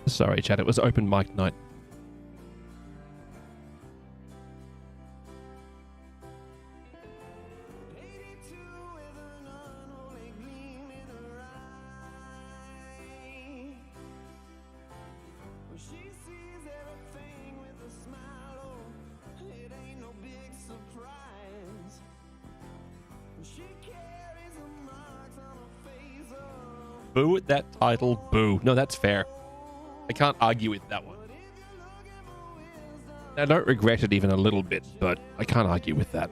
Sorry, chat. It was open mic night. Boo at that title. Boo. No, that's fair. I can't argue with that one. I don't regret it even a little bit, but I can't argue with that.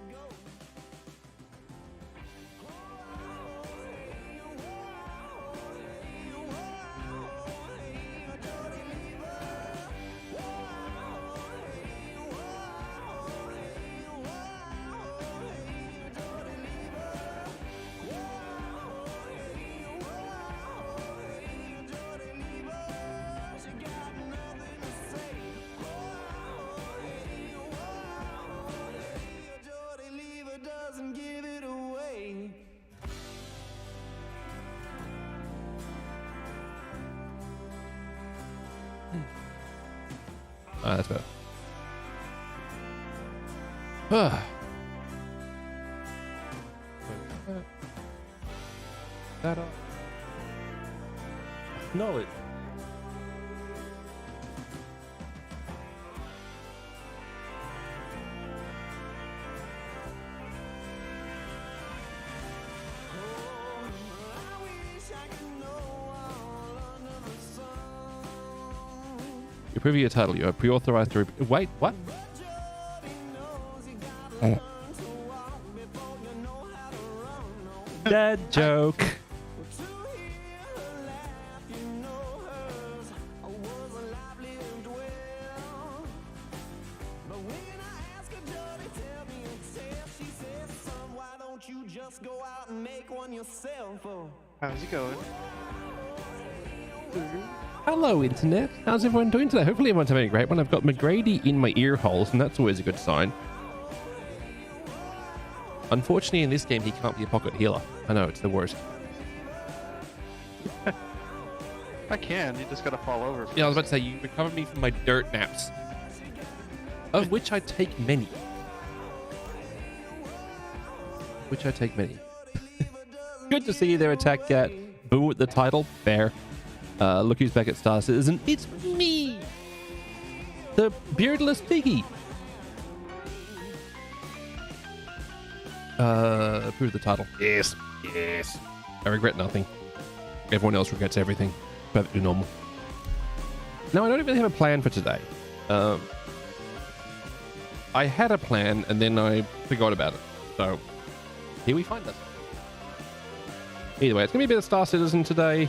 That's better. That up. Knowledge. You preview your title. You are pre-authorized to... Wait, what? Dad joke. How's it going? Hello, Internet. How's everyone doing today? Hopefully everyone's having a great one. I've got McGrady in my ear holes, and that's always a good sign. Unfortunately, in this game, he can't be a pocket healer. I know, it's the worst. I can, you just gotta fall over. Yeah, I was about to say, you recovered me from my dirt naps. Of which I take many. Good to see you there, Attack Cat. Boo at the title. Fair. Look who's back at Star Citizen. It's me! The beardless piggy. Approve the title. Yes. Yes. I regret nothing. Everyone else regrets everything. Perfectly normal. No, I don't really have a plan for today. I had a plan and then I forgot about it. So, here we find us. Either way, it's going to be a bit of Star Citizen today,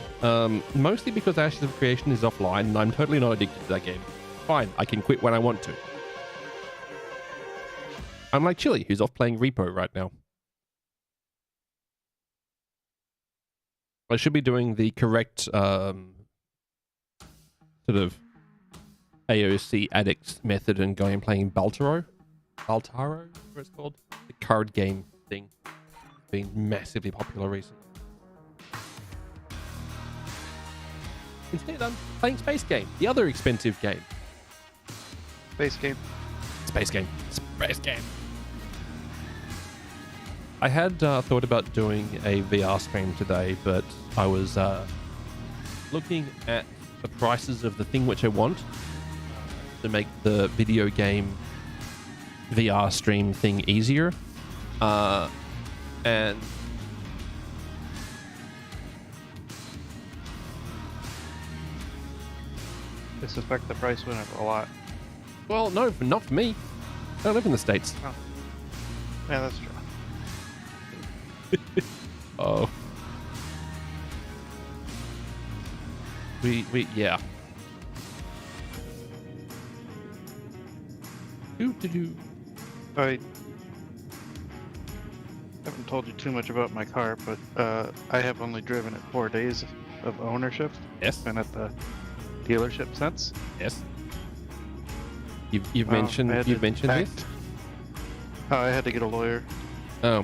mostly because Ashes of Creation is offline and I'm totally not addicted to that game. Fine, I can quit when I want to. I'm like Chili, who's off playing Repo right now. I should be doing the correct sort of AOC addict method and going and playing Baltaro, whatever it's called. The card game thing. It's been massively popular recently. Instead, I'm playing Space Game, the other expensive game. Space game. Space Game. Space Game. I had thought about doing a VR stream today, but I was looking at the prices of the thing which I want to make the video game VR stream thing easier. And I suspect the price went up a lot. well, no, not for me. I don't live in the States. Oh. Yeah, that's true. Oh. Yeah. I haven't told you too much about my car, but I have only driven it 4 days of ownership. Yes. Been at the dealership since. Yes. You've mentioned this? Oh, I had to get a lawyer. Oh.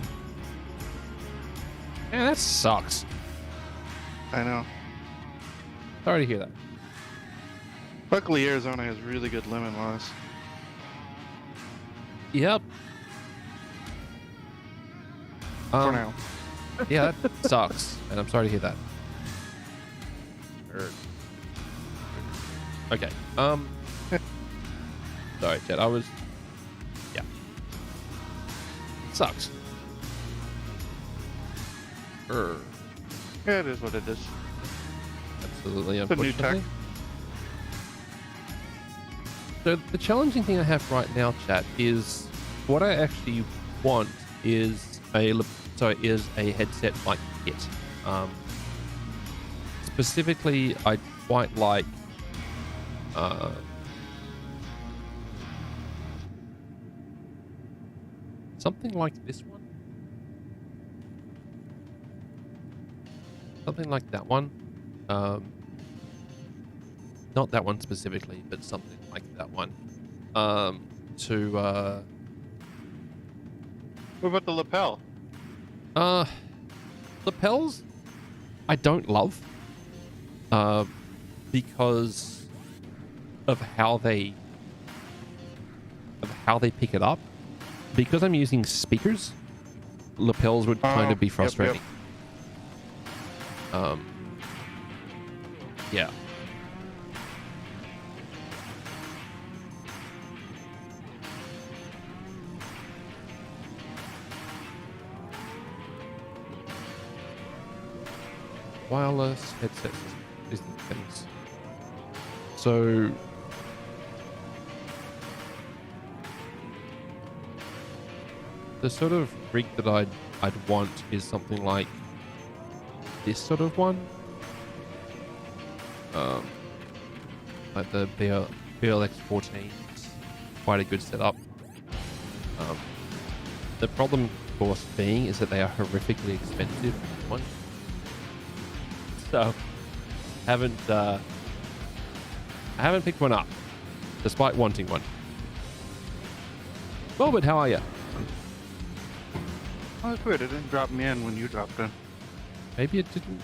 Yeah, that sucks. I know. Sorry to hear that. Luckily, Arizona has really good lemon laws. Yep. For now. Yeah, that sucks, and I'm sorry to hear that. Okay. Sorry, Chad. I was. Yeah. Sucks. Yeah, it is what it is. Absolutely, The new unfortunately. tech. So the challenging thing I have right now, chat, is what I actually want is a headset like it. Specifically, I quite like something like this one. Something like that one. Not that one specifically, but something like that one. What about the lapel? Lapels I don't love. Because of how they pick it up. Because I'm using speakers, lapels would kind of be frustrating. Yeah. Wireless headsets, these things. So the sort of rig that I'd want is something like this sort of one. Like the BLX 14, quite a good setup. The problem, of course, being is that they are horrifically expensive. One, so I haven't picked one up, despite wanting one. Well, but how are you? Oh, that's weird. It didn't drop me in when you dropped in. Maybe it didn't.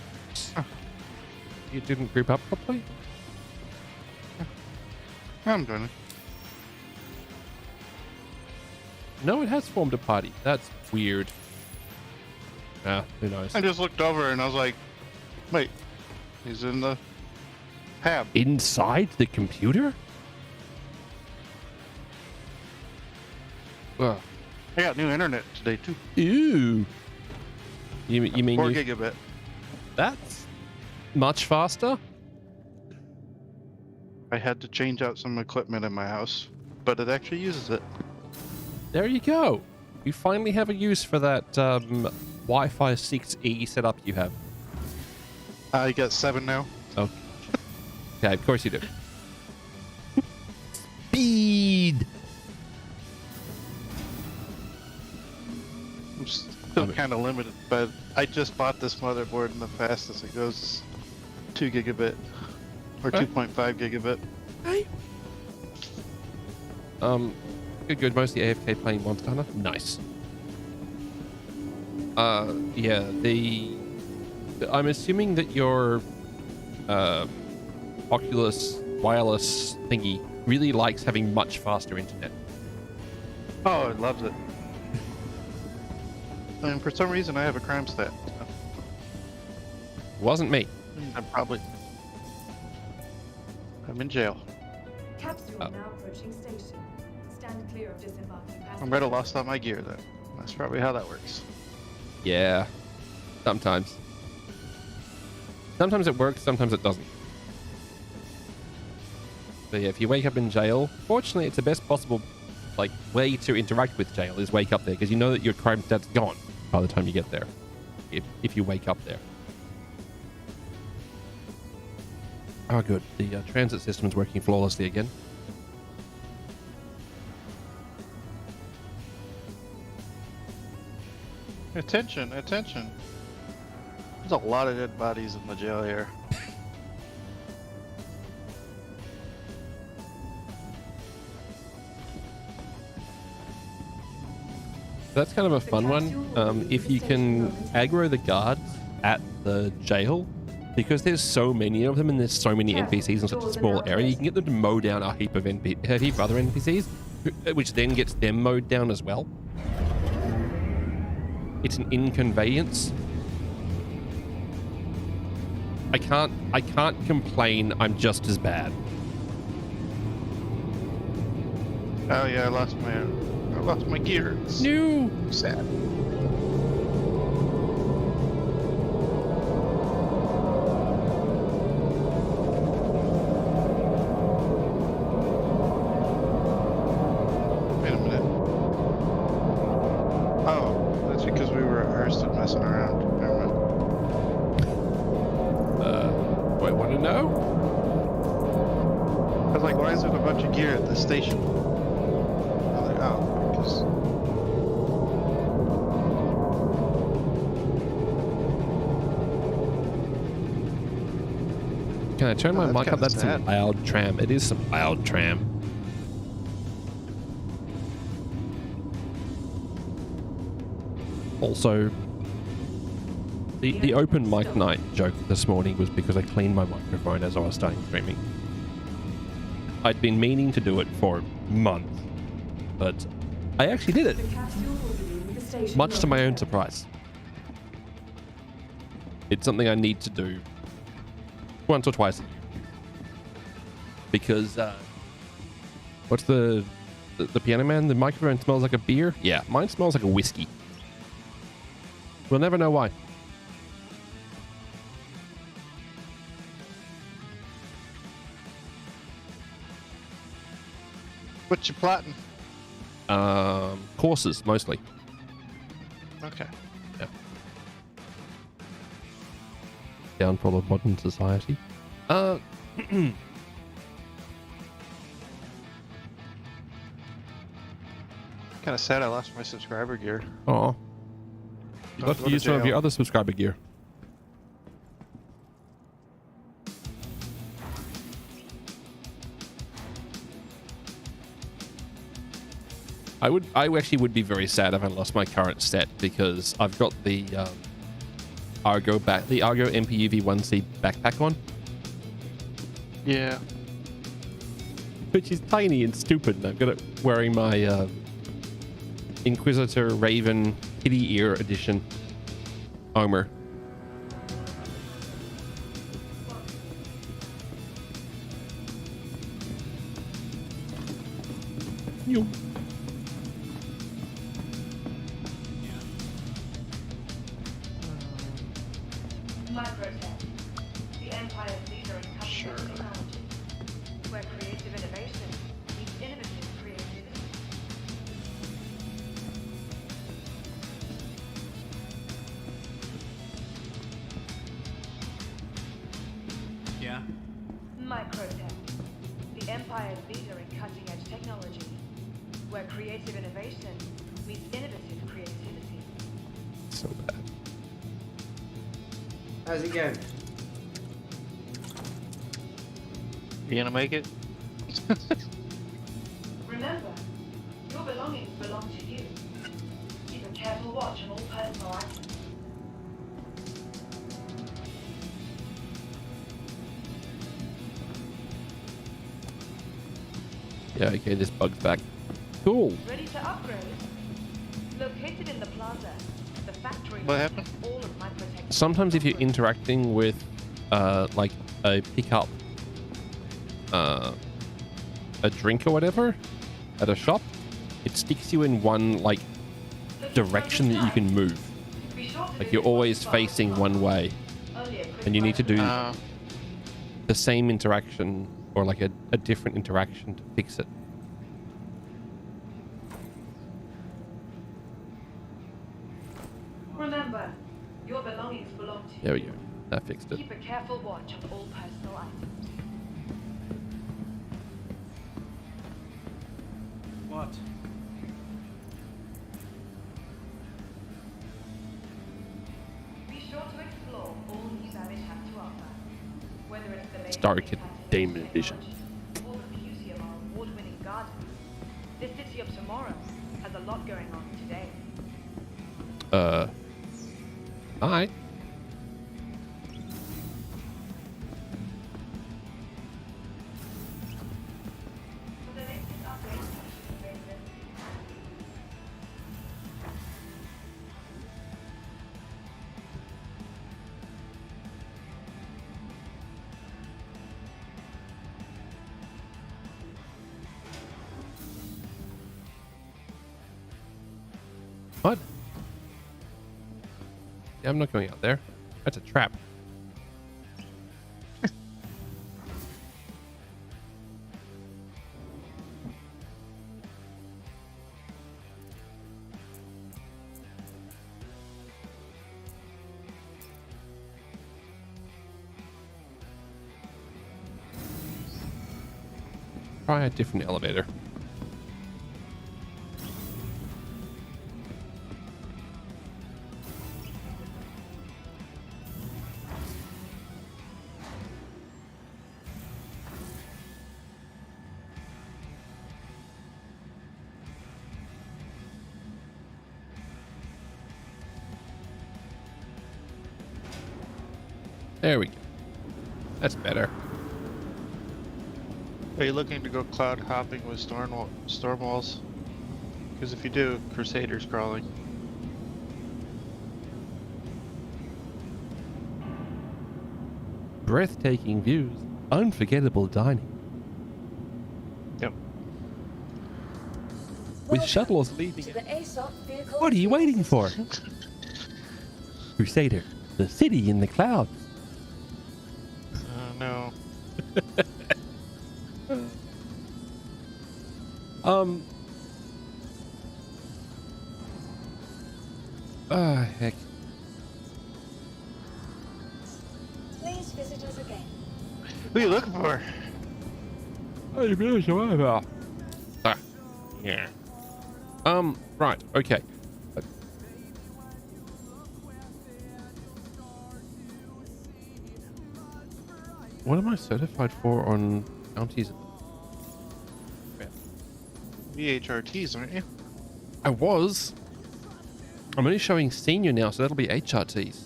You didn't group up properly. I'm doing it. No, it has formed a party. That's weird. Who knows? I just looked over and I was like, wait, he's in the tab. Inside the computer? Ugh. I got new internet today too. Ew. You mean 4 gigabit. That's much faster? I had to change out some equipment in my house, but it actually uses it. There you go. You finally have a use for that Wi-Fi 6E setup you have. I got 7 now. Oh. Okay, of course you do. Speed! I'm still kind of limited, but I just bought this motherboard and the fastest it goes is 2 gigabit or Okay. 2.5 gigabit. Hey. Good. Mostly AFK playing Monster Hunter. Nice. Yeah. I'm assuming that your Oculus wireless thingy really likes having much faster internet. Oh, it loves it. And for some reason, I have a crime stat. Wasn't me. I'm in jail. Capsule now approaching station. Stand clear of disembarking passengers. I might have lost all my gear then. That's probably how that works. Yeah. Sometimes. Sometimes it works, sometimes it doesn't. So yeah, if you wake up in jail, fortunately it's the best possible way to interact with jail is wake up there, because you know that your crime stat's gone by the time you get there. If you wake up there. Oh good, the transit system's working flawlessly again. Attention, attention. There's a lot of dead bodies in the jail here. That's kind of a fun one. If you can aggro the guards at the jail, because there's so many of them and there's so many NPCs in such a small area, you can get them to mow down a heap of other NPCs, which then gets them mowed down as well. It's an inconvenience. I can't complain. I'm just as bad. Oh yeah, I lost my gear. It's No. sad. Wait a minute. Oh, that's because we were at Hurston messing around. Never mind. Do I want to know? I was like, why is there a bunch of gear at this station? I was like, oh, because... Can I turn my that's mic up? kinda That's some sad. loud tram. It is some loud tram. Also, the open mic night joke this morning was because I cleaned my microphone as I was starting streaming. I'd been meaning to do it for months, but I actually did it, The capsule will be leaving the station. much to my own momentarily. surprise. It's something I need to do once or twice a year. Because, what's the piano man? The microphone smells like a beer? Yeah, mine smells like a whiskey. We'll never know why. What you plotting? Courses, mostly. Okay. Yeah. Downfall of modern society. Kind of sad I lost my subscriber gear. Oh. You'd Don't love go to to use some of jail. your other subscriber gear. I actually would be very sad if I lost my current set because I've got the Argo MPUV 1C backpack on, Yeah. which is tiny and stupid. And I've got it wearing my Inquisitor Raven Kitty Ear Edition armor. Yo. Microtech, the Empire's leader in cutting-edge Sure. technology, where creative innovation meets innovative creativity. Yeah? Microtech, the Empire's leader in cutting-edge technology, where creative innovation meets innovative creativity. So bad. How's it going? You gonna make it? Remember, your belongings belong to you. Keep a careful watch on all personal items. Yeah, okay, this bug's back. Cool. Ready to upgrade? Located in the plaza, the factory What happened? all of Microtech's Sometimes if you're software. interacting with like a pickup a drink or whatever at a shop, it sticks you in one like direction that you can move. Be sure to Like you're visit always Microsoft facing one way, only a quick and you need to do Uh, the same interaction or like a different interaction to fix it. Remember, your belongings belong to There we you. go. That fixed it. Keep a careful watch on all personal items. What? Be sure to explore all New Babbage have to offer. Whether it's the latest Star in Kid cutting-edge Damon Edition. technology or the beauty of our award-winning gardens, this city of tomorrow has a lot going on today. Alright. Yeah, I'm not going out there. That's a trap. Try a different elevator. There we go. That's better. Are you looking to go cloud hopping with storm walls? Because if you do, Crusader's crawling. Breathtaking views. Unforgettable dining. Yep. With shuttles leaving. To the ASOP vehicle. What are you waiting for? Crusader, the city in the clouds. No. Heck. Please visit us again. Who are you looking for? Ah, yeah. Right, okay. What am I certified for on bounties? VHRTs, aren't you? I was. I'm only showing senior now, so that'll be HRTs.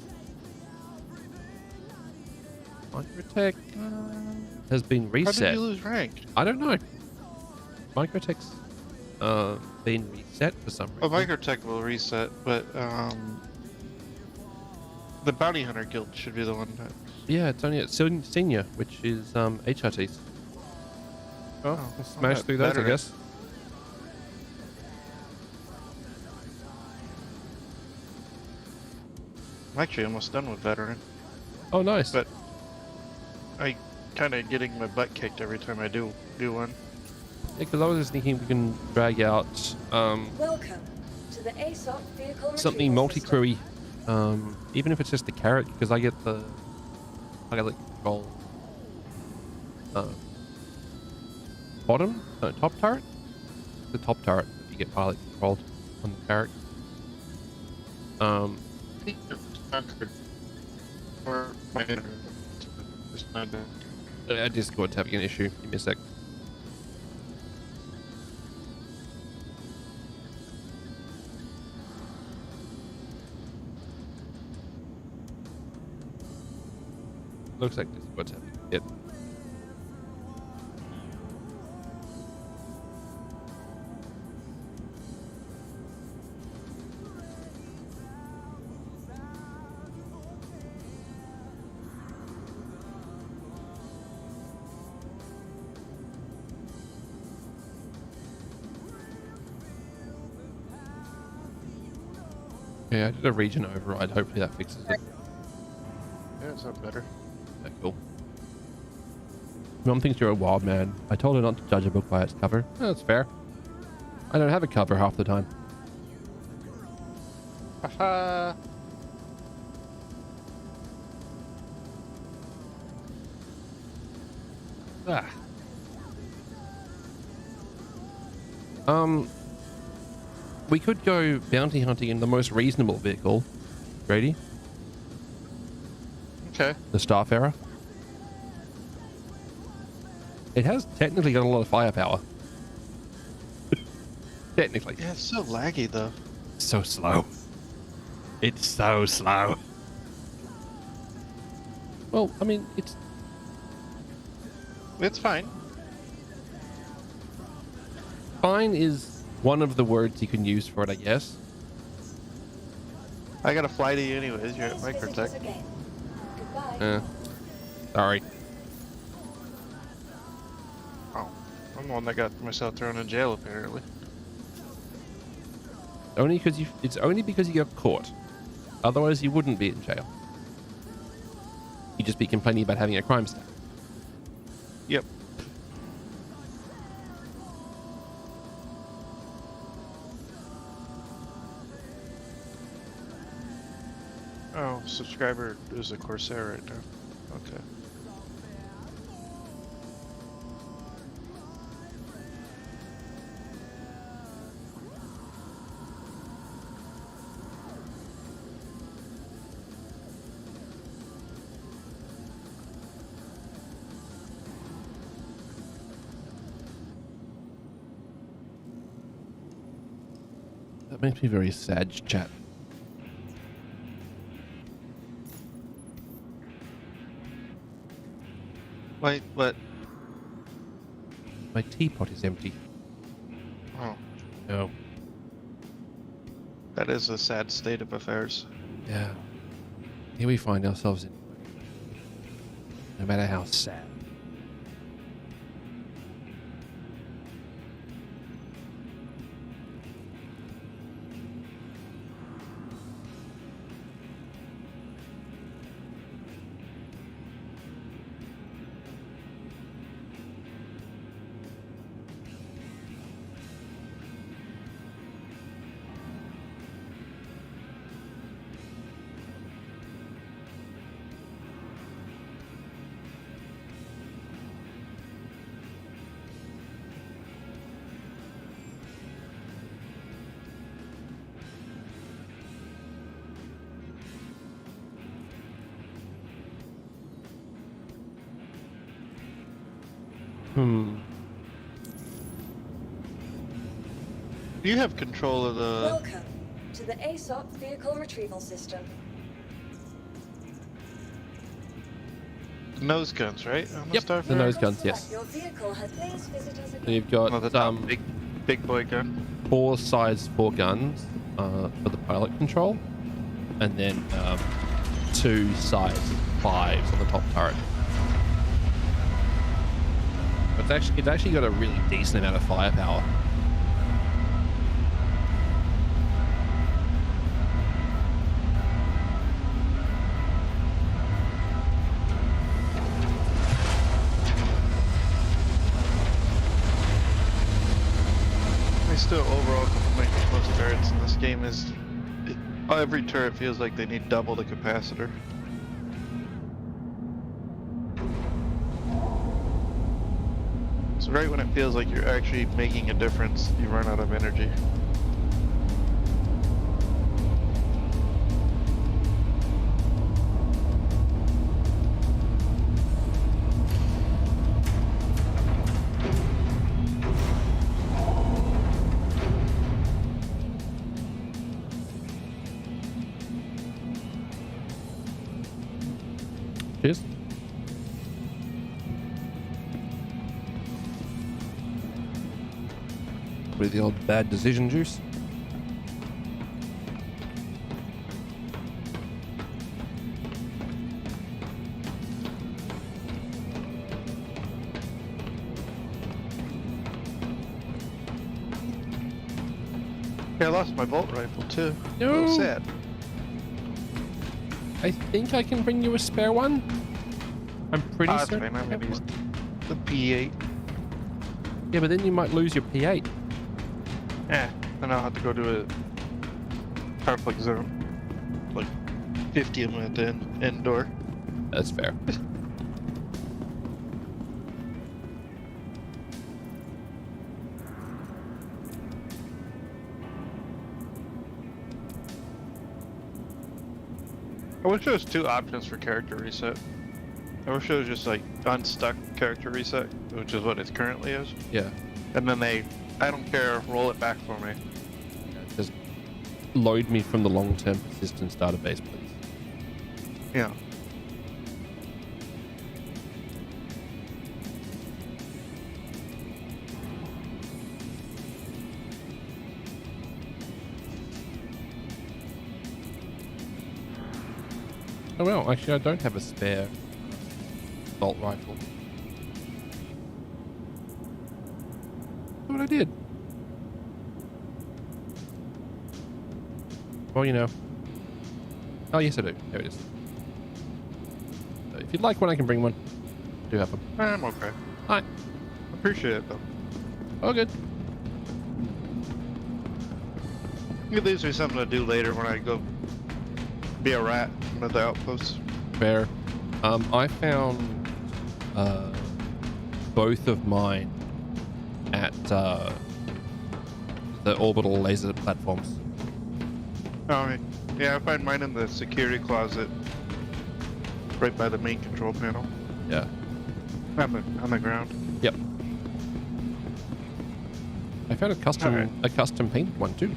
Microtech has been How reset. did you lose rank? I don't know. Microtech's been reset for some reason. Oh, Microtech will reset, but the Bounty Hunter Guild should be the one that. Yeah, it's only at senior, which is HRTs. Oh, it's not smash that through those, I veteran. guess. I'm actually almost done with veteran, Oh, nice. but I kind of getting my butt kicked every time I do one. Yeah, because I was just thinking we can drag out Welcome to the ASOP vehicle. something retrieval multi-crewy, even if it's just the carrot, because I get the control bottom, no, top turret. The top turret, you get pilot controlled on the carrot. Or my Discord's having an issue. Give me a sec. Looks like Discord's having it. Yeah, I did a region override. Hopefully that fixes it. Yeah, it's not better. Yeah, cool. Mom thinks you're a wild man. I told her not to judge a book by its cover. Oh, that's fair. I don't have a cover half the time. Haha. Ah. We could go bounty hunting in the most reasonable vehicle, Grady. Okay. The Starfarer. It has technically got a lot of firepower. Technically. Yeah, it's so laggy though. So slow. It's so slow. Well, I mean, It's fine. fine is one of the words you can use for it, I guess. I gotta fly to you anyways. You're at Please visit us Microtech. again. Goodbye. Sorry. Oh, I'm the one that got myself thrown in jail apparently. Only because it's only because you got caught. Otherwise, you wouldn't be in jail. You'd just be complaining about having a crime stack. Yep. Oh, subscriber is a Corsair right now. Okay. That makes me very sad, chat. Wait, what? My teapot is empty. Oh, No. that is a sad state of affairs. Yeah. Here we find ourselves in. No matter how sad. Do you have control of the Welcome to the ASOP vehicle retrieval system. nose guns, right? On the Yep, Starfire? the nose guns, Select yes. Your vehicle has please visit us So again. you've got Oh, the big boy gun. 4 guns for the pilot control, and then 2 size 5s on the top turret. It's actually got a really decent amount of firepower. I still overall complain with most turrets in this game is every turret feels like they need double the capacitor. So right when it feels like you're actually making a difference, you run out of energy. Cheers. With the old bad decision juice. Yeah, I lost my bolt rifle too. No. A little sad. I think I can bring you a spare one. I'm pretty That's certain. fine. I'm I have gonna use one. the P8. Yeah, but then you might lose your P8. Then I'll have to go to a conflict zone. Like 50 of them at the end door. That's fair. I wish there was 2 options for character reset. I wish it was just like unstuck character reset, which is what it currently is. Yeah. And then I don't care, roll it back for me. Just load me from the long-term persistence database, please. Yeah. Oh well, actually I don't have a spare bolt rifle. What I did. Well, you know. Oh, yes, I do. There it is. So if you'd like one, I can bring one. Do have them. I'm okay. Alright. Appreciate it though. Oh, good. It leaves me something to do later when I go be a rat in one of the outposts. Fair. I found both of mine at the orbital laser platforms. Oh, yeah, I find mine in the security closet, right by the main control panel, Yeah. on the ground. Yep. I found Alright. a custom painted one too.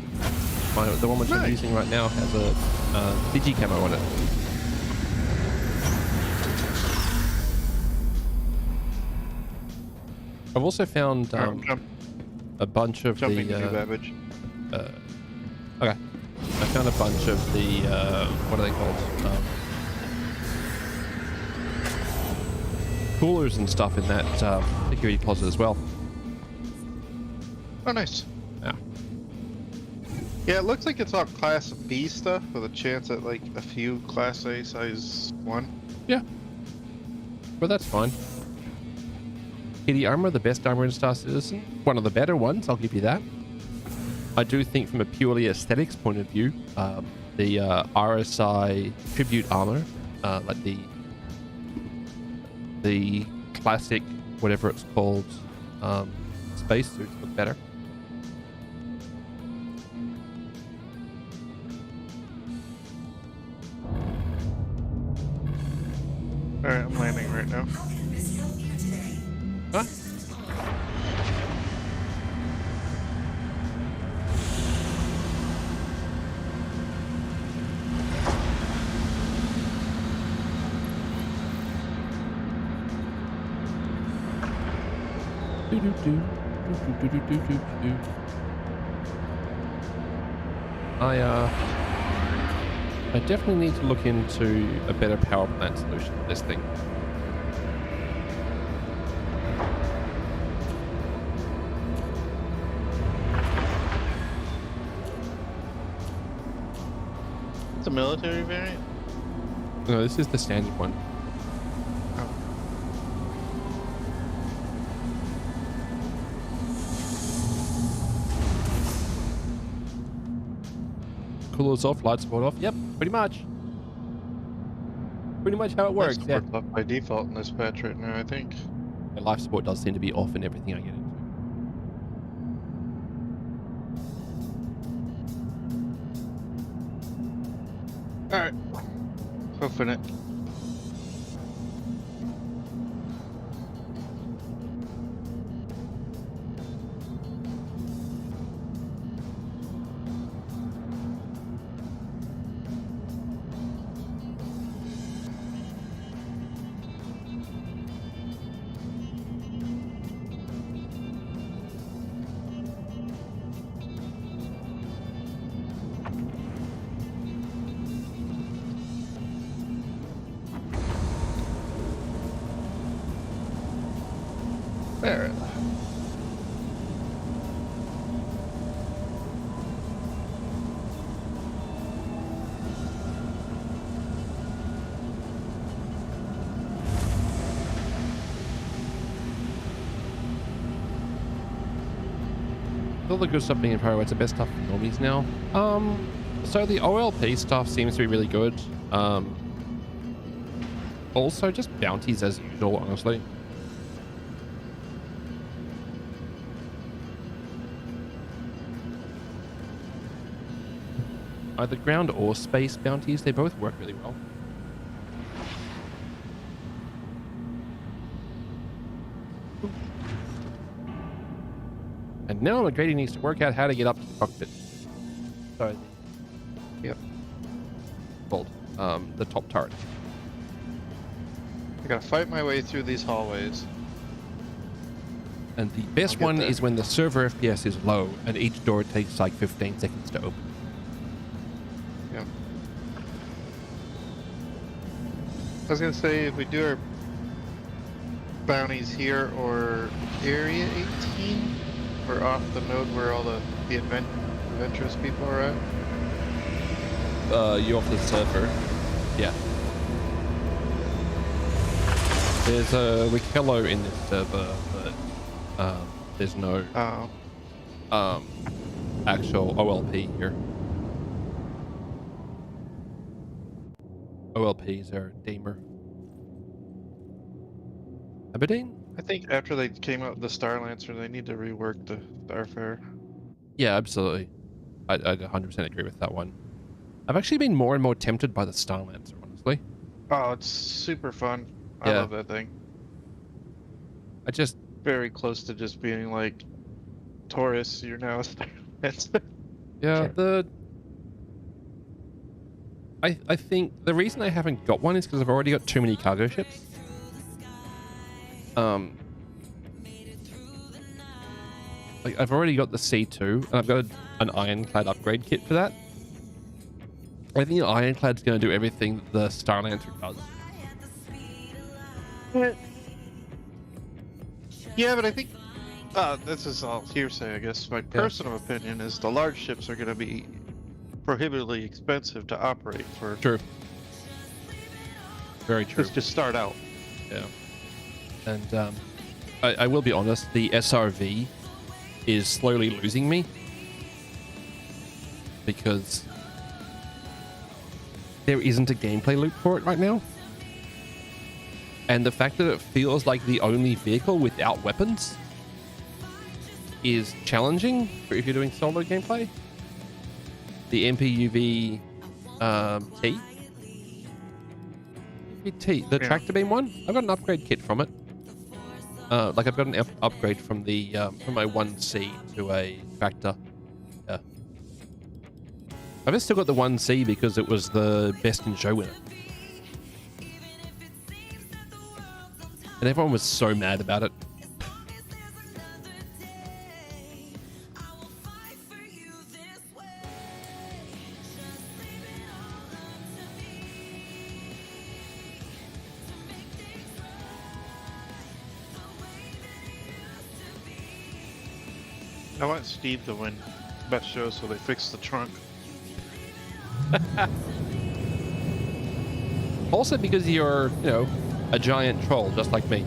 The one which I'm Nice. using right now has a Digi camo on it. I've also found a bunch of Jumping to the Babbage. okay. I found a bunch of the what are they called? Coolers and stuff in that security closet as well. Oh, nice. Yeah. Yeah, it looks like it's all Class B stuff with a chance at like a few Class A size 1. Yeah. But that's fine. Kitty armor, the best armor in Star Citizen. One of the better ones, I'll give you that. I do think from a purely aesthetics point of view, the RSI tribute armor, like the classic, whatever it's called, space suits look better. Alright, I'm landing right now. Huh? I definitely need to look into a better power plant solution for this thing. It's a military variant? No, this is the standard one. Oh. Coolers off, light support off. Yep, pretty much. Pretty much how it works. Yeah. It's off by default in this patch right now, I think. Yeah, life support does seem to be off in everything I get into. Alright. Open it. There. All the good stuff being in Pyro, it's the best stuff for normies now. So the OLP stuff seems to be really good. Also just bounties as usual, honestly. Either ground or space bounties, they both work really well. And now McGrady needs to work out how to get up to the cockpit. Sorry. Yep. Called the top turret. I gotta fight my way through these hallways. And the best I'll get one there. is when the server FPS is low and each door takes like 15 seconds to open. Yeah. I was gonna say, if we do our bounties here or Area 18, or off the node where all the adventurous people are at. you off the server. Yeah. There's a Wikello in this server, but there's no Oh. actual OLP here. OLPs are Deemer. Aberdeen? I think after they came out with the Star Lancer, they need to rework the Starfare. Yeah, absolutely. I'd 100% agree with that one. I've actually been more and more tempted by the Star Lancer, honestly. Oh, it's super fun. I Yeah. love that thing. I just... Very close to just being like, Taurus, you're now a Star Lancer. Yeah, I think the reason I haven't got one is because I've already got too many cargo ships. Like I've already got the C2, and I've got an Ironclad upgrade kit for that. I think the Ironclad's going to do everything that the Star Lancer does. Yeah, but I think this is all hearsay, I guess. My personal opinion is the large ships are going to be prohibitively expensive to operate for. True. Very true. Just start out. Yeah. And I will be honest, the SRV is slowly losing me because there isn't a gameplay loop for it right now. And the fact that it feels like the only vehicle without weapons is challenging for if you're doing solo gameplay. The MPUV T, the tractor beam one, I've got an upgrade kit from it. Like I've got an upgrade from the from my 1C to a tractor. Yeah. I've still got the 1C because it was the best in show winner. And everyone was so mad about it. I want Steve to win best show, so they fix the trunk. Also because you're, you know, a giant troll just like me.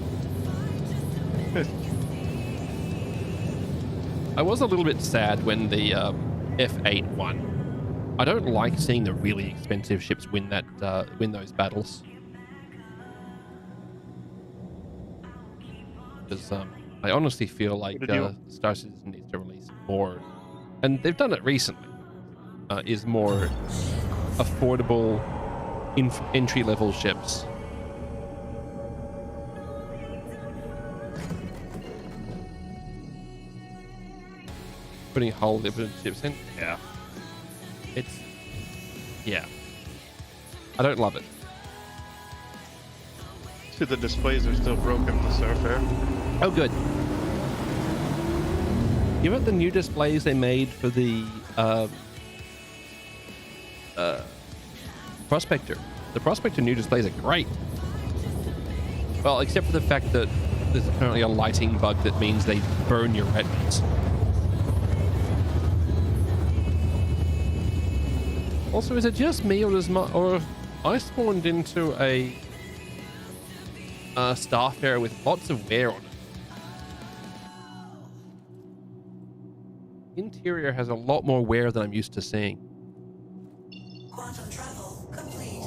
I was a little bit sad when the F8 won. I don't like seeing the really expensive ships win that win those battles. Because I honestly feel like Star Citizen needs to release more, and they've done it recently, is more affordable entry-level ships. Putting whole different ships in? Yeah. Yeah. I don't love it. See, the displays are still broken in the Starfare. Oh, good. You know the new displays they made for the Prospector? The Prospector new displays are great. Well, except for the fact that there's currently a lighting bug that means they burn your retinas. Also, is it just me, or I spawned into a Starfare with lots of wear on it? Interior has a lot more wear than I'm used to seeing. Quantum travel complete.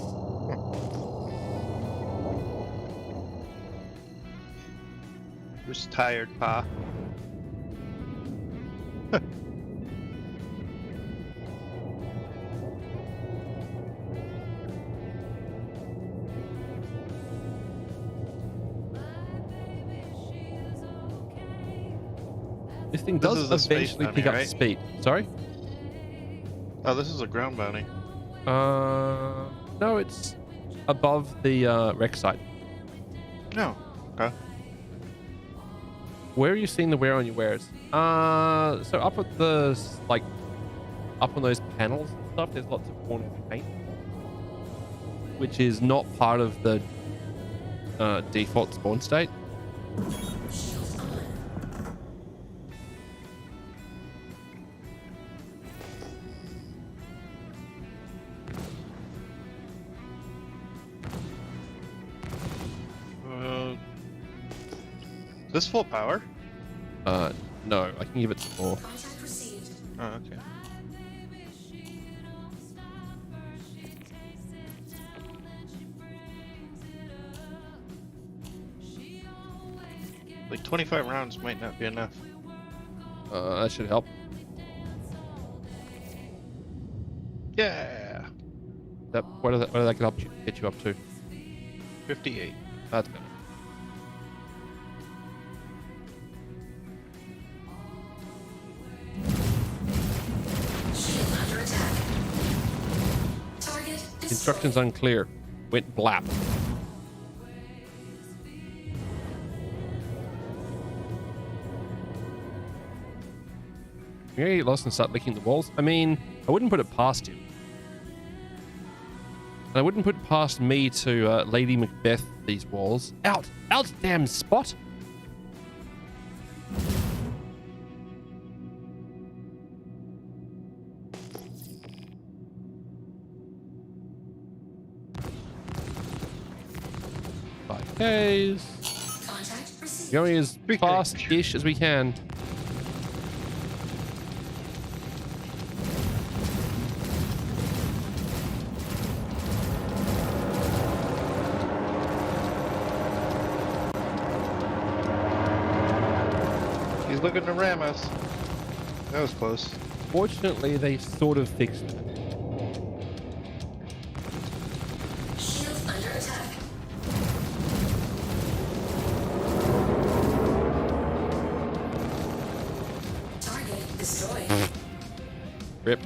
Just tired, Pa. This thing This does is a space eventually bounty, pick up right? speed. Sorry? Oh, this is a ground bounty. No, it's above the wreck site. No. Okay. Where are you seeing the wear on your wares? So up at the, like, up on those panels and stuff, there's lots of worn paint, which is not part of the default spawn state. This full power? No, I can give it some more. Contact received. Oh, okay. Like 25 rounds might not be enough. That should help. Yeah. What did that get you up to? 58. That's better. Shield under attack. Target destroyed. Instructions unclear. Went blap. You're gonna get lost and start licking the walls. I mean, I wouldn't put it past you. And I wouldn't put it past me to Lady Macbeth these walls. Out! Out, damn spot! Five Ks. Contact received. Going as Big fast-ish as we can. He's looking to ram us. That was close. Fortunately, they sort of fixed it. Shield under attack. Target destroyed. Rip.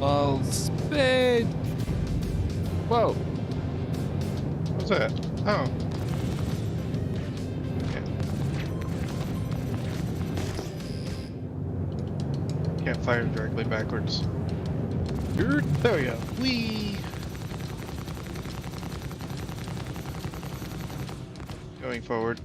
I'll spin. Whoa. What's that? Oh. Okay. Can't fire directly backwards. There we go. Whee! Going forward.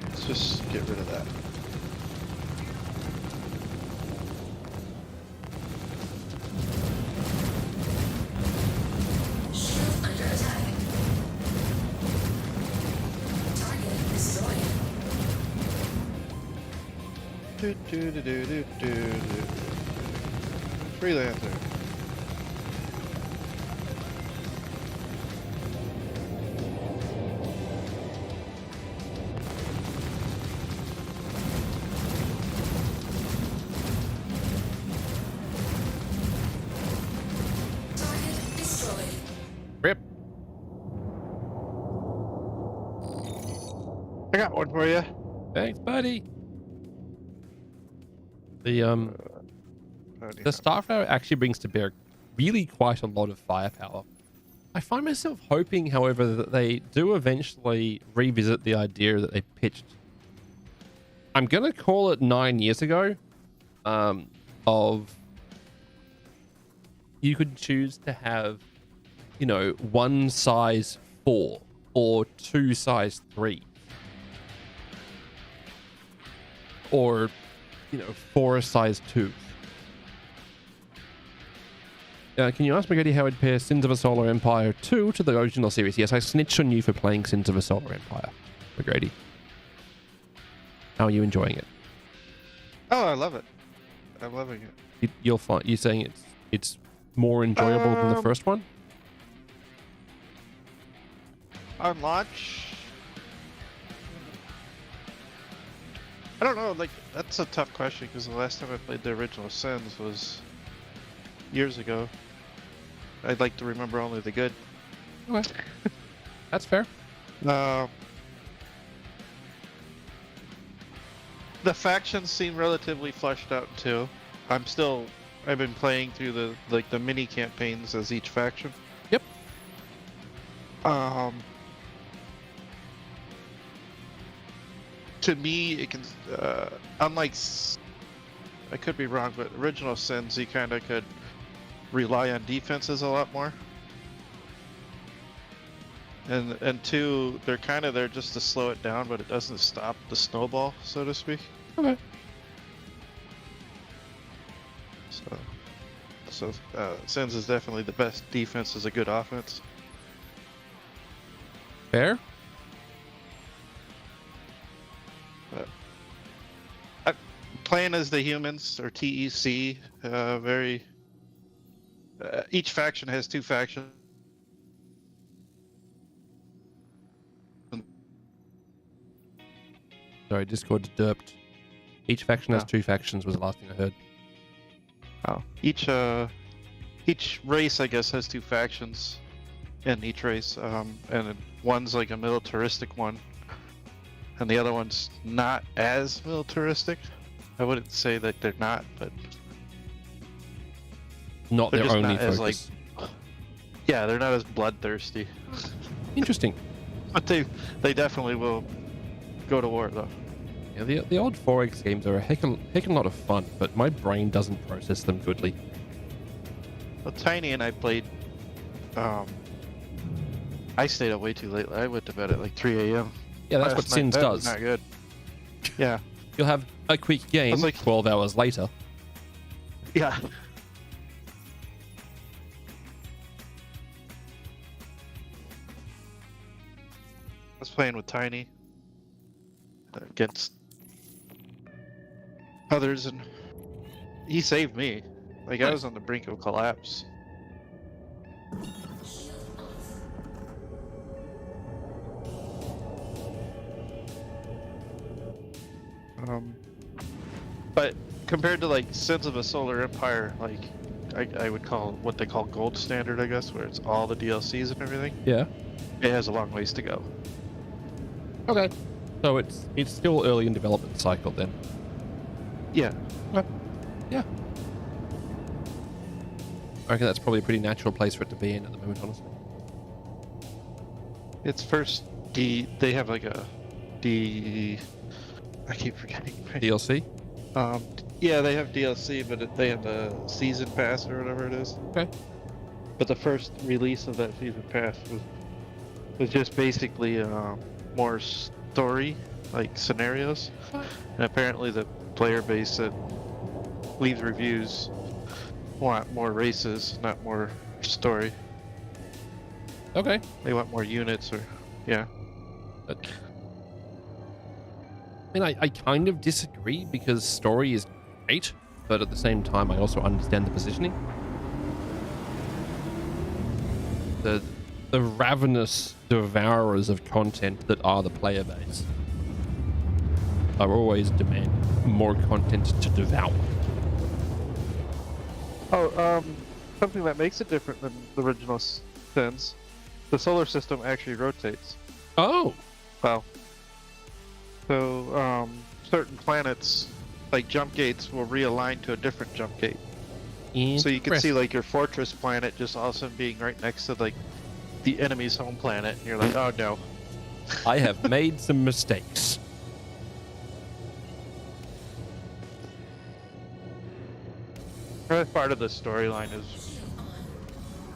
Let's just get rid of that. Shield under attack. Target destroyed. Freelancer. Target destroyed. Rip. I got one for you. Thanks, buddy. The How do you the Starflower actually brings to bear really quite a lot of firepower. I find myself hoping, however, that they do eventually revisit the idea that they pitched. I'm gonna call it 9 years ago. Of you could choose to have, you know, one size 4 or two size 3, or you know, 4 size 2. Can you ask McGrady how I'd pair Sins of a Solar Empire 2 to the original series? Yes, I snitched on you for playing Sins of a Solar Empire, McGrady. How are you enjoying it? Oh, I love it. I'm loving it. You'll find you're saying it's more enjoyable than the first one. On launch, I don't know. Like, that's a tough question because the last time I played the original Sins was years ago. I'd like to remember only the good. Okay, that's fair. The factions seem relatively fleshed out too. I've been playing through the mini campaigns as each faction. Yep. To me, it can, unlike, I could be wrong, but original Sins, you kind of could rely on defenses a lot more. And two, they're kind of there just to slow it down, but it doesn't stop the snowball, so to speak. Okay. So Sins is definitely the best defense is a good offense. Fair. Playing as the humans or TEC, very. Each faction has two factions. Sorry, Discord derped. Each faction has Oh. 2 factions was the last thing I heard. Oh, each race, I guess, has two factions in each race, and one's like a militaristic one, and the other one's not as militaristic. I wouldn't say that they're not, but Not they're their just only not as, like, focus. yeah, they're not as bloodthirsty. Interesting. But they definitely will go to war though. Yeah, the old 4X games are a heck of a lot of fun, but my brain doesn't process them goodly. Well, Tiny and I played. I stayed up way too late. I went to bed at like 3 a.m. Yeah, that's last what night. Sins That was does. not good. Yeah, You'll have a quick game like- 12 hours later. yeah. I was playing with Tiny against others, and he saved me. Like, I was on the brink of collapse. But compared to like Sins of a Solar Empire, like I would call what they call gold standard, I guess, where it's all the DLCs and everything. Yeah. It has a long ways to go. Okay. So it's still early in development cycle then. Yeah. Okay. Yeah. I reckon that's probably a pretty natural place for it to be in at the moment, honestly. It's first they have like a I keep forgetting. DLC? Yeah, they have DLC, but they have the season pass or whatever it is. Okay. But the first release of that season pass was just basically more story, like scenarios. And apparently the player base that leaves reviews want more races, not more story. Okay. They want more units or yeah. But, I mean, I kind of disagree because story is great, but at the same time, I also understand the positioning. The ravenous devourers of content that are the player base are always demanding more content to devour. Oh, something that makes it different than the original Sins. The solar system actually rotates. Oh, Well, so certain planets, like jump gates, will realign to a different jump gate. So you can see like your fortress planet just all of a sudden being right next to like the enemy's home planet, and you're like, oh no. I have made some mistakes. That's part of the storyline is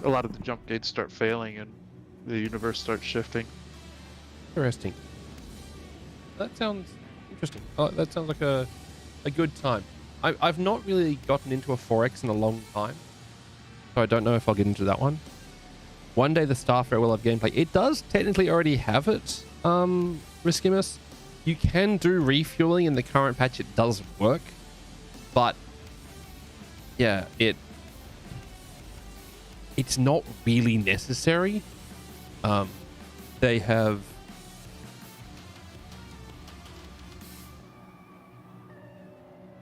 a lot of the jump gates start failing and the universe starts shifting. Interesting. That sounds interesting. Oh, that sounds like a good time. I've not really gotten into a 4X in a long time, so I don't know if I'll get into that one. One day the Starfare will have gameplay. It does technically already have it, Riskimus. You can do refueling in the current patch. It does work, but yeah, it's not really necessary. They have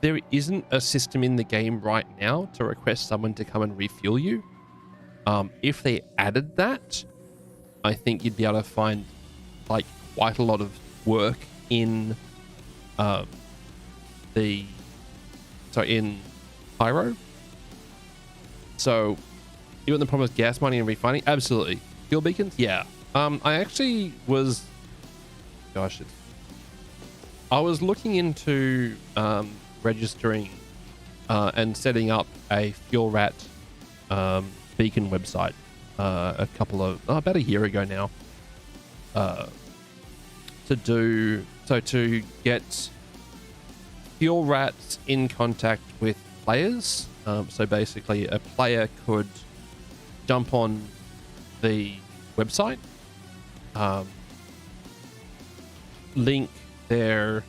there isn't a system in the game right now to request someone to come and refuel you. If they added that, I think you'd be able to find like quite a lot of work in in Pyro. So you want the problem with gas mining and refining? Absolutely. Fuel beacons? Yeah. I actually was I was looking into registering and setting up a fuel rat Beacon website about a year ago now, to get fuel rats in contact with players. So basically a player could jump on the website, link their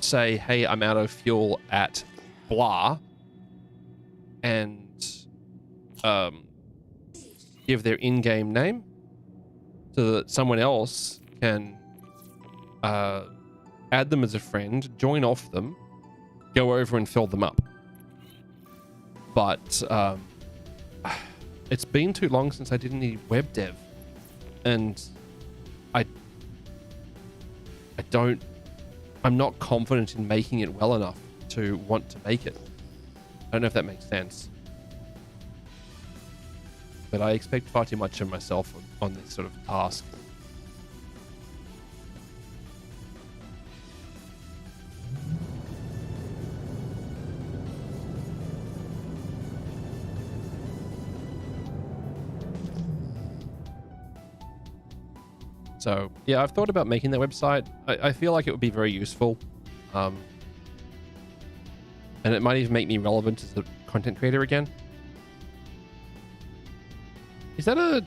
say, hey, I'm out of fuel at blah, and give their in-game name so that someone else can add them as a friend, join off them, go over and fill them up. But it's been too long since I did any web dev, and I'm not confident in making it well enough to want to make it. I don't know if that makes sense, but I expect far too much of myself on this sort of task. So yeah, I've thought about making that website. I feel like it would be very useful, and it might even make me relevant as a content creator again. Is that a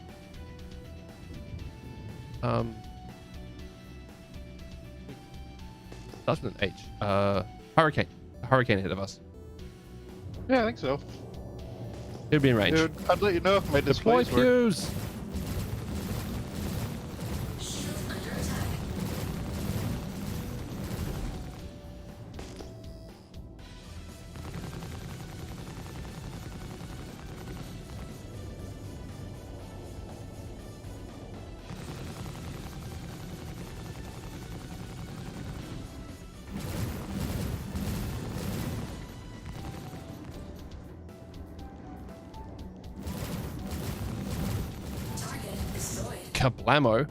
starts with an H? Hurricane. A hurricane ahead of us. Yeah, I think so. It'd be in range. Dude, I'd let you know if my Deploy displays work. fuse. Kablamo.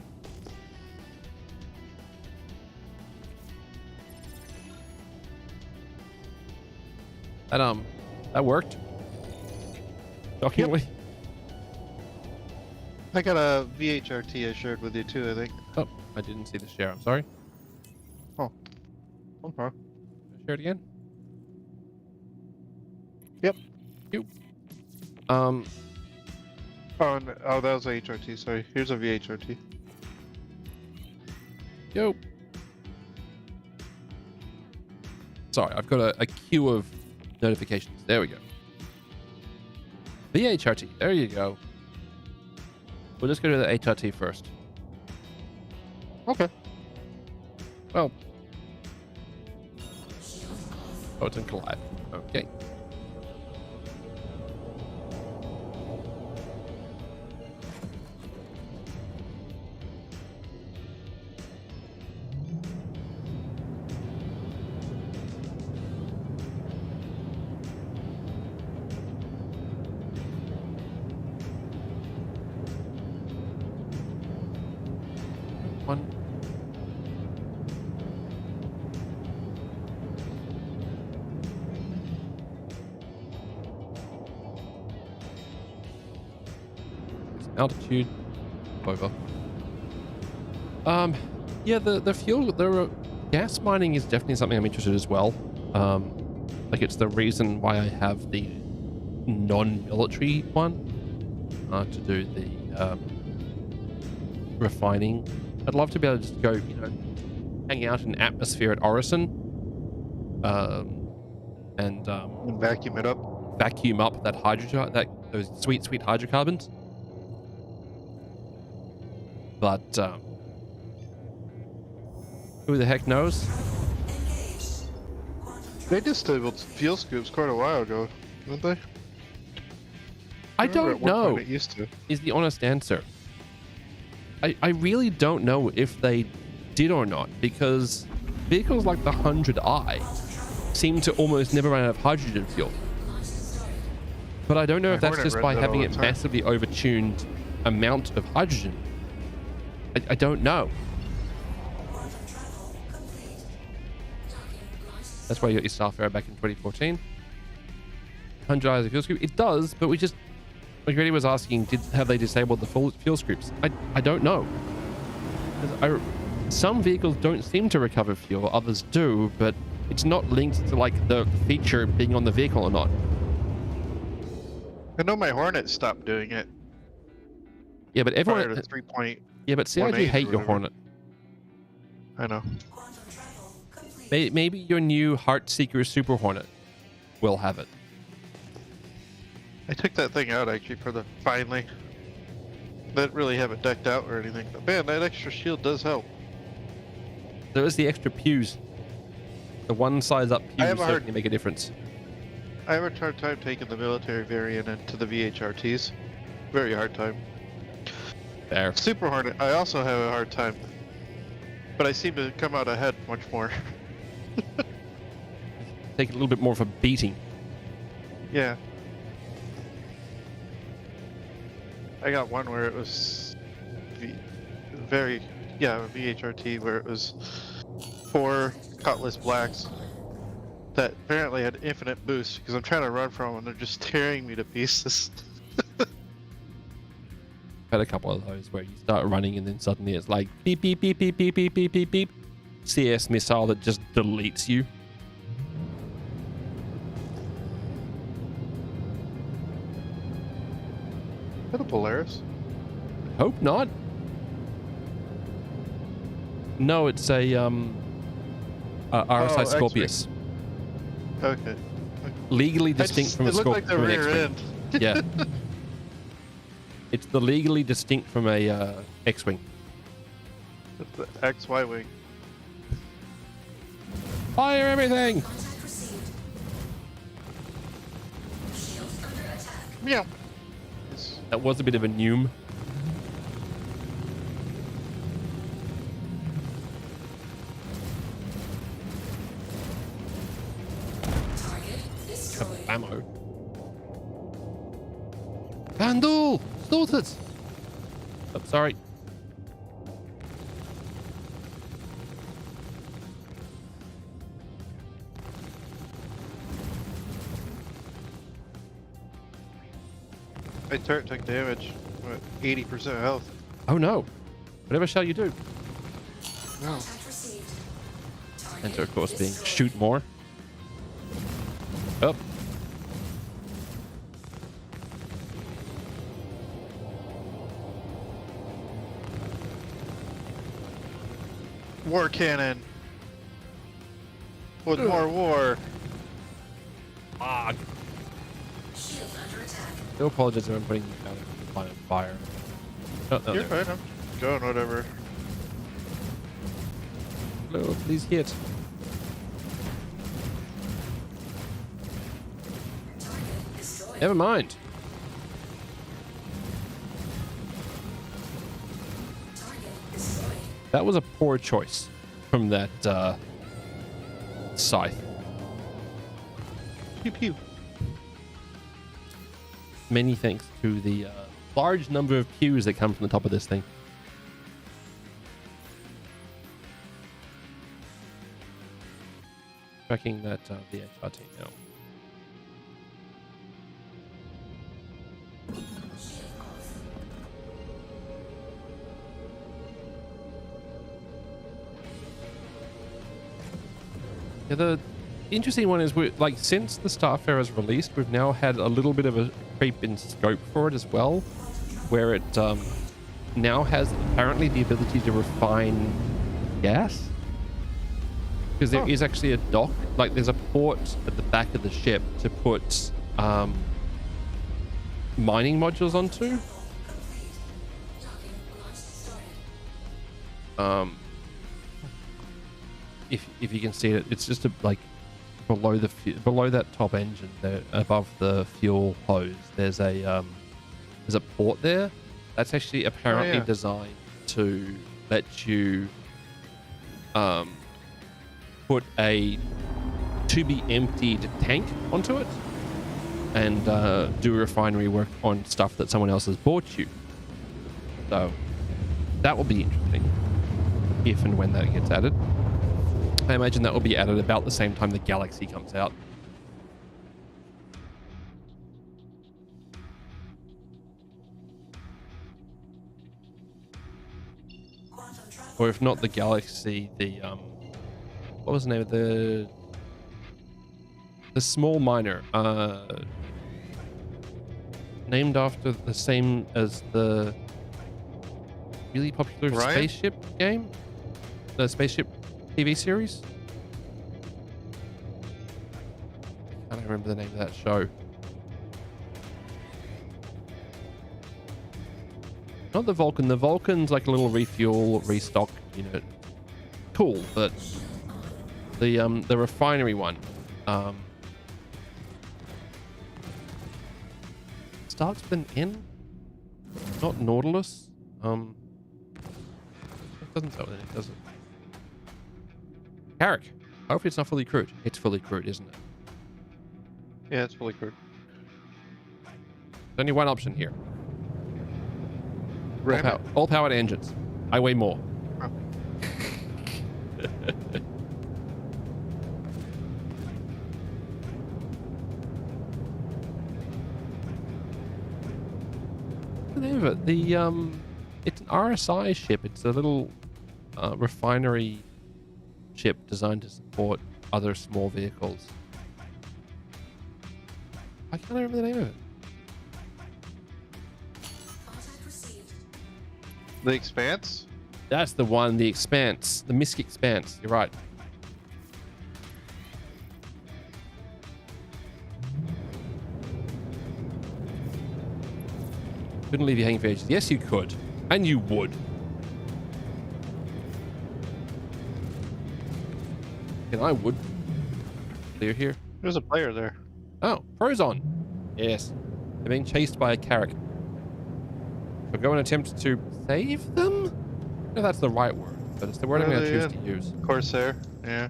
That worked. Shockingly. I got a VHRT I shared with you too, I think. Oh, I didn't see the share. I'm sorry. Oh. Okay. Share it again. Yep. You. Oh, that was a HRT, sorry. Here's a VHRT. Yo. Sorry, I've got a queue of notifications. There we go. VHRT. There you go. We'll just go to the HRT first. Okay. Well. Oh, it's in collide. Okay. One. Altitude over. Yeah, the fuel, the gas mining is definitely something I'm interested in as well. Like it's the reason why I have the non-military one to do the refining. I'd love to be able to just go, hang out in atmosphere at Orison, and vacuum it up. Vacuum up that those sweet hydrocarbons. But who the heck knows? They disabled fuel scoops quite a while ago, didn't they? I don't know. It used to. Is the honest answer. I really don't know if they did or not, because vehicles like the 100i seem to almost never run out of hydrogen fuel. But I don't know if that's just by having it massively overtuned amount of hydrogen. I don't know. That's why you got your Starfarer back in 2014. 100 fuel scoop? It does, but like Grady was asking, have they disabled the full fuel scoops? I don't know. Some vehicles don't seem to recover fuel, others do, but it's not linked to like the feature being on the vehicle or not. I know my Hornet stopped doing it. Yeah, but everyone. Prior to 3. Yeah, but CIG hate your whatever. Hornet. I know. Maybe your new Heartseeker Super Hornet will have it. I took that thing out actually for the finally. Didn't really have it decked out or anything, but man, that extra shield does help. There is the extra pews. The one size up pews have a hard- certainly make a difference. I have a hard time taking the military variant into the VHRTs. Very hard time. There. Super Hornet, I also have a hard time. But I seem to come out ahead much more. Take a little bit more of a beating. Yeah. I got one where it was VHRT where it was 4 Cutlass Blacks that apparently had infinite boost because I'm trying to run from them and they're just tearing me to pieces. Had a couple of those where you start running and then suddenly it's like beep beep beep beep beep beep beep beep beep. CS missile that just deletes you. Is that a Polaris? Hope not. No, it's a RSI X-Wing. Scorpius. Okay. Legally distinct from a It looked like the Scorpion. rear end. Yeah. It's the legally distinct from a X-Wing. It's the XY wing. Fire everything! Contact received. Shields under attack. Meow. That was a bit of a noom. Target destroyed. Ammo. Vandal! Sorted! I'm sorry. My turret took damage. I'm at 80% health. Oh no. Whatever shall you do? No. Contact received. Target Enter, of course, being destroyed. shoot more. Up. War cannon. With more war. Ah, Shield under attack. no apologies if I'm putting you down in line of fire. Oh, no, You're there. fine. I'm going whatever. Hello, please hit. Target destroyed. Never mind. Target destroyed. That was a poor choice from that scythe. Pew pew. Many thanks to the large number of pews that come from the top of this thing. Tracking that VHRT now. Yeah, the interesting one is like since the Starfarer is released, we've now had a little bit of a creep in scope for it as well, where it now has apparently the ability to refine gas. Because there is actually a dock, like there's a port at the back of the ship to put mining modules onto. If you can see it, it's just like below that top engine, there above the fuel hose. There's a port there that's actually apparently designed to let you put a to be emptied tank onto it and do refinery work on stuff that someone else has bought you. So that will be interesting if and when that gets added. I imagine that will be added about the same time the Galaxy comes out. or if not the galaxy, the what was the name of the small miner, named after the same as the really popular Ryan? spaceship game, the spaceship TV series. I can't remember the name of that show. Not the Vulcan. The Vulcan's like a little refuel, restock unit. Cool, but the refinery one. Starts with an N? Not Nautilus? It doesn't start with an N, does it? Carrick. Hopefully it's not fully crewed. It's fully crewed, isn't it? Yeah, it's fully crewed. There's only one option here. Ram it. All powered engines. I weigh more. Oh. What's the name of it? It's an RSI ship. It's a little refinery ship designed to support other small vehicles. I can't remember the name of it. The Expanse? That's the one, the Expanse. The Misk Expanse. You're right. Couldn't leave you hanging for ages. Yes, you could. And you would. And I would. Clear here. There's a player there. Oh, Prozon. Yes. They're being chased by a Carrick. So go and attempt to save them? No, that's the right word, but it's the word I'm Where going are to they choose in? to use. Corsair, yeah.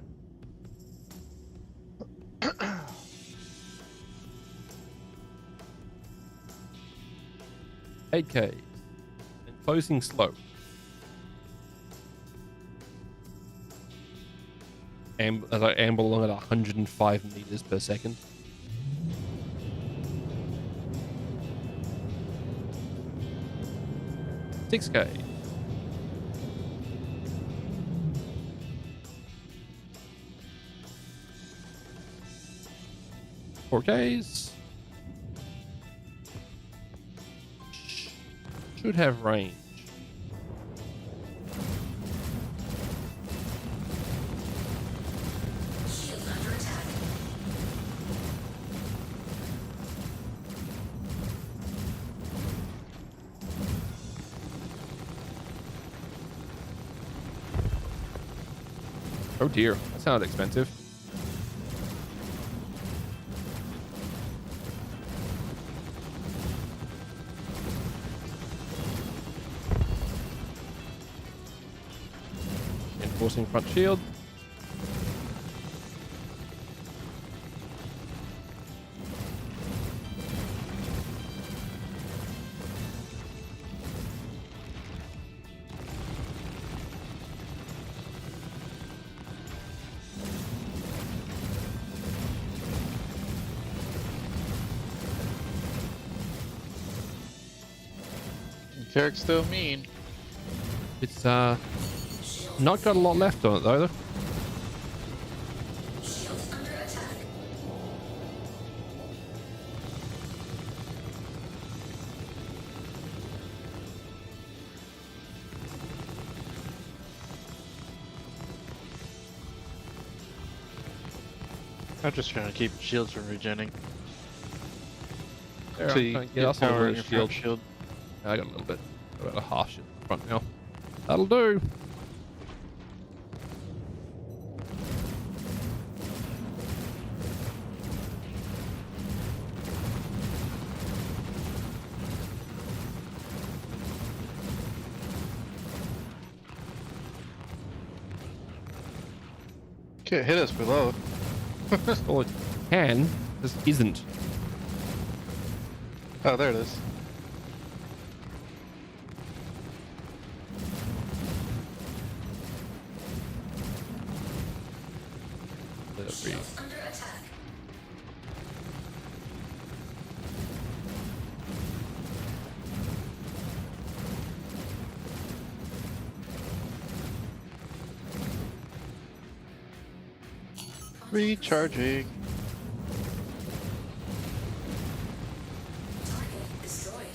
8K. And closing slow. As I amble along at 105 meters per second. $6K. $4Ks. Should have range. Shield under attack. Oh dear, that sounded expensive. Enforcing front shield. Carrick's still mean. It's not got a lot left on it though. Shield under attack. I'm just trying to keep shields from regenning. There, So I'm you trying to get us a little power bit in of your front shield. shield. I got a little bit. About a half shield in front now. That'll do. Can't hit us below. Well, it can. This isn't. Oh, there it is. Shield under attack. Recharging. Target destroyed.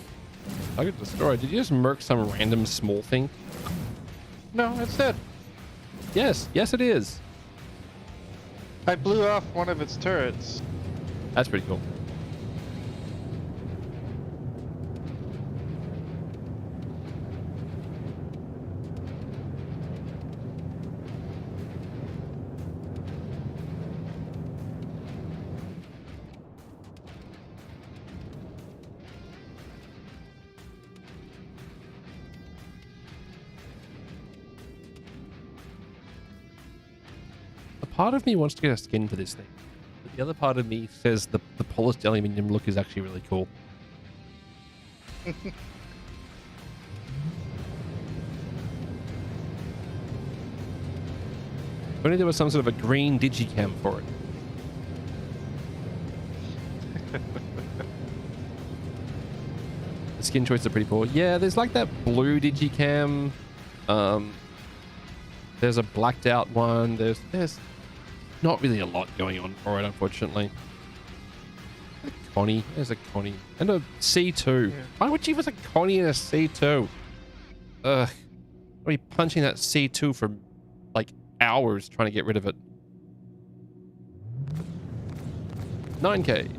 I got destroyed. Did you just murk some random small thing? No, it's dead. Yes, yes it is. I blew off one of its turrets. That's pretty cool. A part of me wants to get a skin for this thing. But the other part of me says the polished aluminium look is actually really cool. If only there was some sort of a green digicam for it. The skin choices are pretty poor. Yeah, there's like that blue digicam. There's a blacked out one. There's not really a lot going on for it, unfortunately. A Connie. There's a Connie. And a C2. Yeah. Why would you use a Connie and a C2? Ugh. I'll be punching that C2 for like hours trying to get rid of it. 9K.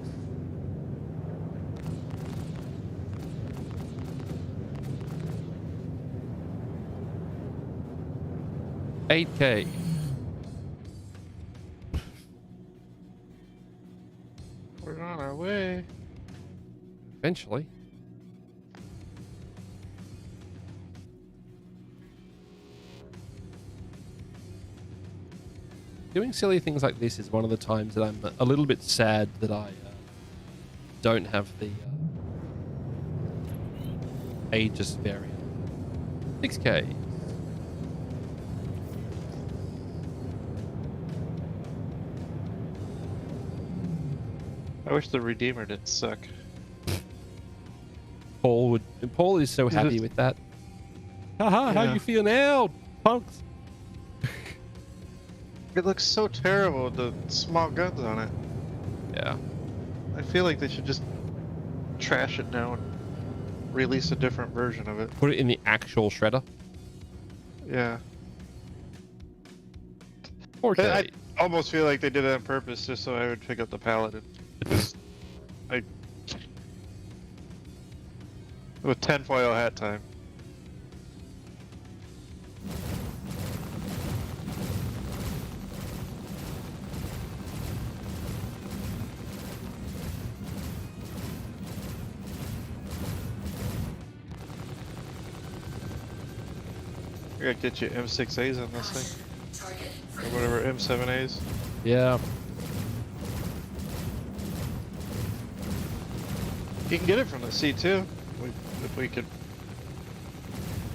$8K. We're on our way. Eventually. Doing silly things like this is one of the times that I'm a little bit sad that I don't have the Aegis variant. 6K. I wish the Redeemer didn't suck. Paul is so happy with that. Haha, how Yeah. you feel now, punks? It looks so terrible with the small guns on it. Yeah. I feel like they should just trash it now and release a different version of it. Put it in the actual shredder. Yeah. 4K. I almost feel like they did it on purpose just so I would pick up the Paladin. With tinfoil hat time. I gotta get you M6As on this thing. Target Or whatever, M7As. Yeah. You can get it from the C2. If we could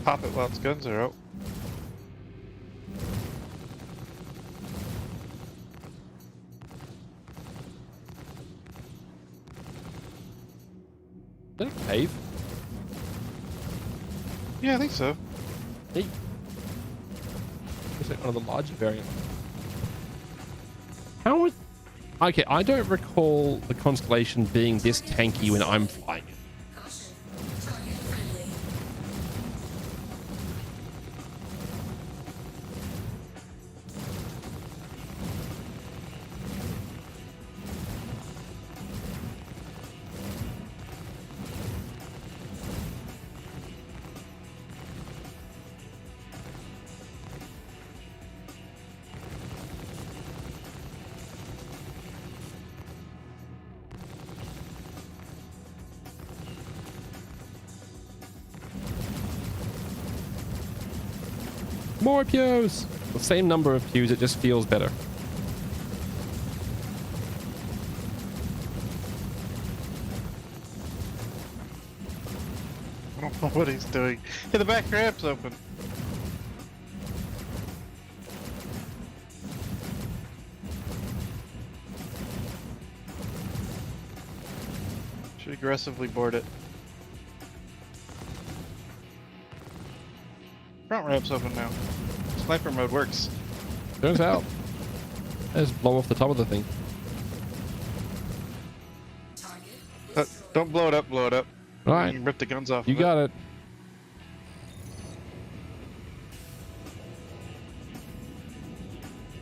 pop it while its guns are out. Is that a cave? Yeah, I think so. Neat. Looks like one of the larger variants. How would... Okay, I don't recall the Constellation being this tanky when I'm flying it. caution. Target friendly. More pews! The same number of pews, it just feels better. I don't know what he's doing. Hey, the back ramp's open. Should aggressively board it. Front ramp's open now. Sniper mode works. Turns out. Let's blow off the top of the thing. Don't blow it up, blow it up. All right. You can rip the guns off You of got it.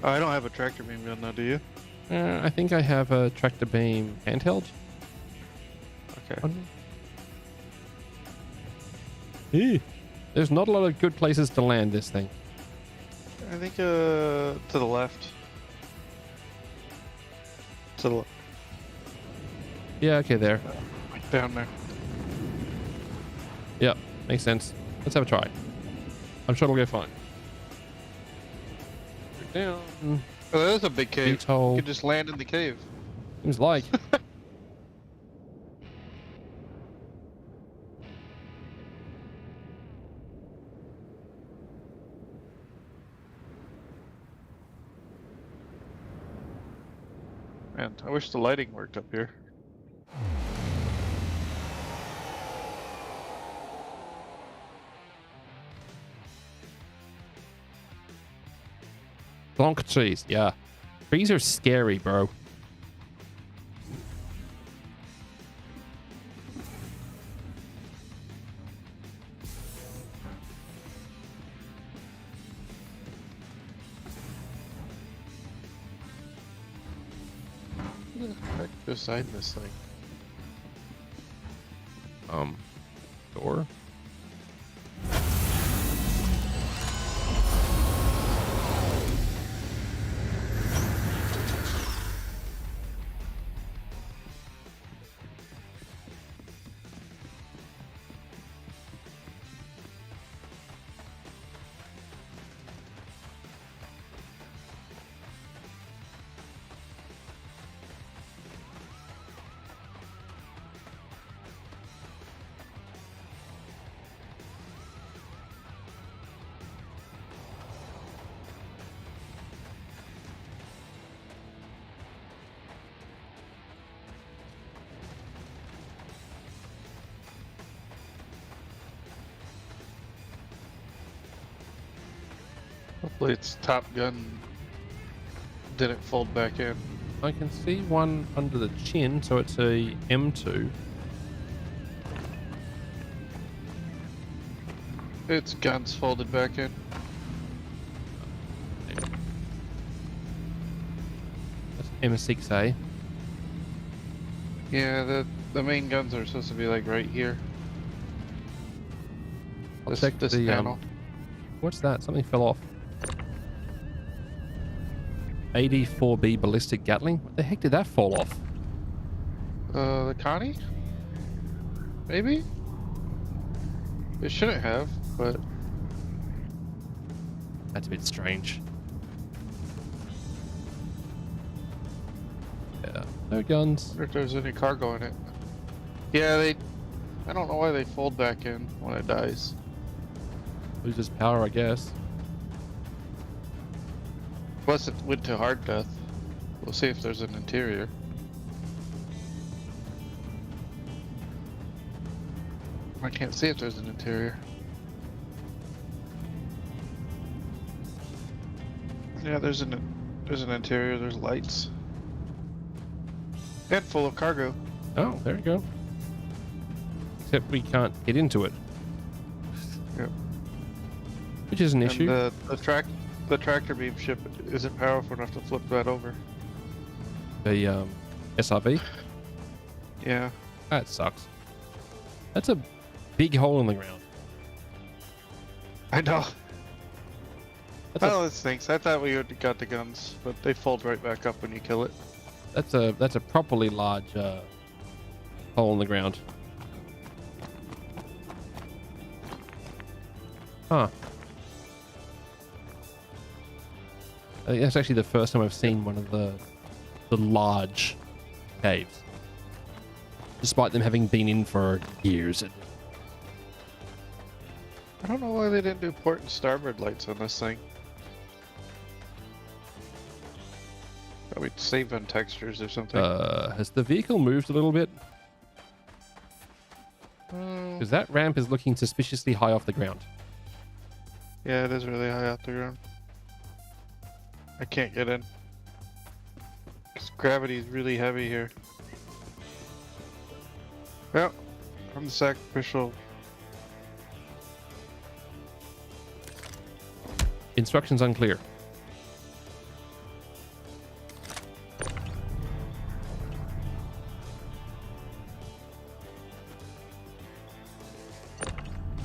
Oh, I don't have a tractor beam gun though, do you? I think I have a tractor beam handheld. Okay. There's not a lot of good places to land this thing. I think to the left. To the Yeah, okay, there. down there. Yep, makes sense. Let's have a try. I'm sure it'll go fine. Down. Oh, that is a big cave. Big hole. You could just land in the cave. Seems like. Man, I wish the lighting worked up here. Bonk trees, yeah. Trees are scary, bro. Right beside this thing. Door. Hopefully its top gun didn't fold back in. I can see one under the chin, so it's a M2. Its gun's folded back in. That's M6A. Yeah, the main guns are supposed to be like right here. I'll check This the panel. what's that? Something fell off. 84B ballistic Gatling. What the heck did that fall off? The Connie? Maybe? It shouldn't have, but That's a bit strange. Yeah, no guns. I wonder if there's any cargo in it. Yeah, I don't know why they fold back in when it dies. Loses power, I guess. Plus it went to hard death. We'll see if there's an interior. I can't see if there's an interior. Yeah, there's an interior, there's lights. And full of cargo. Oh, there you go. Except we can't get into it, Yep. which is an And issue. the tractor beam ship isn't powerful enough to flip that over. The SRV. Yeah. That sucks. That's a big hole in the ground. I know. That's Oh, this stinks. I thought we had got the guns, but they fold right back up when you kill it. That's a properly large hole in the ground. Huh. I think that's actually the first time I've seen one of the large caves, despite them having been in for years. I don't know why they didn't do port and starboard lights on this thing. Probably save on textures or something. Has the vehicle moved a little bit? Because that ramp is looking suspiciously high off the ground. Yeah, it is really high off the ground. I can't get in. gravity is really heavy here. Well, I'm the sacrificial. Instructions unclear.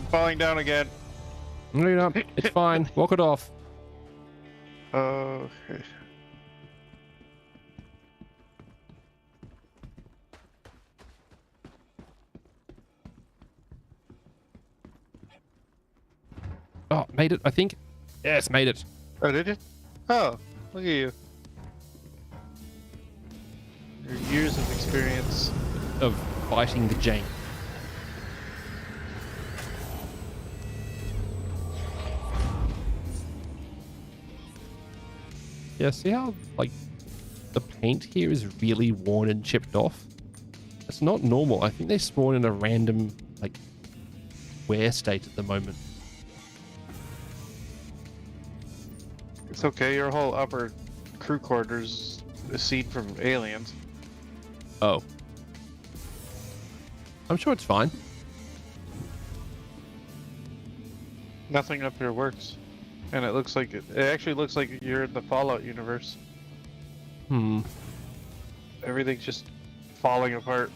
Falling down again. No, you're not. It's fine. Walk it off. Okay. Oh, made it, I think. Yes, made it. Oh, did you? Oh, look at you. Your years of experience. Of fighting the Jane. Yeah, see how, like, the paint here is really worn and chipped off? It's not normal. I think they spawn in a random, like, wear state at the moment. It's okay, your whole upper crew quarters is seen from aliens. Oh. I'm sure it's fine. Nothing up here works. And it looks like it actually looks like you're in the Fallout universe. Hmm. Everything's just falling apart.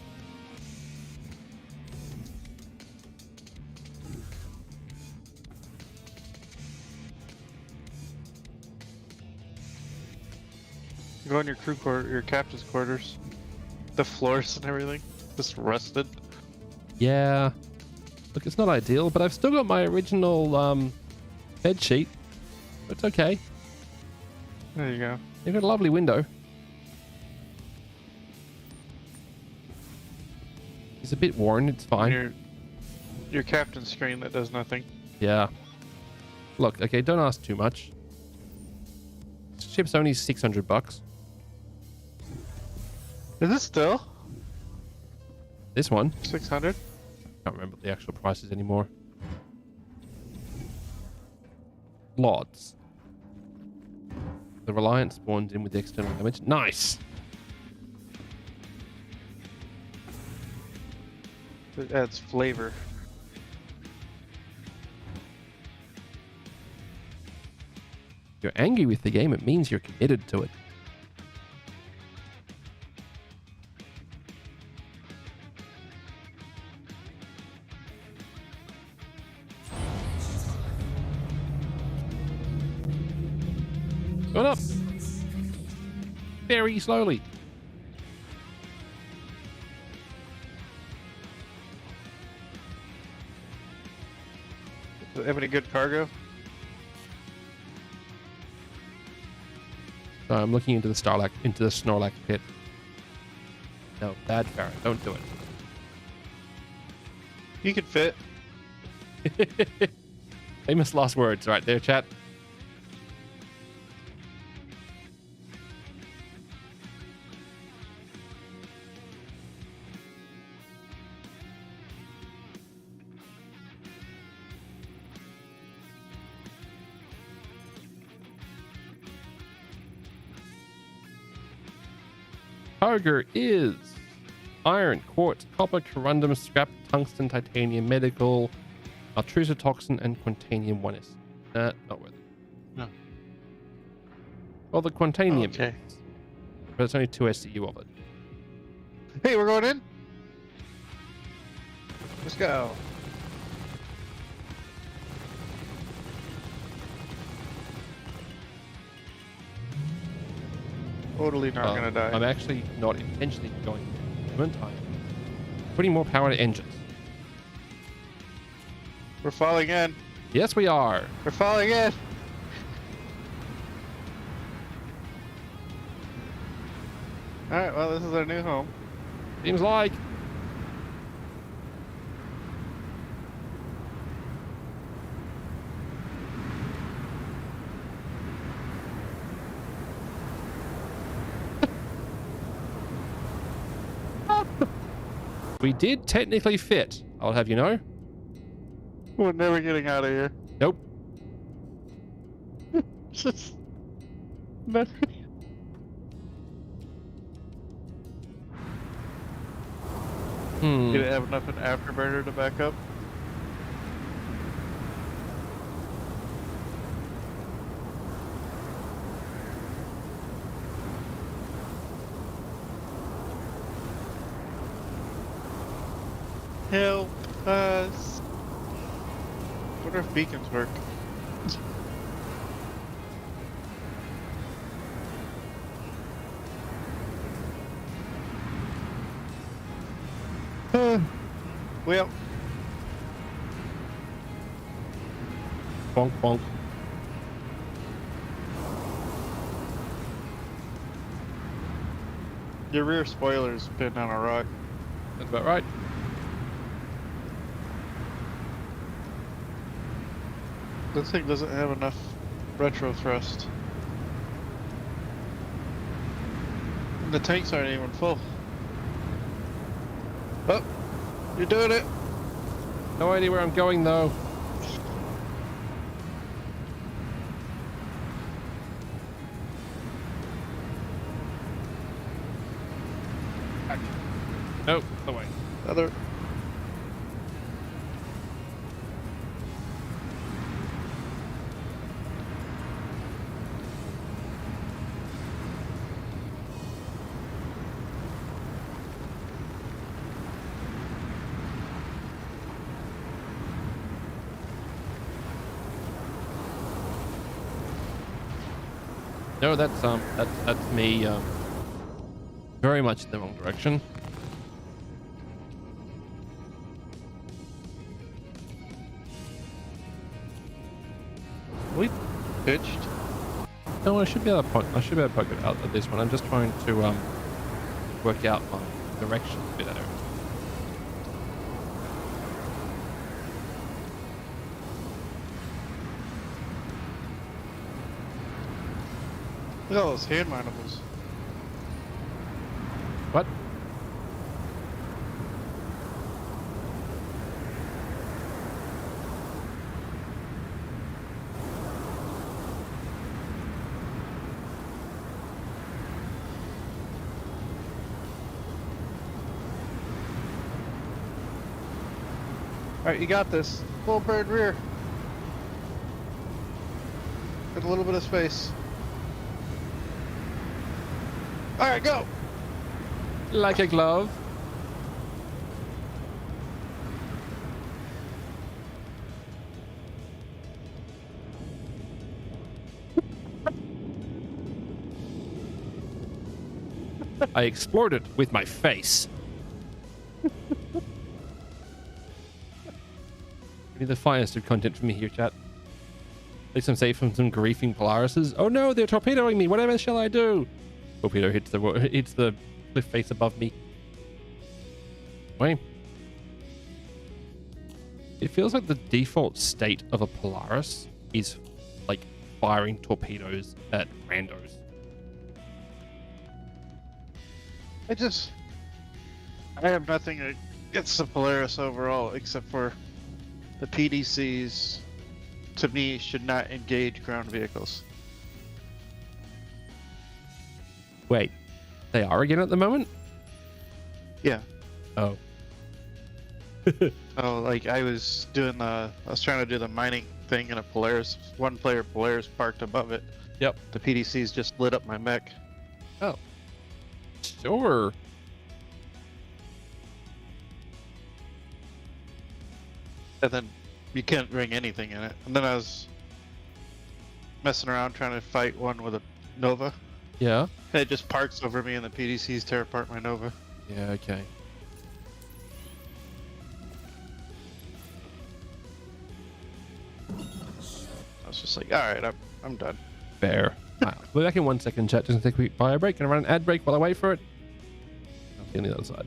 You go in your your captain's quarters. The floors and everything just rusted. Yeah. Look, it's not ideal, but I've still got my original bed sheet. It's okay. There you go. You've got a lovely window. It's a bit worn. It's fine. Your captain's screen that does nothing. Yeah. Look, okay, don't ask too much. This ship's only $600. Is it still This one, 600? can't remember the actual prices anymore. Lots. The Reliant spawned in with the external damage. Nice! It adds flavor. If you're angry with the game, it means you're committed to it. Going up. Very slowly. Do they have any good cargo? So I'm looking into the Snorlax pit. No, bad Farron. Don't do You could fit. it. Famous last words right there, chat. Cargo is iron, quartz, copper, corundum, scrap, tungsten, titanium, medical, altrusotoxin, and quantanium 1s. Not worth it. No. Well, the quantanium Okay. is, but it's only 2 SCU of it. Hey, we're going in. Let's go. Totally not gonna die. I'm actually not intentionally going to I'm putting more power to engines. We're falling in. Yes, we are. We're falling in. Alright, well, this is our new home. Seems like. We did technically fit, I'll have you know. We're never getting out of here. Nope. Just never. Hmm. You didn't have enough in afterburner to back up? Help us. I wonder if beacons work. Well, Bonk, bonk. your rear spoiler's been on a rock. That's about right. This thing doesn't have enough retro thrust. And the tanks aren't even full. Oh, you're doing it. No idea where I'm going though. Nope, no way. Other. No, that's me very much in the wrong direction. We pitched. No, I should be able to poke it out at this one. I'm just trying to work out my direction a bit better. Look at all those hand mountables. What? Alright, you got this. Full bird rear. Got a little bit of space. Alright, go! Like a glove. I explored it with my face. We need the finest of content from me here, chat. At least I'm safe from some griefing Polarises. Oh no, they're torpedoing me. Whatever shall I do? Torpedo hits the cliff face above me. Wait. It feels like the default state of a Polaris is like firing torpedoes at randos. I have nothing against the Polaris overall, except for the PDCs, to me, should not engage ground vehicles. Wait, they are again at the moment? Yeah. Oh. Oh, like I was trying to do the mining thing in a Polaris. One player Polaris parked above it. Yep. The PDCs just lit up my mech. Oh. Sure. And then you can't bring anything in it. And then I was messing around trying to fight one with a Nova. Yeah. And it just parks over me and the PDCs tear apart my Nova. Yeah, okay. I was just like, alright, I'm done. Fair. We'll be back in 1 second, chat. Just gonna take a quick bio break. Gonna run an ad break while I wait for it. I'll see you on the other side.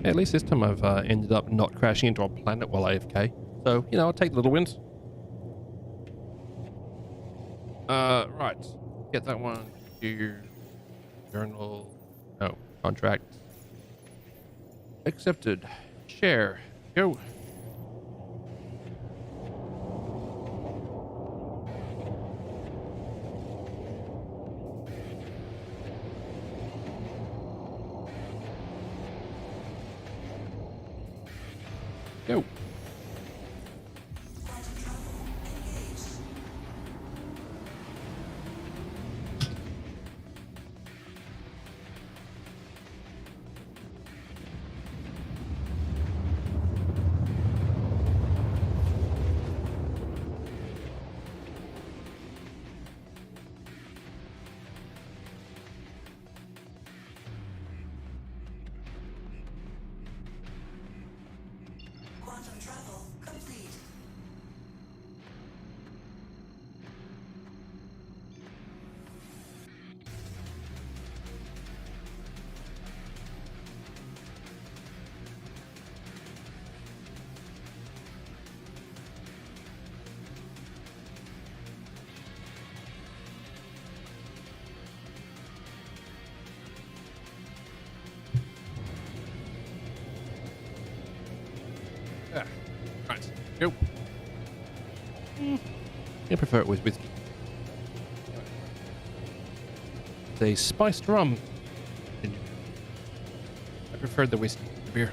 At least this time I've ended up not crashing into a planet while AFK. So, you know, I'll take the little wins. Right. Get that one. Here. Journal. No. Contract. Accepted. Share. Go. Go. Quantum travel complete. Yeah. Right. Go. I prefer it with whiskey. The spiced rum. I prefer the whiskey to the beer.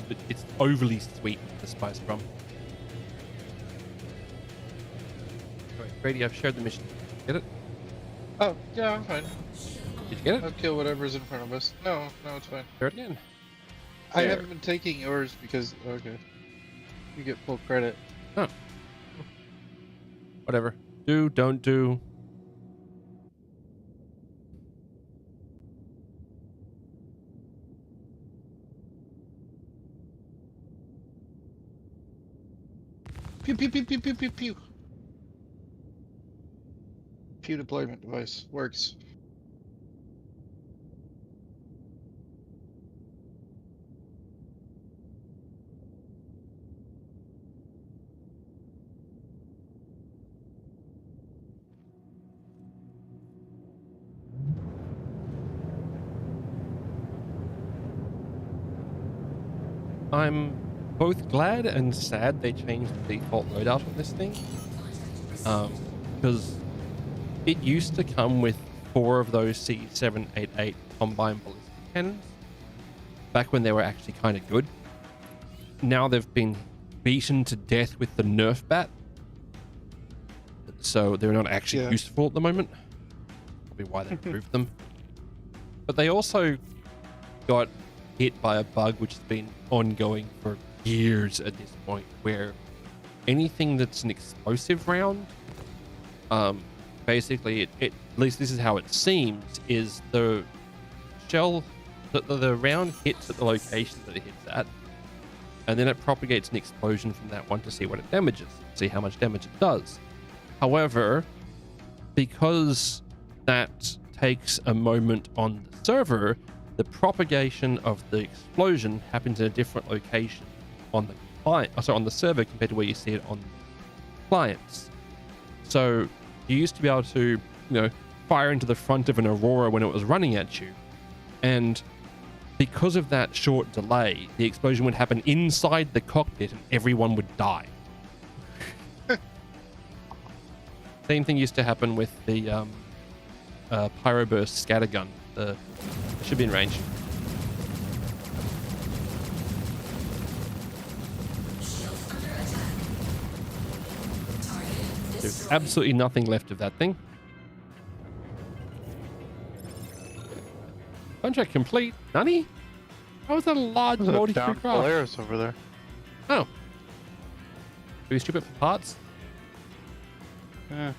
But it's overly sweet, the spiced rum. Alright, Brady, I've shared the mission. Get it? Oh, yeah, I'm fine. Did you get I'll it? kill whatever's in front of us. No, it's fine. Share it again. I There. haven't been taking yours because, okay. You get full credit. Oh. Whatever. Do, don't do. Pew, pew, pew, pew, pew, pew, pew. Pew deployment device. Works. I'm both glad and sad they changed the default loadout on this thing. Because it used to come with 4 of those C788 combined ballistic cannons back when they were actually kind of good. Now they've been beaten to death with the Nerf bat, so they're not actually useful at the moment. Probably why they removed them. But they also got hit by a bug which has been ongoing for years at this point, where anything that's an explosive round, basically at least this is how it seems, is the shell, the round hits at the location that it hits at, and then it propagates an explosion from that one to see what it damages, see how much damage it does. However, because that takes a moment on the server, the propagation of the explosion happens in a different location on the client, on the server compared to where you see it on clients. So you used to be able to, fire into the front of an Aurora when it was running at you, and because of that short delay, the explosion would happen inside the cockpit and everyone would die. Same thing used to happen with the Pyroburst scattergun. It should be in range. There's absolutely nothing left of that thing. Contract complete. Nani? How is that a large There's a multi-crew down craft? Polaris over there. Oh. Do we strip it for parts? Yeah.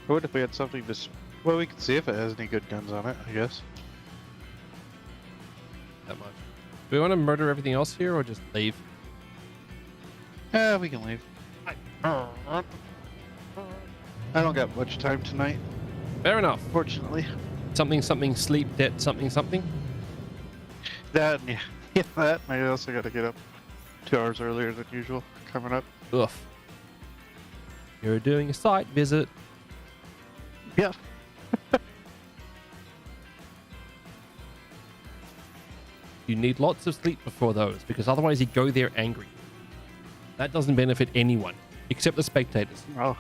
What if we had something to... Well, we could see if it has any good guns on it, I guess. That much. Do we want to murder everything else here or just leave? Yeah, we can leave. I don't got much time tonight, Fair enough. fortunately. something something sleep debt something something. That, yeah, yeah, that. I also got to get up 2 hours earlier than usual coming up. Ugh. You're doing a site visit. Yeah. You need lots of sleep before those, because otherwise you go there angry. That doesn't benefit anyone, except the spectators. Oh.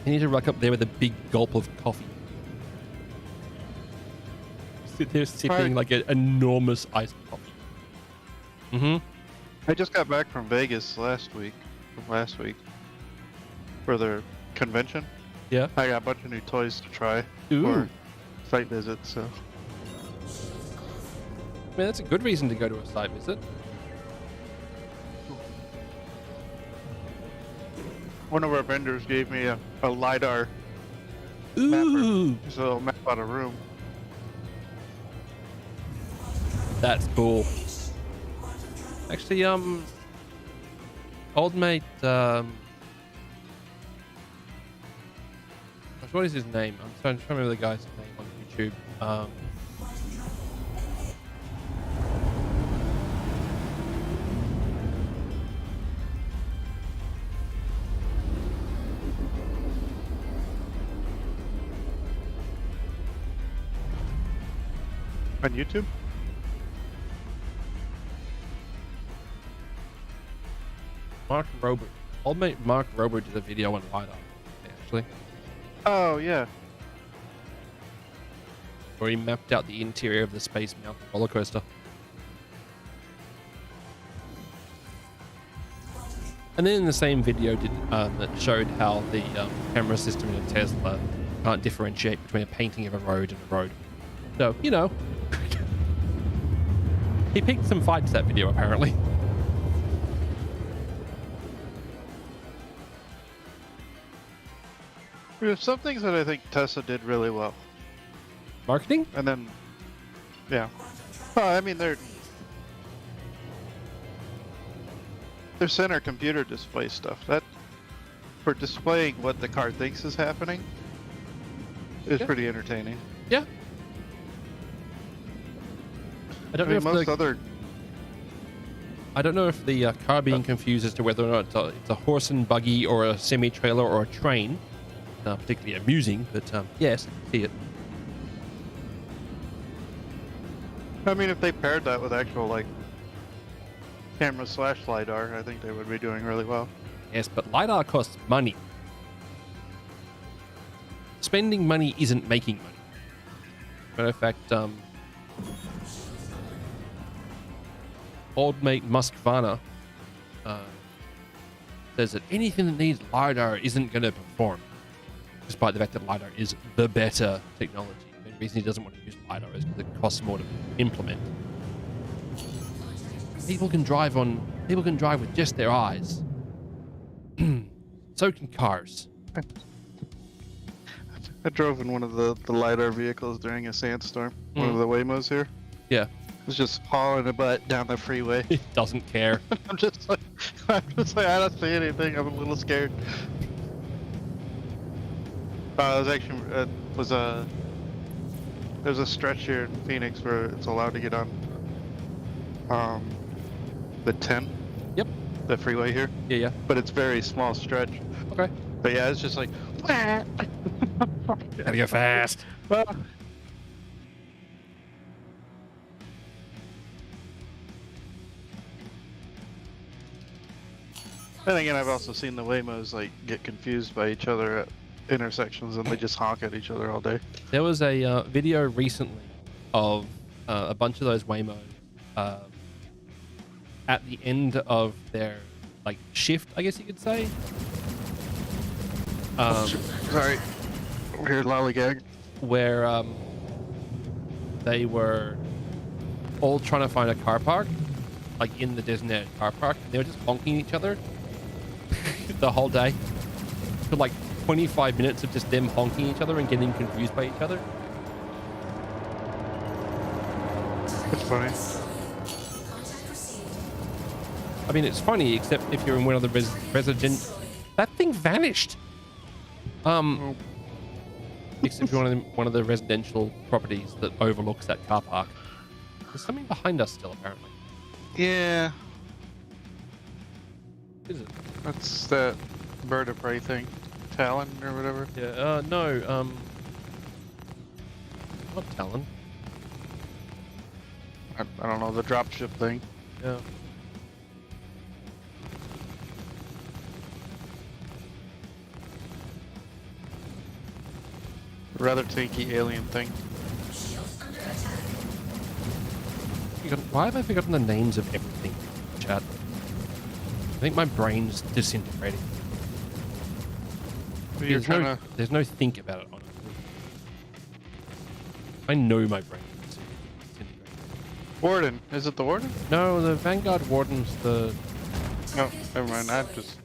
You need to rock up there with a big gulp of coffee. Sit there sipping like an enormous iced coffee. I just got back from Vegas last week, for their convention. Yeah. I got a bunch of new toys to try Ooh. for site visits, so. I mean, that's a good reason to go to a site visit. One of our vendors gave me a LiDAR Ooh. mapper, so it'll map out a room. That's cool. Actually, old mate, what is his name? I'm trying to remember the guy's name on YouTube. On YouTube? Mark Robert. Old mate Mark Robert did a video on LiDAR, actually, Oh, yeah. where he mapped out the interior of the Space Mountain roller coaster. And then in the same video that showed how the camera system in a Tesla can't differentiate between a painting of a road and a road. So, you know, he picked some fights that video apparently. There's some things that I think Tesla did really well. Marketing? And then, yeah. Well, I mean, their center computer display stuff, that, for displaying what the car thinks is happening, is Yeah. pretty entertaining. Yeah. I don't know if I don't know if the car being confused as to whether or not it's a horse and buggy or a semi-trailer or a train. Not particularly amusing, but yes, I can see it. I mean, if they paired that with actual, like, camera / LiDAR, I think they would be doing really well. Yes, but LiDAR costs money. Spending money isn't making money. Matter of fact, old mate Muskvana says that anything that needs LiDAR isn't going to perform, despite the fact that LiDAR is the better technology. The reason he doesn't want to use LiDAR is because it costs more to implement. People can drive with just their eyes. So can cars. I drove in one of the LiDAR vehicles during a sandstorm. One of the Waymos here. Yeah. It was just hauling a butt down the freeway. It doesn't care. I'm just like, I don't see anything. I'm a little scared. It was actually, there's a stretch here in Phoenix where it's allowed to get on the 10. Yep. The freeway here. Yeah, yeah. But it's very small stretch. Okay. But yeah, it's just like, Gotta go fast. well, then again, I've also seen the Waymos like get confused by each other at intersections and they just honk at each other all day. There was a video recently of a bunch of those Waymos at the end of their like shift, I guess you could say. Sorry, weird lollygag. Where they were all trying to find a car park, like in the designated car park. They were just honking each other the whole day for like 25 minutes of just them honking each other and getting confused by each other. It's funny. I mean, it's funny, except if you're in one of the resident. That thing vanished. Except for one of the residential properties that overlooks that car park. There's something behind us still, apparently. Yeah, What is it? that's that bird of prey thing. Talon or whatever. Yeah, no, not Talon. I don't know, the dropship thing. Yeah. Rather tanky alien thing. Why have I forgotten the names of everything, chat? I think my brain's disintegrating. You're trying to... There's no think about it, honestly. I know my brain is disintegrating. Warden. Is it the Warden? No, the Vanguard Warden's the... No, never mind. I just...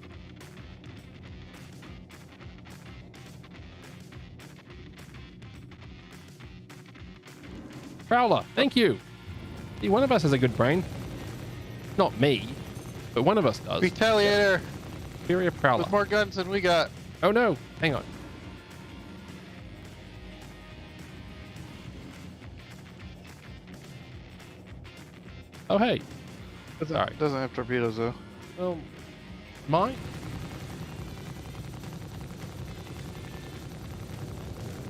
Prowler, thank you! See, one of us has a good brain. Not me, but one of us does. Retaliator! Superior Prowler. With more guns than we got. Oh no, hang on. Oh hey. Sorry. Doesn't have torpedoes though. Well, mine?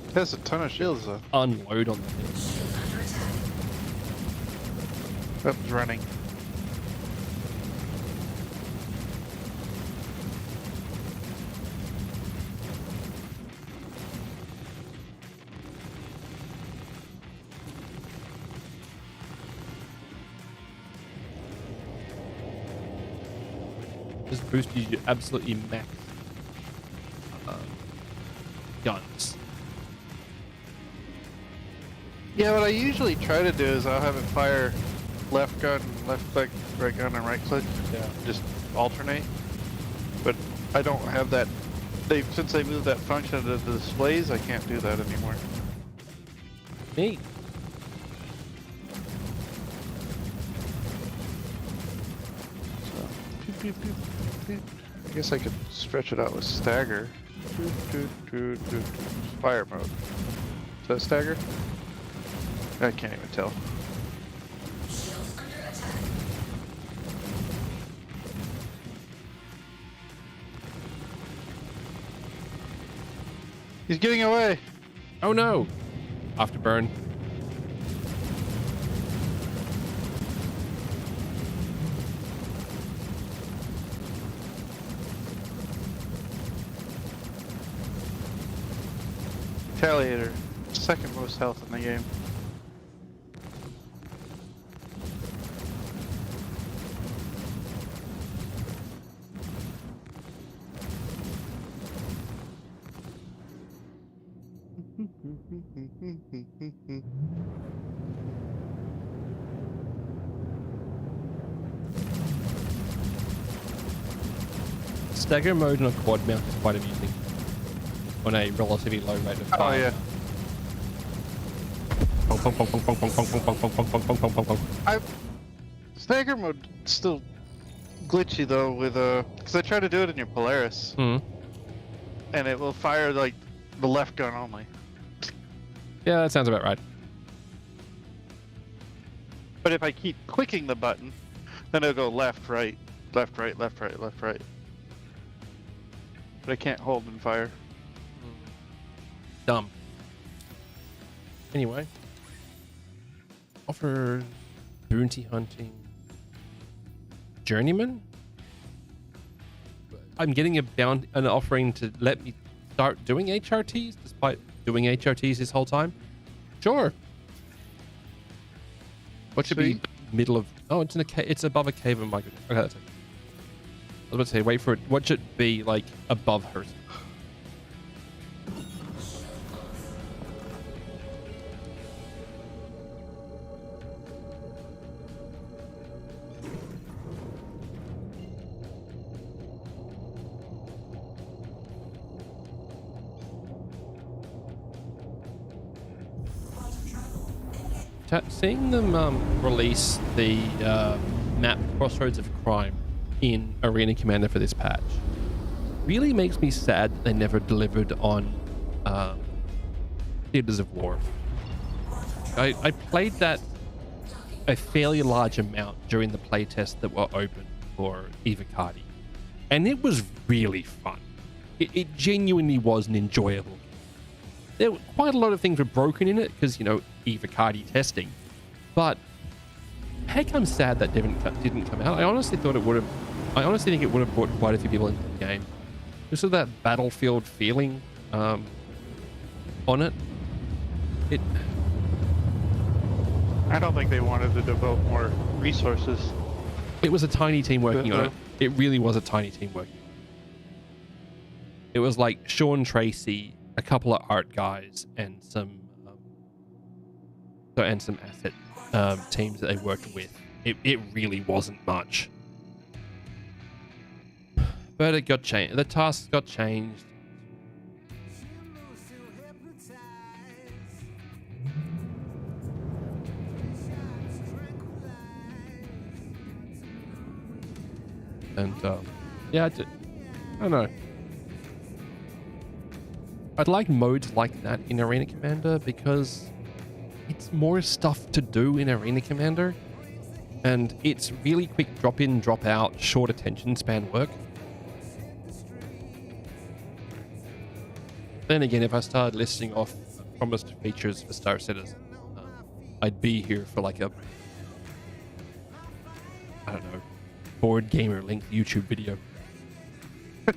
It has a ton of shields though. Unload on the thing. That was running. Just boost you to absolutely max guns. Yeah, what I usually try to do is I'll have it fire left gun, left click, right gun, and right click. Yeah. Just alternate. But I don't have that. Since they moved that function to the displays, I can't do that anymore. Neat. So, pew, pew, pew, pew. I guess I could stretch it out with stagger. Fire mode. Is that stagger? I can't even tell. He's getting away. Oh no! Afterburn. Retaliator. Second most health in the game. Stagger mode on a quad mount is quite amusing. On a relatively low rate of fire. Oh yeah. Pong, pong, pong, pong, pong, pong, pong, pong, pong, pong, pong, pong, pong, pong, pong. Stagger mode still glitchy though with because I tried to do it in your Polaris Hmm. and it will fire like the left gun only. Yeah, that sounds about right. But if I keep clicking the button, then it'll go left, right, left, right, left, right, left, right. But I can't hold and fire. Dumb. Anyway. Offer bounty hunting. Journeyman? I'm getting an offering to let me start doing HRTs despite doing HRTs this whole time. Sure. What should be middle of... Oh, it's in a it's above a cave. Oh my goodness. Okay, that's it. I was about to say, wait for it. What should be like above her? Seeing them release the map Crossroads of Crime in Arena Commander for this patch really makes me sad that they never delivered on Theaters of War. I played that a fairly large amount during the playtests that were open for Evocati, and it was really fun. It genuinely was an enjoyable game. There were quite a lot of things were broken in it because, you know, Evocati testing, but heck, I'm sad that didn't come out. I honestly think it would have brought quite a few people into the game. Just with that Battlefield feeling on it. I don't think they wanted to devote more resources. It was a tiny team working on it. It really was a tiny team working. It was like Sean Tracy, a couple of art guys, and some asset teams that they worked with. It really wasn't much. But it got changed. The tasks got changed. And yeah, I don't know. I'd like modes like that in Arena Commander because it's more stuff to do in Arena Commander, and it's really quick drop in, drop out, short attention span work. Then again, if I started listing off promised features for Star Citizen, I'd be here for like a, I don't know, Board Gamer length YouTube video. In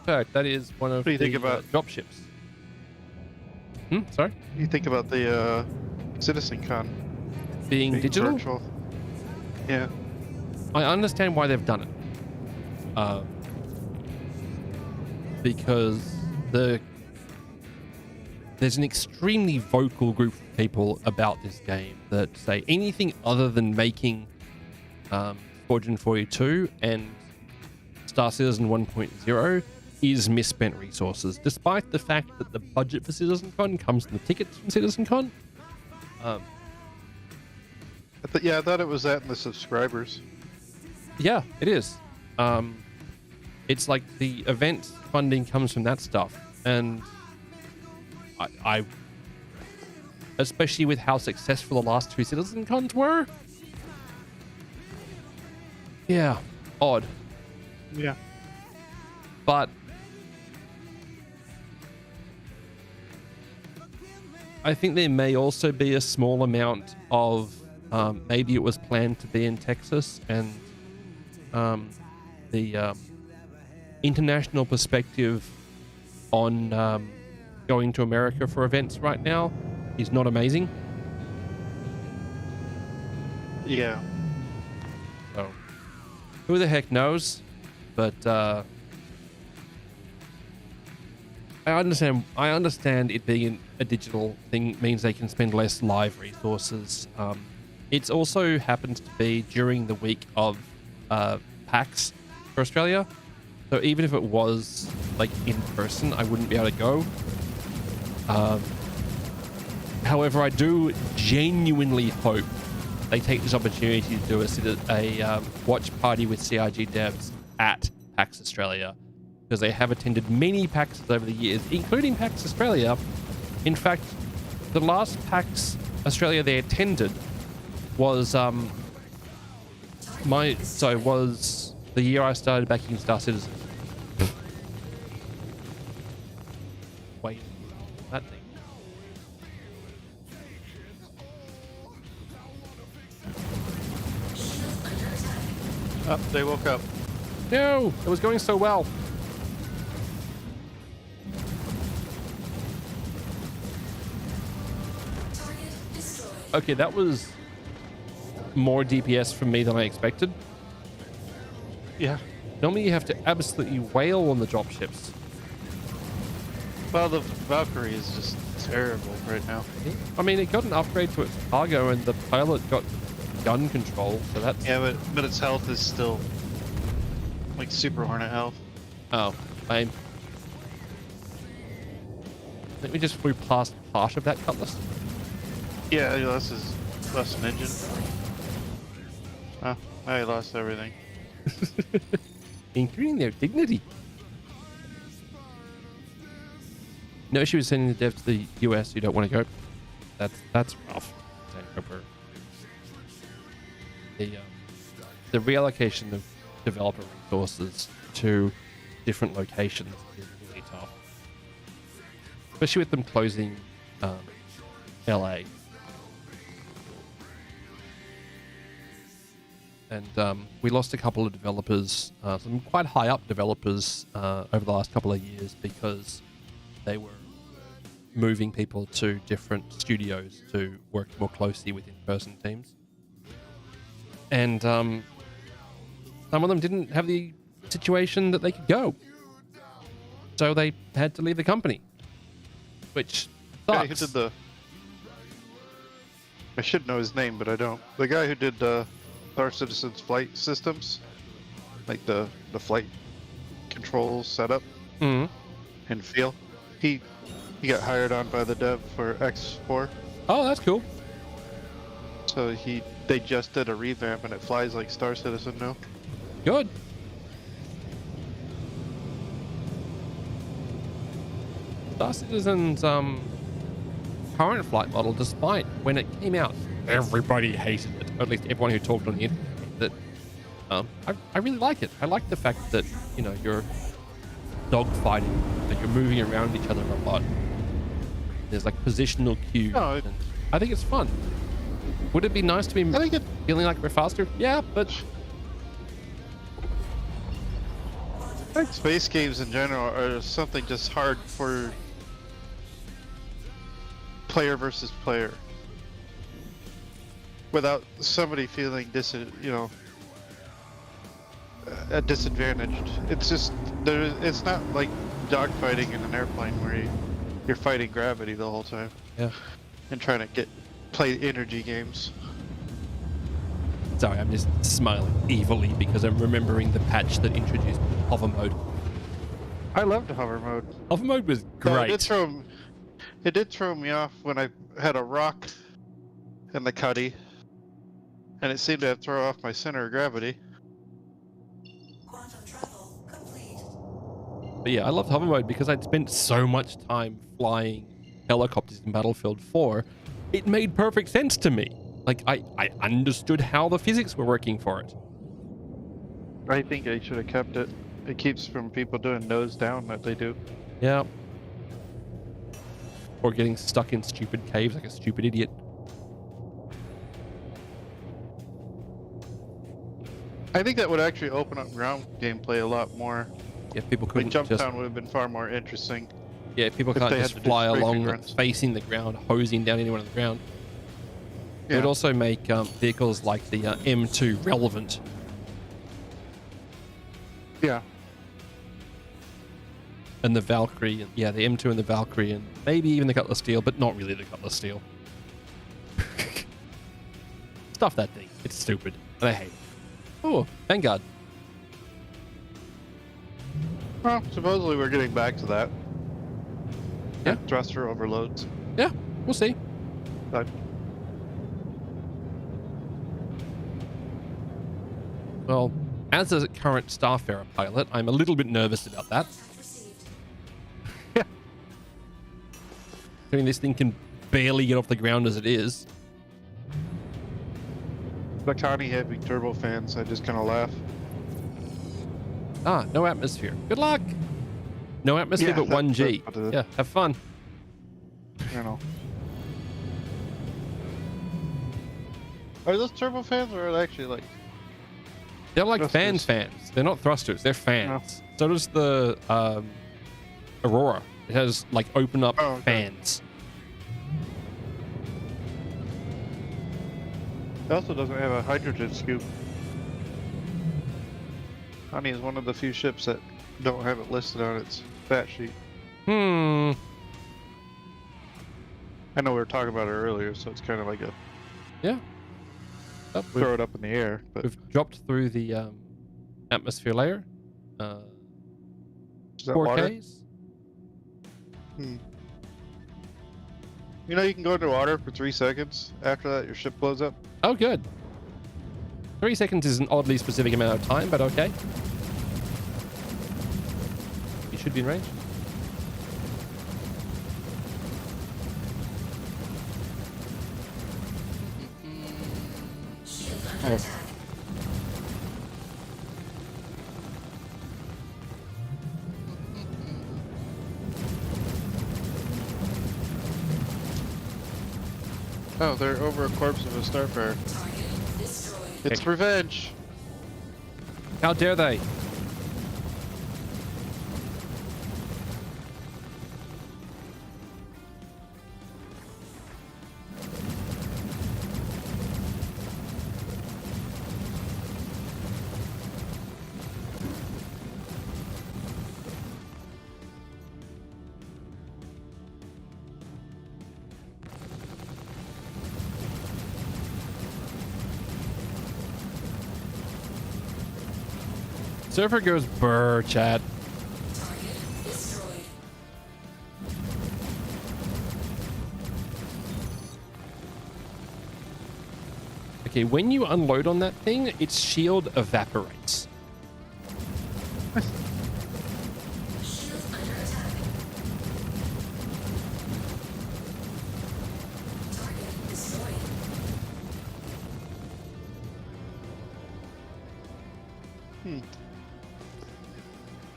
fact, that is one of What do you the think about dropships. Sorry? What do you think about the CitizenCon Being digital? virtual? Yeah. I understand why they've done it. Because there's an extremely vocal group of people about this game that say anything other than making Squadron 42 and Star Citizen 1.0 is misspent resources, despite the fact that the budget for CitizenCon comes from the tickets from CitizenCon. I thought it was that in the subscribers. Yeah, it is. It's like the event funding comes from that stuff, and I especially with how successful the last two CitizenCons were. Yeah, odd. Yeah. But I think there may also be a small amount of maybe it was planned to be in Texas, and the international perspective on going to America for events right now is not amazing. Yeah. So who the heck knows? But I understand it being a digital thing means they can spend less live resources. It's also happens to be during the week of PAX for Australia. So even if it was like in person, I wouldn't be able to go. However, I do genuinely hope they take this opportunity to do a watch party with CRG devs at PAX Australia, because they have attended many PAXs over the years, including PAX Australia. In fact, the last PAX Australia they attended was was the year I started backing Star Citizen. Wait, that thing. Oh, they woke up. No, it was going so well. Okay, that was more DPS from me than I expected. Yeah. Normally you have to absolutely wail on the dropships. Well, the Valkyrie is just terrible right now. I mean, it got an upgrade to its cargo, and the pilot got gun control, so that's... Yeah, but its health is still like Super Hornet health. Oh, lame. think we just flew past part of that cutlass. Yeah, he lost an engine. Oh, I lost everything. Including their dignity. No issue with sending the dev to the US. You don't want to go. That's rough. The reallocation of developer resources to different locations is really tough, especially with them closing LA. And we lost a couple of developers, some quite high up developers over the last couple of years because they were moving people to different studios to work more closely with in-person teams. And some of them didn't have the situation that they could go. So they had to leave the company, which sucks. Guy who did I should know his name, but I don't. The guy who did Star Citizen's flight systems, like the flight control setup and feel, he got hired on by the dev for X4. Oh, that's cool. So they just did a revamp and it flies like Star Citizen now. Good. Star Citizen's current flight model, despite when it came out, everybody hated it. Or at least everyone who talked on the internet hated it. I really like it. I like the fact that, you know, you're dogfighting, that you're moving around each other a lot. There's like positional cues. No, And I think it's fun. Would it be nice to be feeling like we're faster? Yeah, but I think space games in general are something just hard for player versus player, without somebody feeling disadvantaged. It's just it's not like dogfighting in an airplane where you're fighting gravity the whole time. Yeah. And trying to play energy games. Sorry, I'm just smiling evilly because I'm remembering the patch that introduced hover mode. I loved hover mode. Hover mode was Though great. It did throw me off when I had a rock in the cuddy, and it seemed to have thrown off my center of gravity. Quantum travel complete. But yeah, I loved hover mode because I'd spent so much time flying helicopters in Battlefield 4. It made perfect sense to me. Like, I understood how the physics were working for it. I think they should have kept it. It keeps from people doing nose down that they do. Yeah. Or getting stuck in stupid caves like a stupid idiot. I think that would actually open up ground gameplay a lot more. Yeah, people Like couldn't Jump just... Town would have been far more interesting. Yeah, people if can't they just had to do fly strafing along runs. facing the ground, hosing down anyone on the ground. It Yeah. would also make vehicles like the M2 relevant. Yeah. And the Valkyrie, yeah, the M2 and the Valkyrie, and maybe even the Cutlass Steel, but not really the Cutlass Steel. Stuff that thing. It's stupid, and I hate it. Oh, Vanguard. Well, supposedly we're getting back to that. Yeah. Thruster overloads. Yeah, we'll see. But Well, as a current Starfarer pilot, I'm a little bit nervous about that. Received. I mean, this thing can barely get off the ground as it is. Bakani having turbofans, I just kind of laugh. Ah, no atmosphere. Good luck. No atmosphere, Yeah, but 1G. that's what it is. Yeah, have fun. You know. Are those turbofans or are they actually like? They're like Thrusters. fans. They're not thrusters. They're fans. So does the Aurora. It has like open up Oh, okay. fans. It also doesn't have a hydrogen scoop. Honey is one of the few ships that don't have it listed on its fact sheet. Hmm. I know we were talking about it earlier, so it's kind of like a Yeah. Oh, throw it up in the air. But we've dropped through the atmosphere layer. is that water? 4Ks. Hmm. You know you can go underwater for 3 seconds. After that, your ship blows up. Oh, good. 3 seconds is an oddly specific amount of time, but okay. You should be in range. Oh, they're over a corpse of a starfarer. It's revenge. How dare they? Surfer goes brr, chat. Okay, when you unload on that thing, its shield evaporates.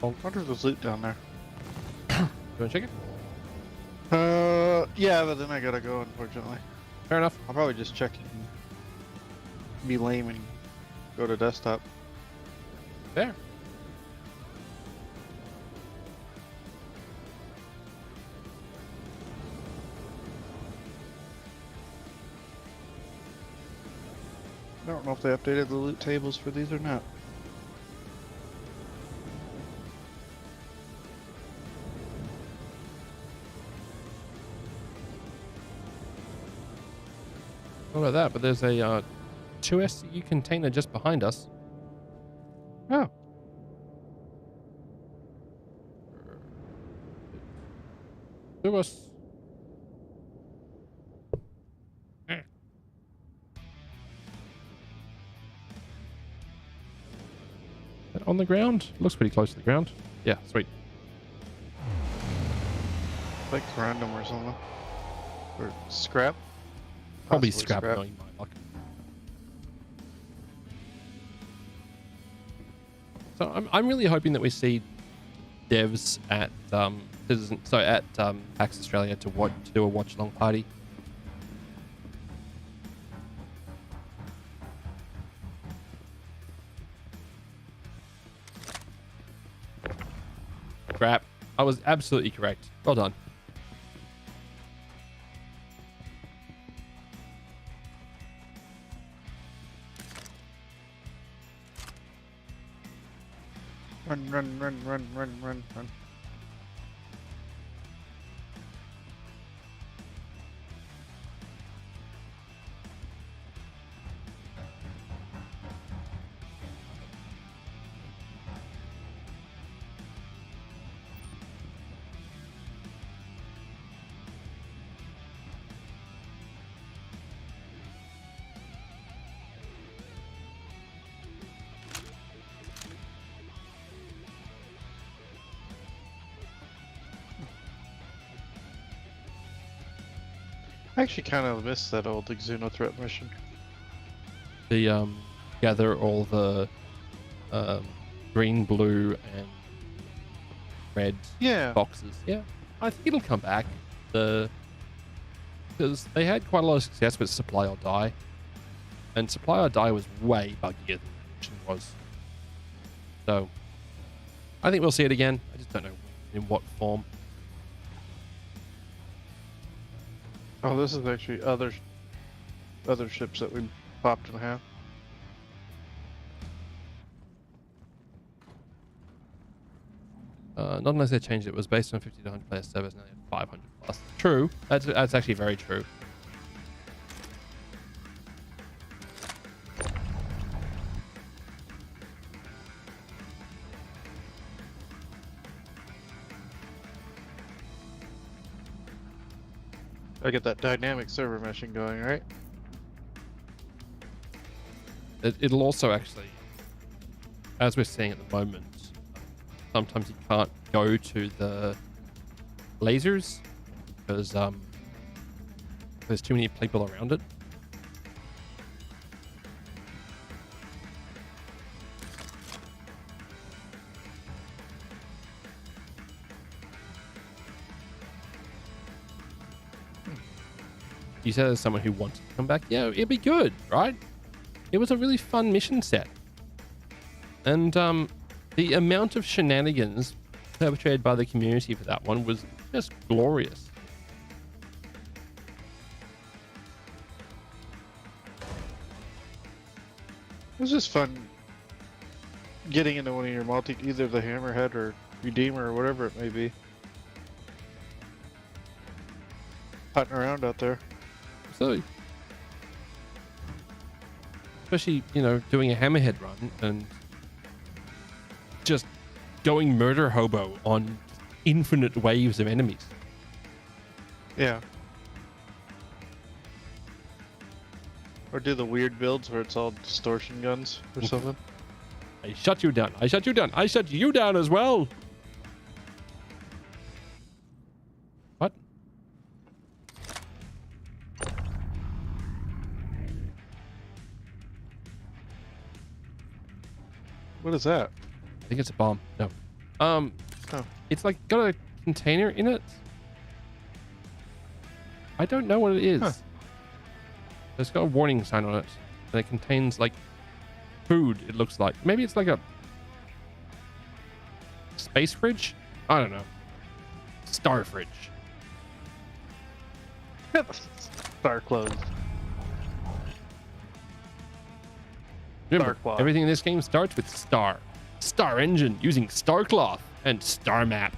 I wonder if there's loot down there. You want to check it? Yeah, but then I gotta go, unfortunately. Fair enough. I'll probably just check it and be lame and go to desktop. Fair. I don't know if they updated the loot tables for these or not. What about that? But there's a 2 SCU container just behind us. Oh. To us. On the ground? Looks pretty close to the ground. Yeah, sweet. Like random or something. Or scrap? Probably Possibly scrap. Knowing my luck. So I'm really hoping that we see devs at PAX Australia to do a watch along party. Crap. I was absolutely correct. Well done. Run. I actually kind of miss that old Exuno threat mission. The gather all the green, blue, and red boxes. Yeah, I think it'll come back. Because they had quite a lot of success with Supply or Die, and Supply or Die was way buggier than the mission was. So I think we'll see it again. I just don't know in what form. Oh, this is actually other ships that we popped in half. Not unless they changed it. It was based on 50 to 100 player servers, now they have 500 plus. True. That's actually very true. I get that dynamic server meshing going, right? It'll also actually, as we're seeing at the moment, sometimes you can't go to the lasers because there's too many people around it. You said as someone who wants to come back, yeah, it'd be good, right? It was a really fun mission set. And the amount of shenanigans perpetrated by the community for that one was just glorious. It was just fun getting into one of your either the Hammerhead or Redeemer or whatever it may be. Hunting around out there. So, especially, you know, doing a Hammerhead run and just going murder hobo on infinite waves of enemies. Yeah. Or do the weird builds where it's all distortion guns or something. I shut you down. I shut you down. I shut you down as well. What? What is that? I think it's a bomb. No. Oh. It's like got a container in it. I don't know what it is. Huh. It's got a warning sign on it. And it contains like food, it looks like. Maybe it's like a space fridge? I don't know. Star fridge. Star clothes. Remember, Starcloth. everything in this game starts with star. Star engine using star cloth and star map.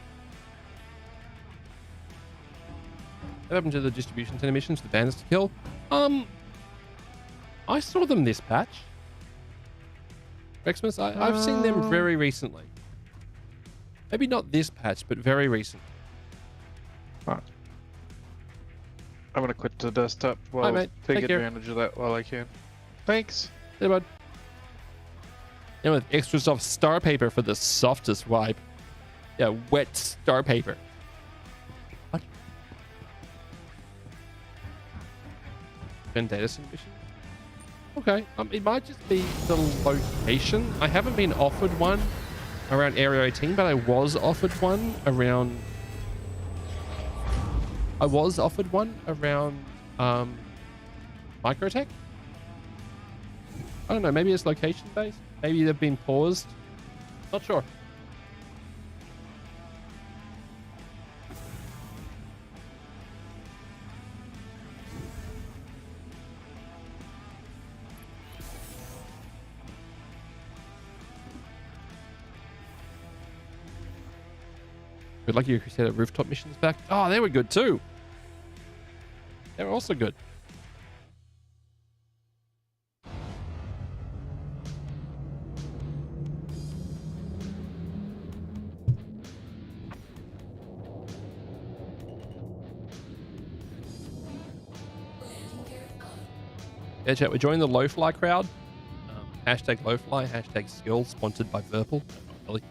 What happened to the distribution center missions, the bandits to kill? I saw them this patch. Xmas, I've seen them very recently. Maybe not this patch, but very recent. Huh. I'm gonna quit the desktop while Bye, mate. take Take care. advantage of that while I can. Thanks. Hey, bud. And with extra soft star paper for the softest wipe. Yeah, wet star paper. What? Vendetta mission? Okay, it might just be the location. I haven't been offered one around Area 18, but I was offered one around... Microtech? I don't know, maybe it's location based? Maybe they've been paused? Not sure. Good luck, your Crusader rooftop missions back. Oh, they were good too. They were also good. Yeah, chat, we're joining the Lowfly crowd. Hashtag Lowfly, hashtag skill, sponsored by Verpal. Really.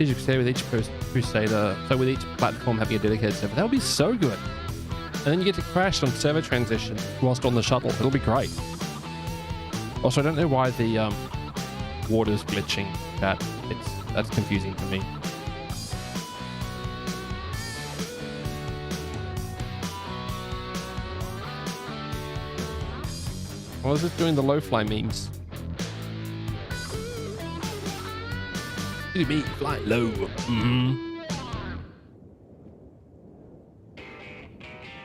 As you could say with each Crusader, so with each platform having a dedicated server, that would be so good. And then you get to crash on server transition whilst on the shuttle. It'll be great. Also, I don't know why the water's glitching. That's confusing to me. I was just doing the low fly memes. Me fly low.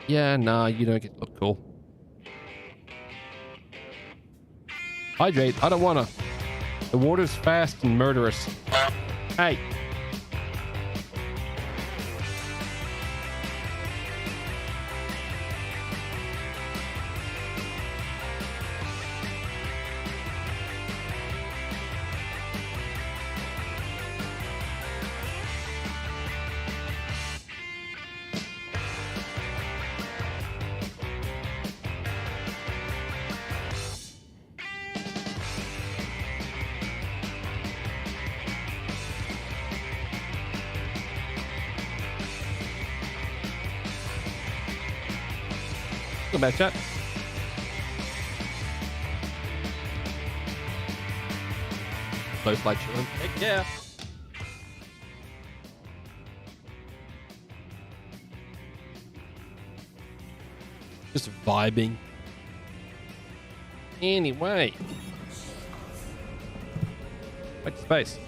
Yeah, nah, you don't get to look cool. Hydrate, I don't wanna. The water's fast and murderous. Hey. Welcome back, chat. Low slide chillin'. Heck yeah. Just vibing. Anyway. Wait, space.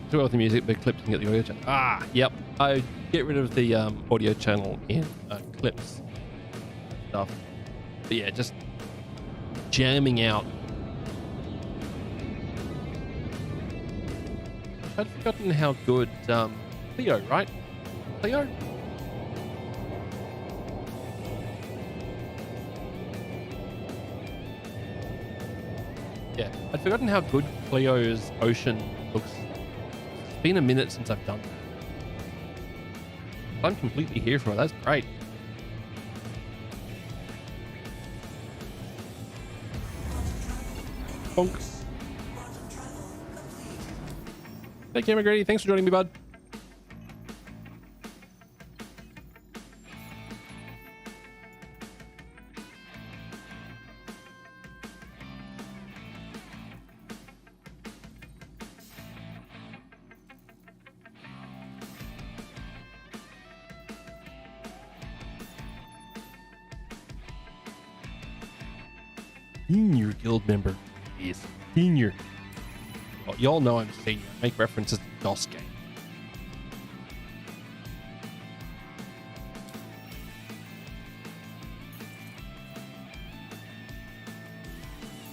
Too well with the music, but clips can get the audio channel. Ah, yep. I get rid of the audio channel in clips stuff. But yeah, just jamming out. I'd forgotten how good Cleo, right? Cleo? Yeah, I'd forgotten how good Cleo's Ocean looks. It's been a minute since I've done that. I'm completely here for it. That's great. Bonk. Hey, Cameron Grady. Thanks for joining me, bud. Senior guild member. Yes, senior. Well, y'all know I'm senior. I make references to DOS game.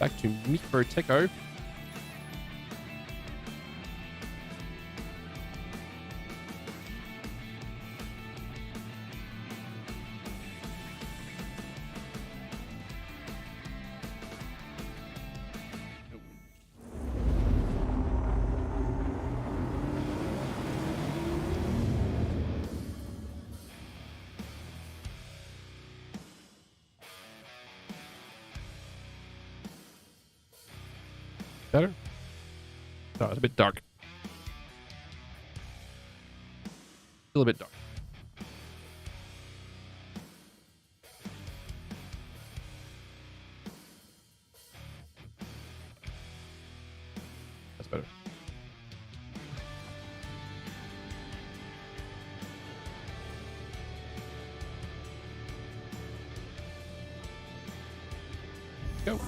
Back to Micro Techo. Better? Oh, it's a bit dark. Still a bit dark. That's better. Go.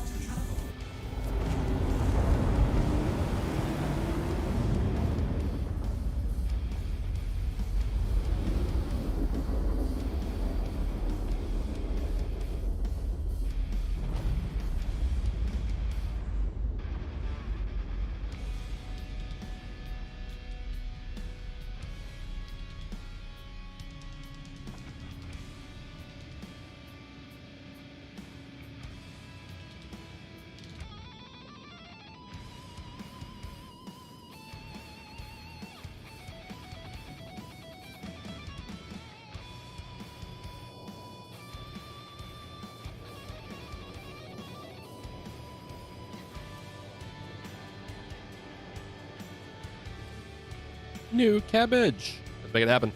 New cabbage. Let's make it happen.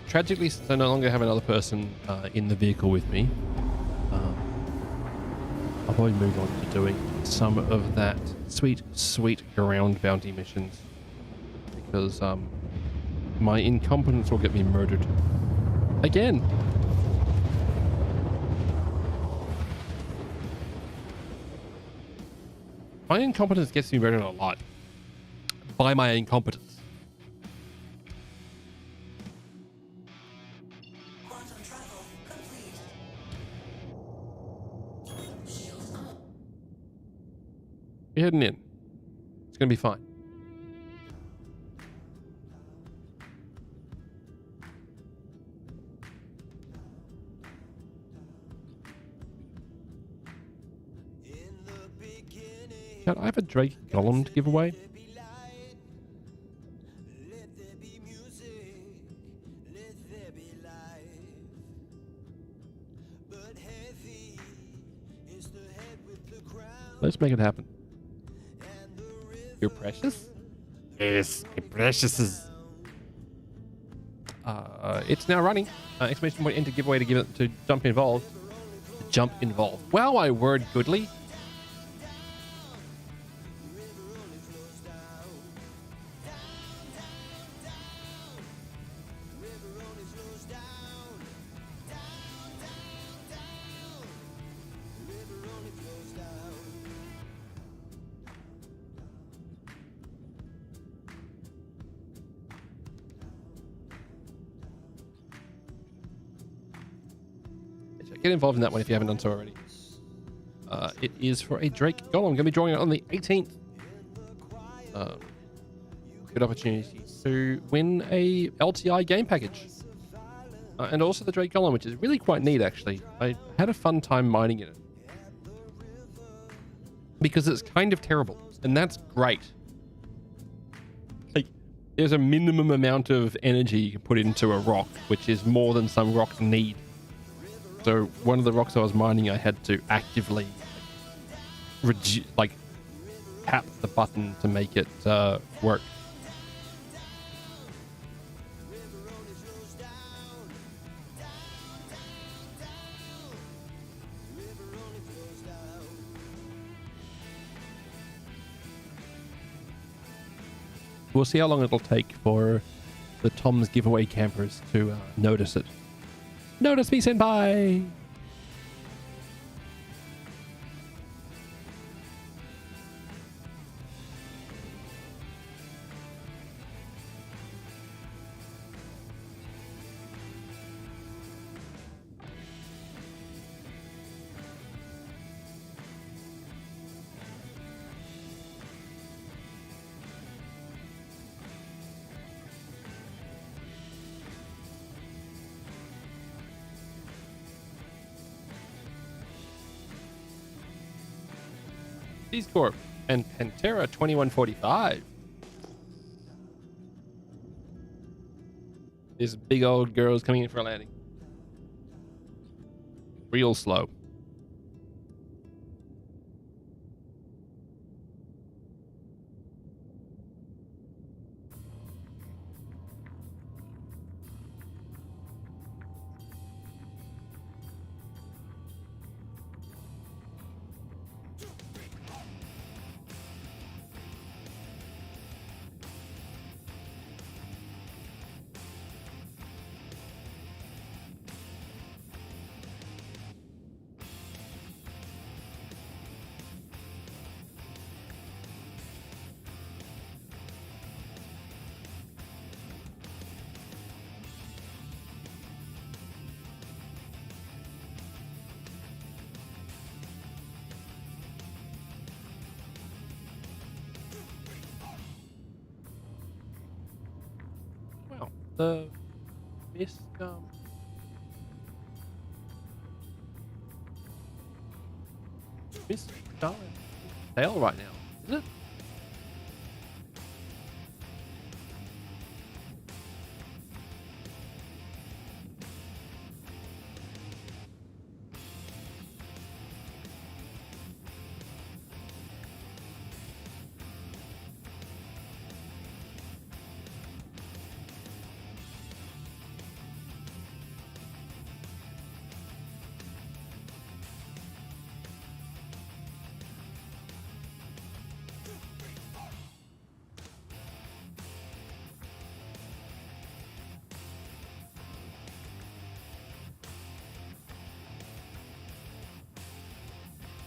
Tragically, since I no longer have another person in the vehicle with me, I'll probably move on to doing some of that sweet, sweet ground bounty missions. Because my incompetence will get me murdered. Again. My incompetence gets me murdered a lot. By my incompetence. You're heading in. It's gonna be fine. I have a Drake Golem to give away. Let's make it happen. You're precious? Yes, my precious is. It's now running. Exclamation point enter giveaway to give it to jump involved. Jump involved. Wow, my word goodly. Get involved in that one if you haven't done so already. It is for a Drake Golem. I'm going to be drawing it on the 18th. Good opportunity to win a LTI game package. And also the Drake Golem, which is really quite neat, actually. I had a fun time mining in it. Because it's kind of terrible. And that's great. Like, there's a minimum amount of energy you can put into a rock, which is more than some rocks need. So one of the rocks I was mining, I had to actively tap the button to make it work. We'll see how long it'll take for the Tom's giveaway campers to notice it. Notice me, senpai! Corp and Pantera 2145. This big old girl's coming in for a landing. Real slow. The missed missed sale right now, is it?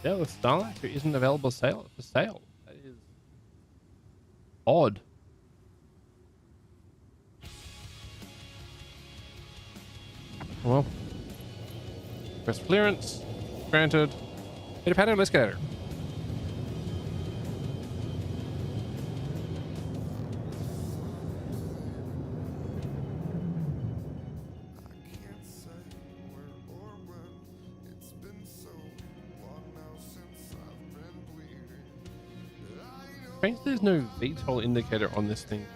Yeah, the Starlight isn't available for sale. That is odd. Well, request clearance granted. Pitter patter, let's get at her. Strange there's no VTOL indicator on this thing.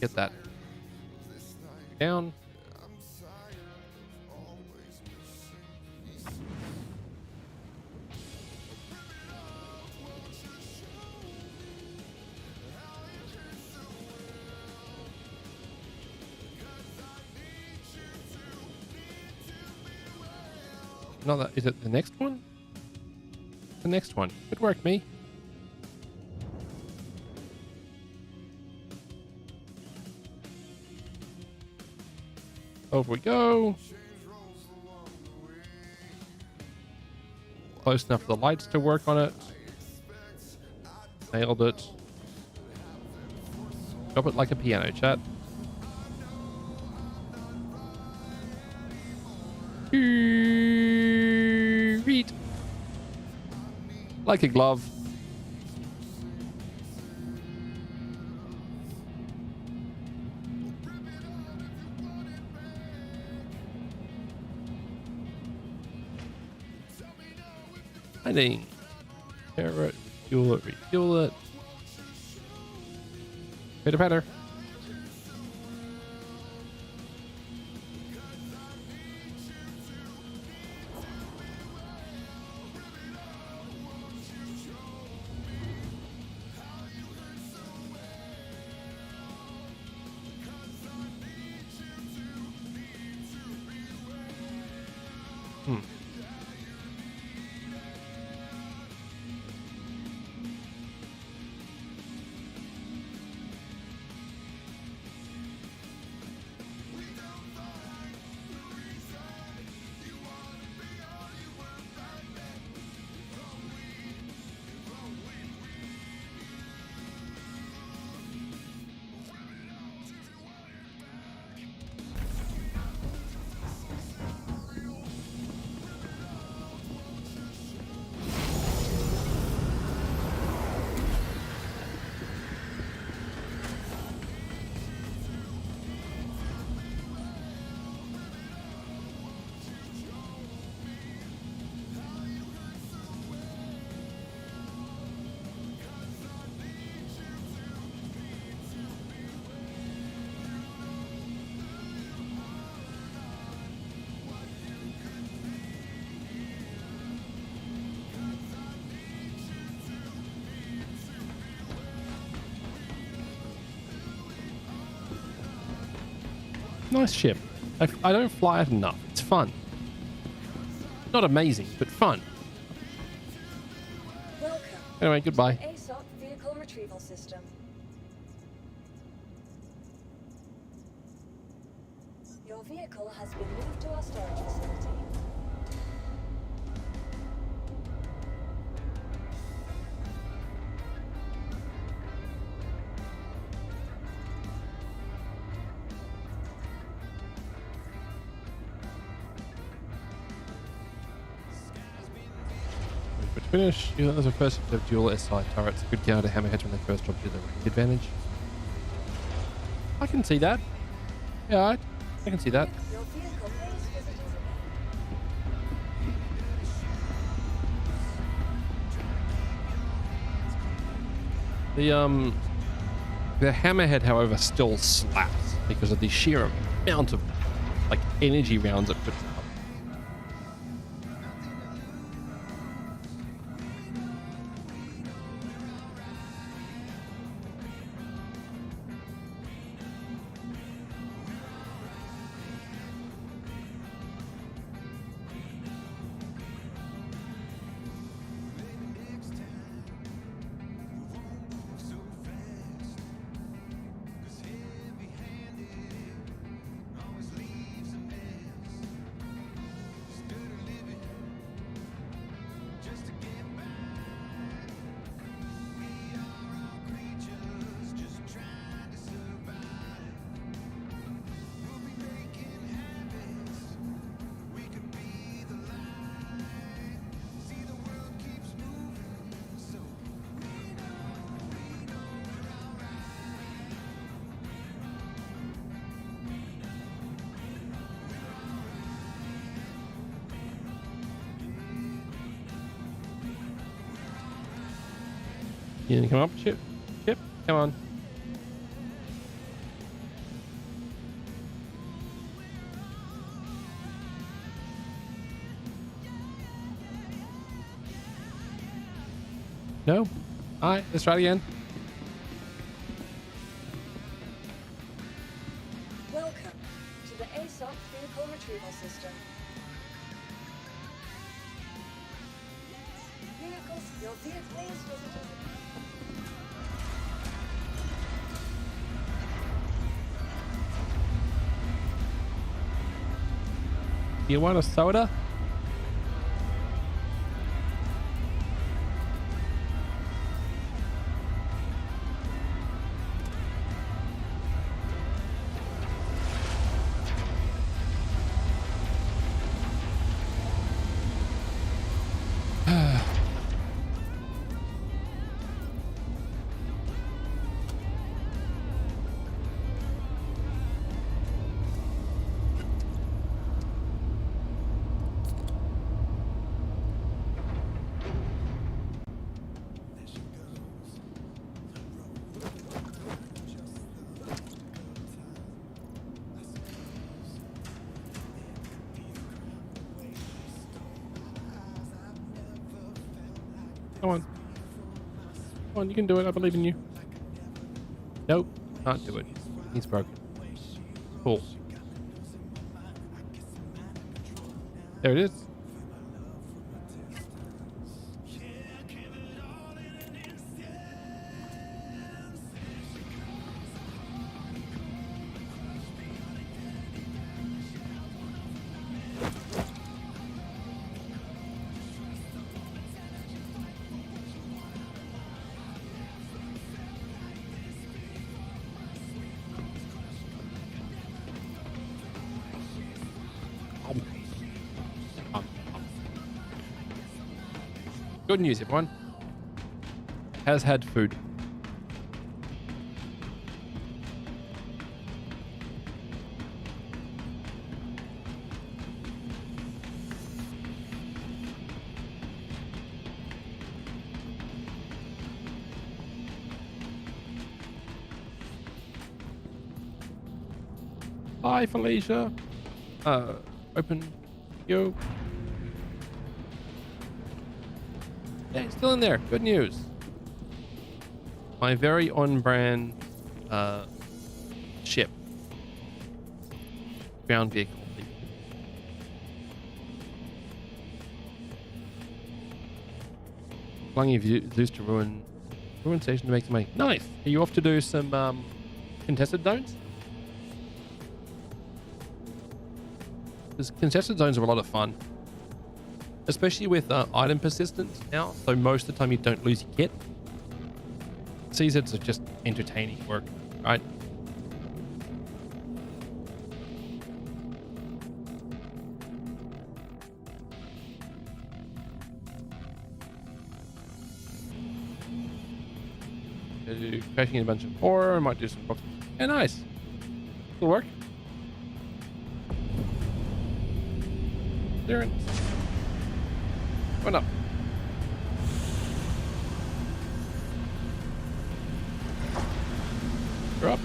Get that. Down. Not that. Is it the next one? The next one. Good work, me. Over we go. Close enough for the lights to work on it. Nailed it. Drop it like a piano, chat. Read. Like a glove. Landing. Repair it, refuel it. Pitter patter. Nice ship. I don't fly it enough. It's fun. Not amazing, but fun. Welcome. Anyway, goodbye. ASOP vehicle retrieval system. Your vehicle has been moved to our storage facility. Finish. You know, there's a first of dual SI turrets. Good counter hammerheads when they first drop you the range advantage. I can see that. Yeah, I can see that. Your vehicle pays visitors again. The hammerhead, however, still slaps because of the sheer amount of like energy rounds it puts out. You gonna come up, Chip? Chip, come on. No? Alright, let's try it again. Welcome to the ASOP vehicle retrieval system. Vehicles, your dear, please visitors. You want a soda? Come on. Come on, you can do it. I believe in you. Nope, can't do it. He's broken. Cool. There it is. Good news, everyone. Has had food. Hi, Felicia. Open. Yo. Yeah, it's still in there. Good news. My very on-brand ship. Ground vehicle. Flung Zeus to ruin station to make some money. Nice. Are you off to do some contested zones? Because contested zones are a lot of fun. Especially with item persistence now, so most of the time you don't lose your kit. CZs are just entertaining work, right? Crashing in a bunch of horror, might do some box. Yeah, nice. It'll work. Clearance. Went up. You're up.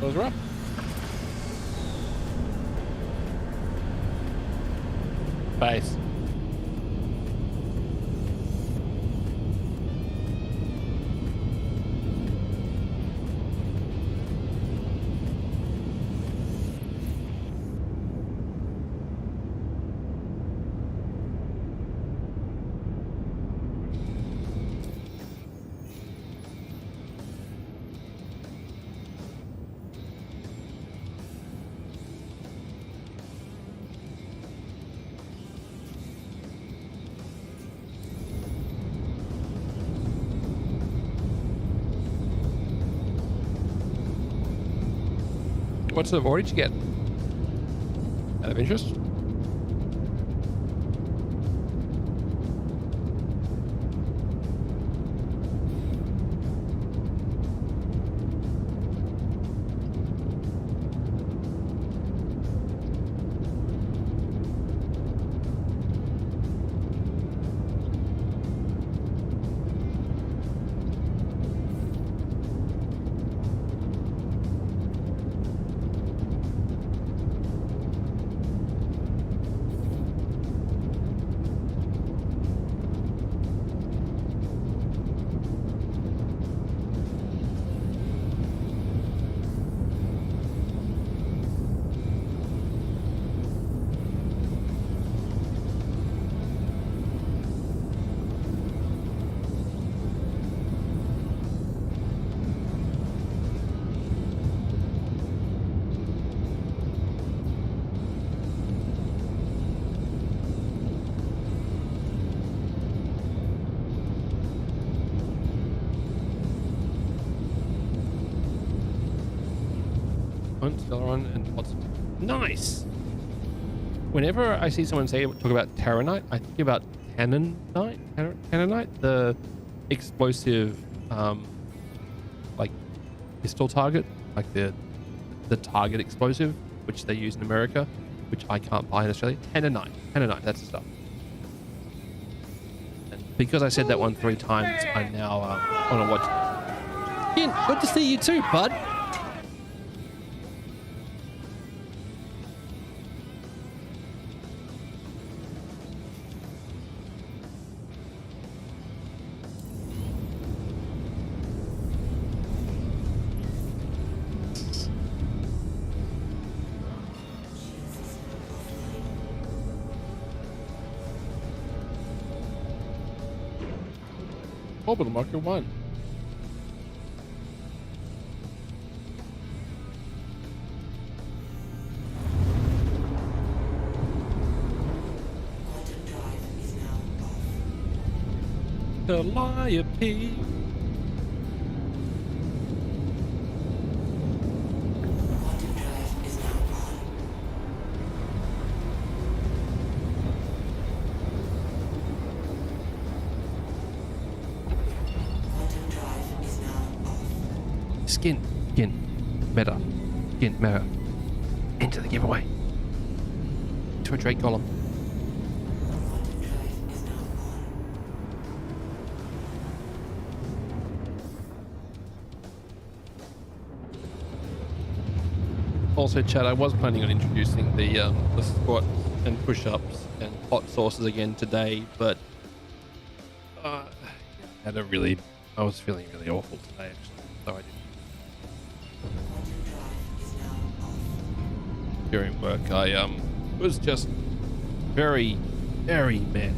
Those are up. Base. What sort of ore did you get? Out of interest? Celeron and lots of... Nice! Whenever I see someone talk about Terranite, I think about Tannanite, the explosive, like pistol target, like the target explosive, which they use in America, which I can't buy in Australia. Tannanite, that's the stuff. And because I said that one 3 times, I now want to watch. Ian, good to see you too, bud. Orbital marker 1. Calliope. Skin, meta, enter the giveaway. To a Drake column. Also, chat, I was planning on introducing the squats and push-ups and hot sauces again today, but I was feeling really awful today actually, so I didn't. During work, I was just very mad.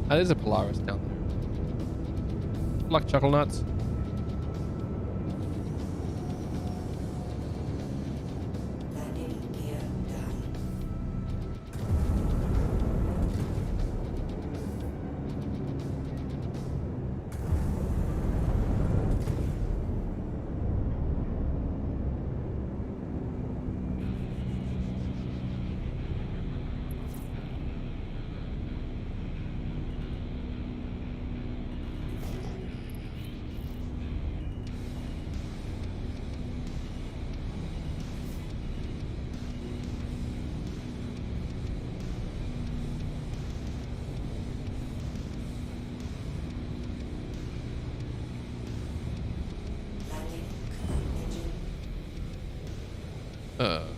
There's a Polaris down there. Like chuckle nuts.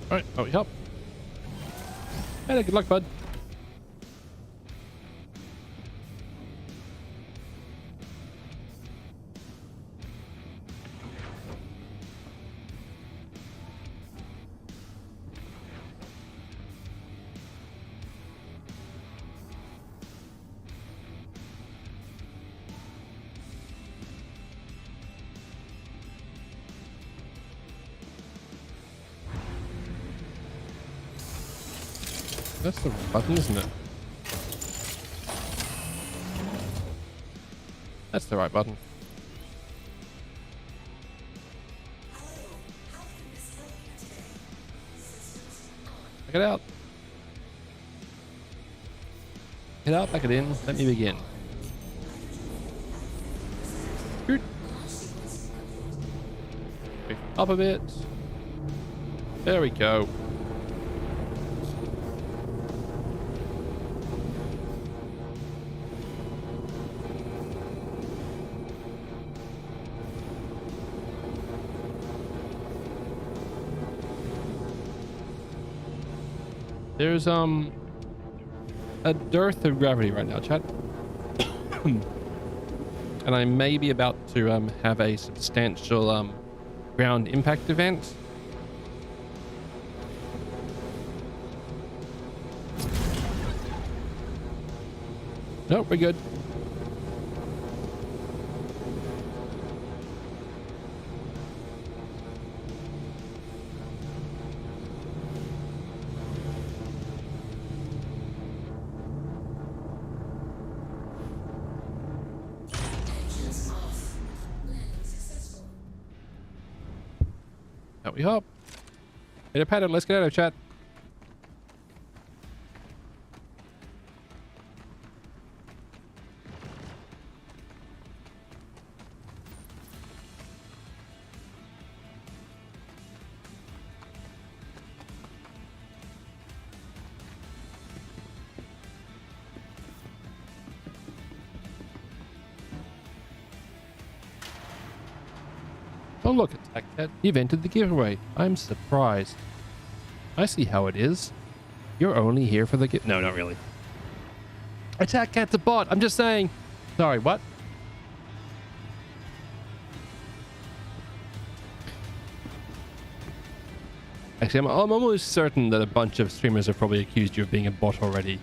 Alright, oh, help. Hey, good luck, bud. That's the right button, isn't it? That's the right button. Back it out. Get out, back it in. Let me begin. Good. Up a bit. There we go. There's a dearth of gravity right now, chat. And I may be about to have a substantial ground impact event. Nope, we're good. Out we hop. Hit a pattern. Let's get out of chat. Oh look, Attack Cat, you've entered the giveaway. I'm surprised. I see how it is. You're only here for the No, not really. Attack Cat's a bot. I'm just saying. Sorry, what? Actually, I'm almost certain that a bunch of streamers have probably accused you of being a bot already.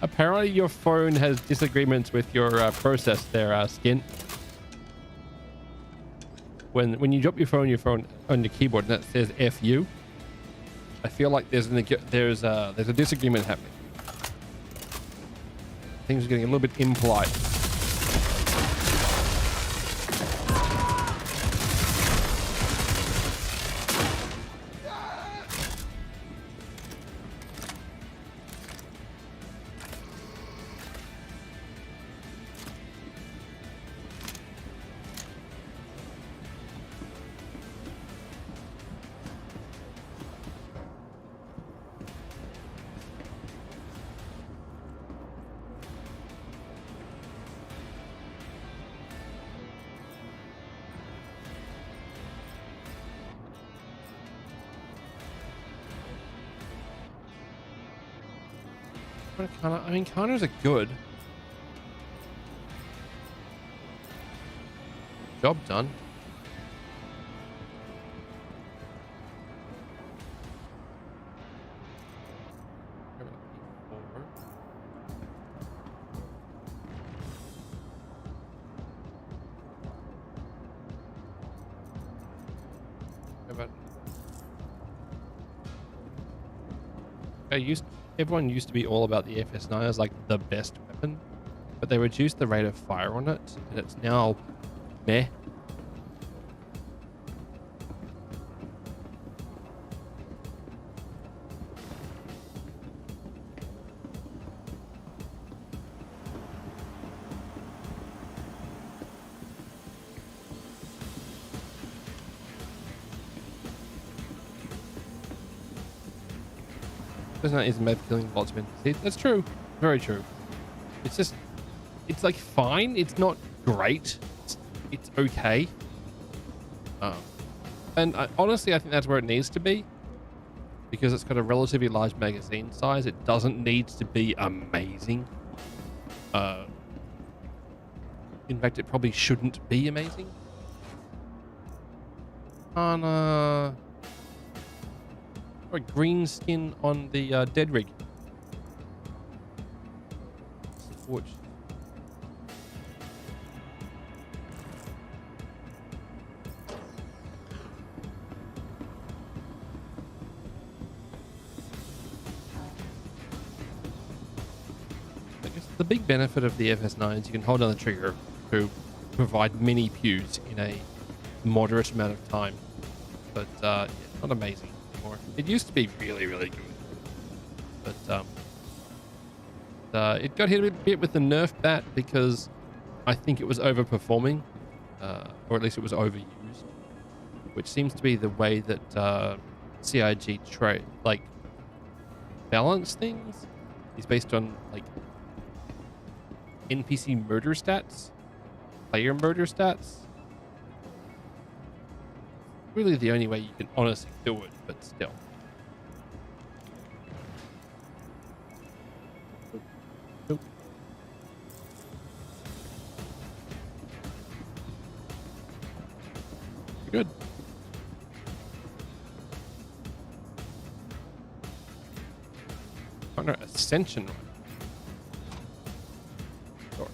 Apparently your phone has disagreements with your process there, Skin. When you drop your phone on the keyboard and that says FU, I feel like there's a disagreement happening. Things are getting a little bit impolite. I mean, counters are good. Job done. Everyone used to be all about the FS9 as like the best weapon, but they reduced the rate of fire on it, and it's now meh. That is meth killing botsmen. See, that's true. Very true. It's just, it's like fine. It's not great. It's okay. And honestly, I think that's where it needs to be, because it's got a relatively large magazine size. It doesn't need to be amazing. In fact, it probably shouldn't be amazing. Or green skin on the dead rig. Which I guess the big benefit of the FS9 is you can hold down the trigger to provide mini pews in a moderate amount of time, but yeah, not amazing. It used to be really, really good, but it got hit a bit with the nerf bat because I think it was overperforming. or at least it was overused, which seems to be the way that CIG balance things is based on like NPC murder stats, player murder stats. Really the only way you can honestly do it, but still. Nope. Good. Partner ascension run. Sure.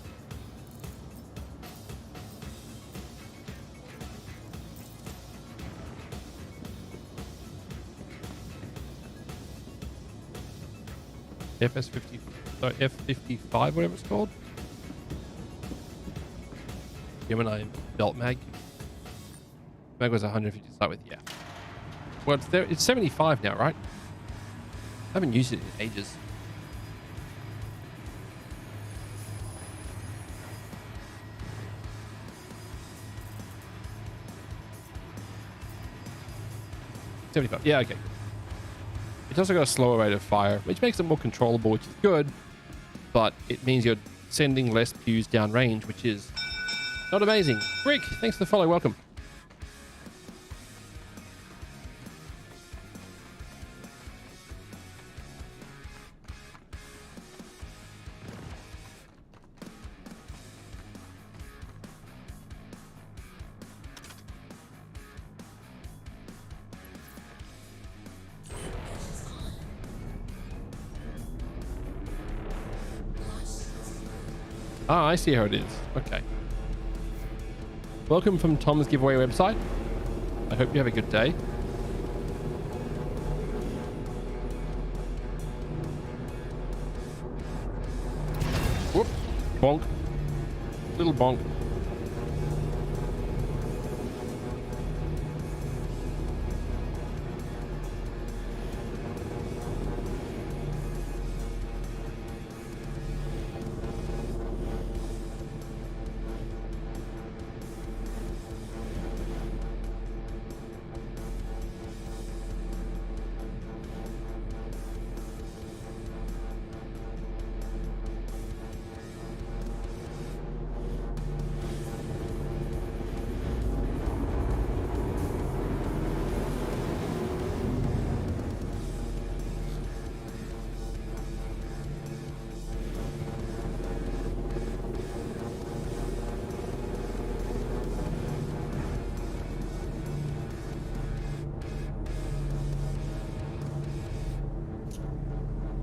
FS50, sorry, F55, whatever it's called. Gemini belt mag. Mag was 150 to start with, yeah. Well, it's there. It's 75 now, right? I haven't used it in ages. $75. Yeah, okay. It's also got a slower rate of fire, which makes it more controllable, which is good, but it means you're sending less pews down range, which is not amazing. Rick, thanks for the follow. Welcome. Ah, I see how it is. Okay. Welcome from Tom's giveaway website. I hope you have a good day. Whoop. Bonk. Little bonk.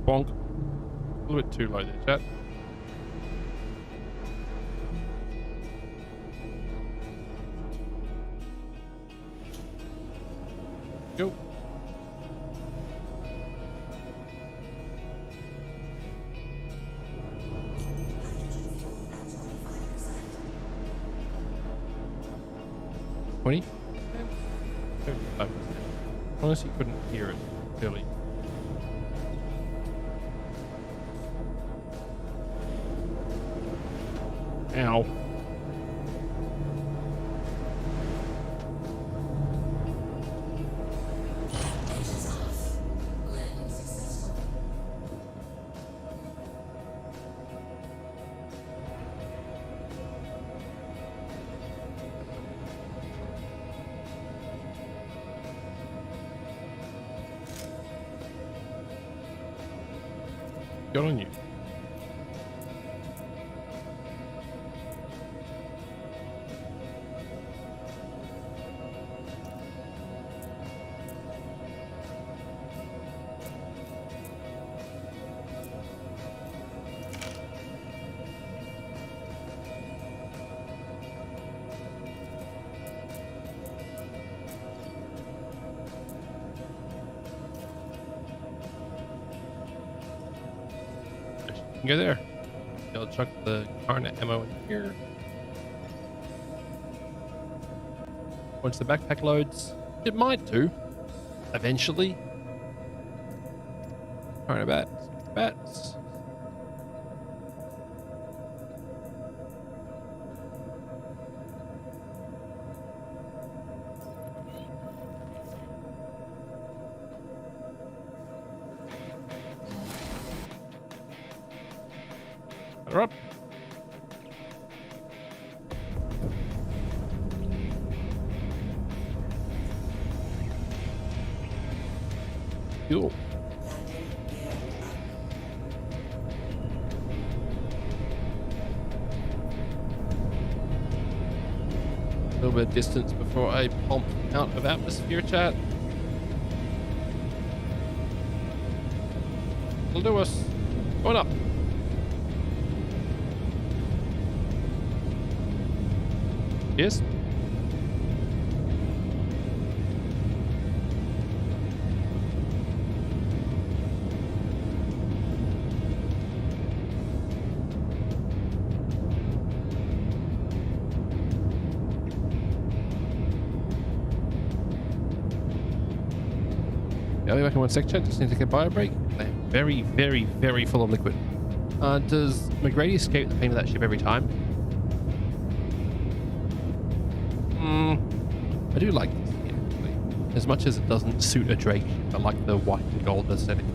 Bonk. A little bit too low there, chat. Go. $20? 75%. Honestly, couldn't hear it clearly. Ow. Good on you. Go there. I'll chuck the Karna ammo in here. Once the backpack loads, it might do. Eventually. Karna bats. Her up. Cool. A little bit of distance before I pump out of atmosphere, chat. Will do us. Going up. Yes. I'll be back in 1 sec, chat. Just need to take a bio break. They're very, very, very full of liquid. Does McGrady escape the pain of that ship every time? I do like this skin, actually. As much as it doesn't suit a Drake, I like the white and gold aesthetic.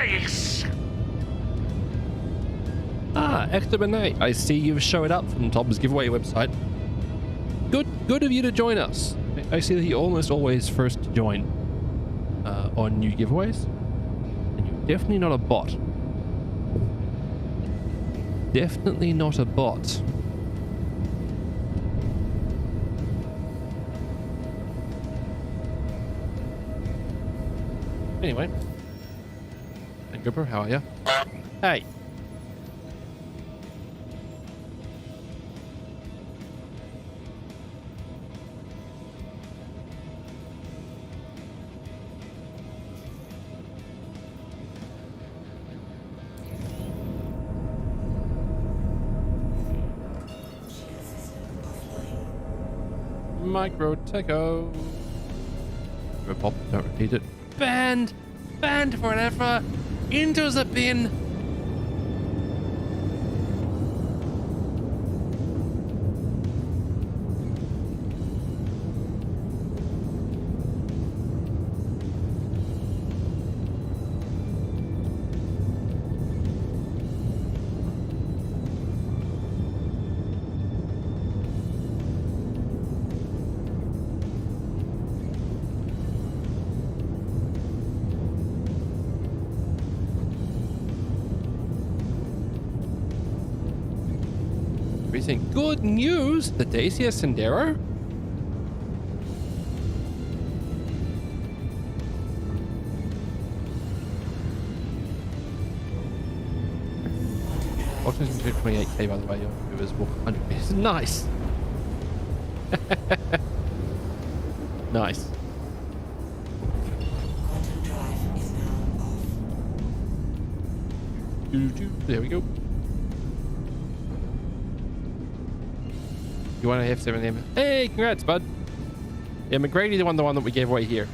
face! Ah, Exterminate. I see you've showed up from Tom's giveaway website. Good of you to join us. I see that you're almost always first to join on new giveaways. And you're definitely not a bot. Definitely not a bot. Anyway. And Gubber, how are you? Hey. Micro Techo. Pop, don't repeat it. Banned forever into the bin. Everything good news. The Dacia Sendero. Options into 28k by the way. It was 100 meters. Nice. Nice. There we go. You want to F7 him? Hey, congrats, bud. Yeah, McGrady the one that we gave away here.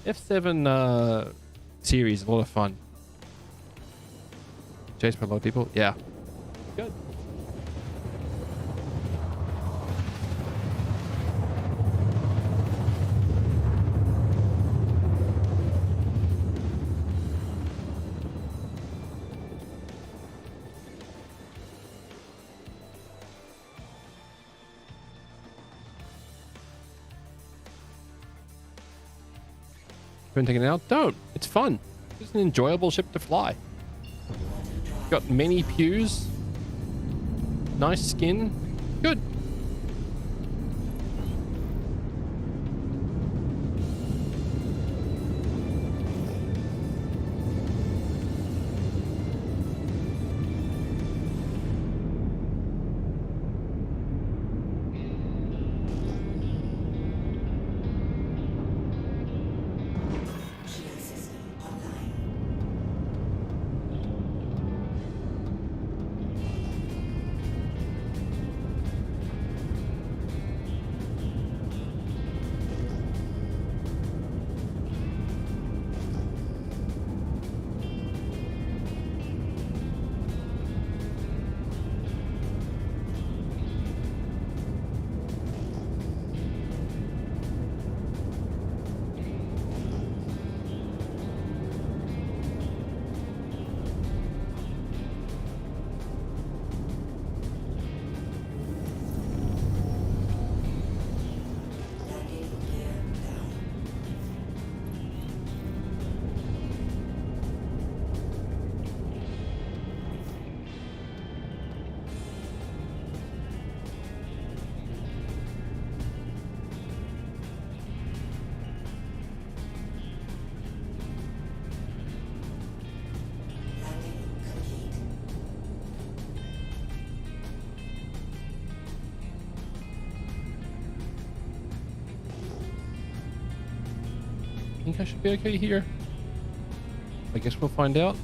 F7 series, a lot of fun. Chased by a lot of people. Yeah. Good. Taking it out? Don't. It's fun. It's an enjoyable ship to fly. Got many pews. Nice skin. Good. I think I should be okay here. I guess we'll find out.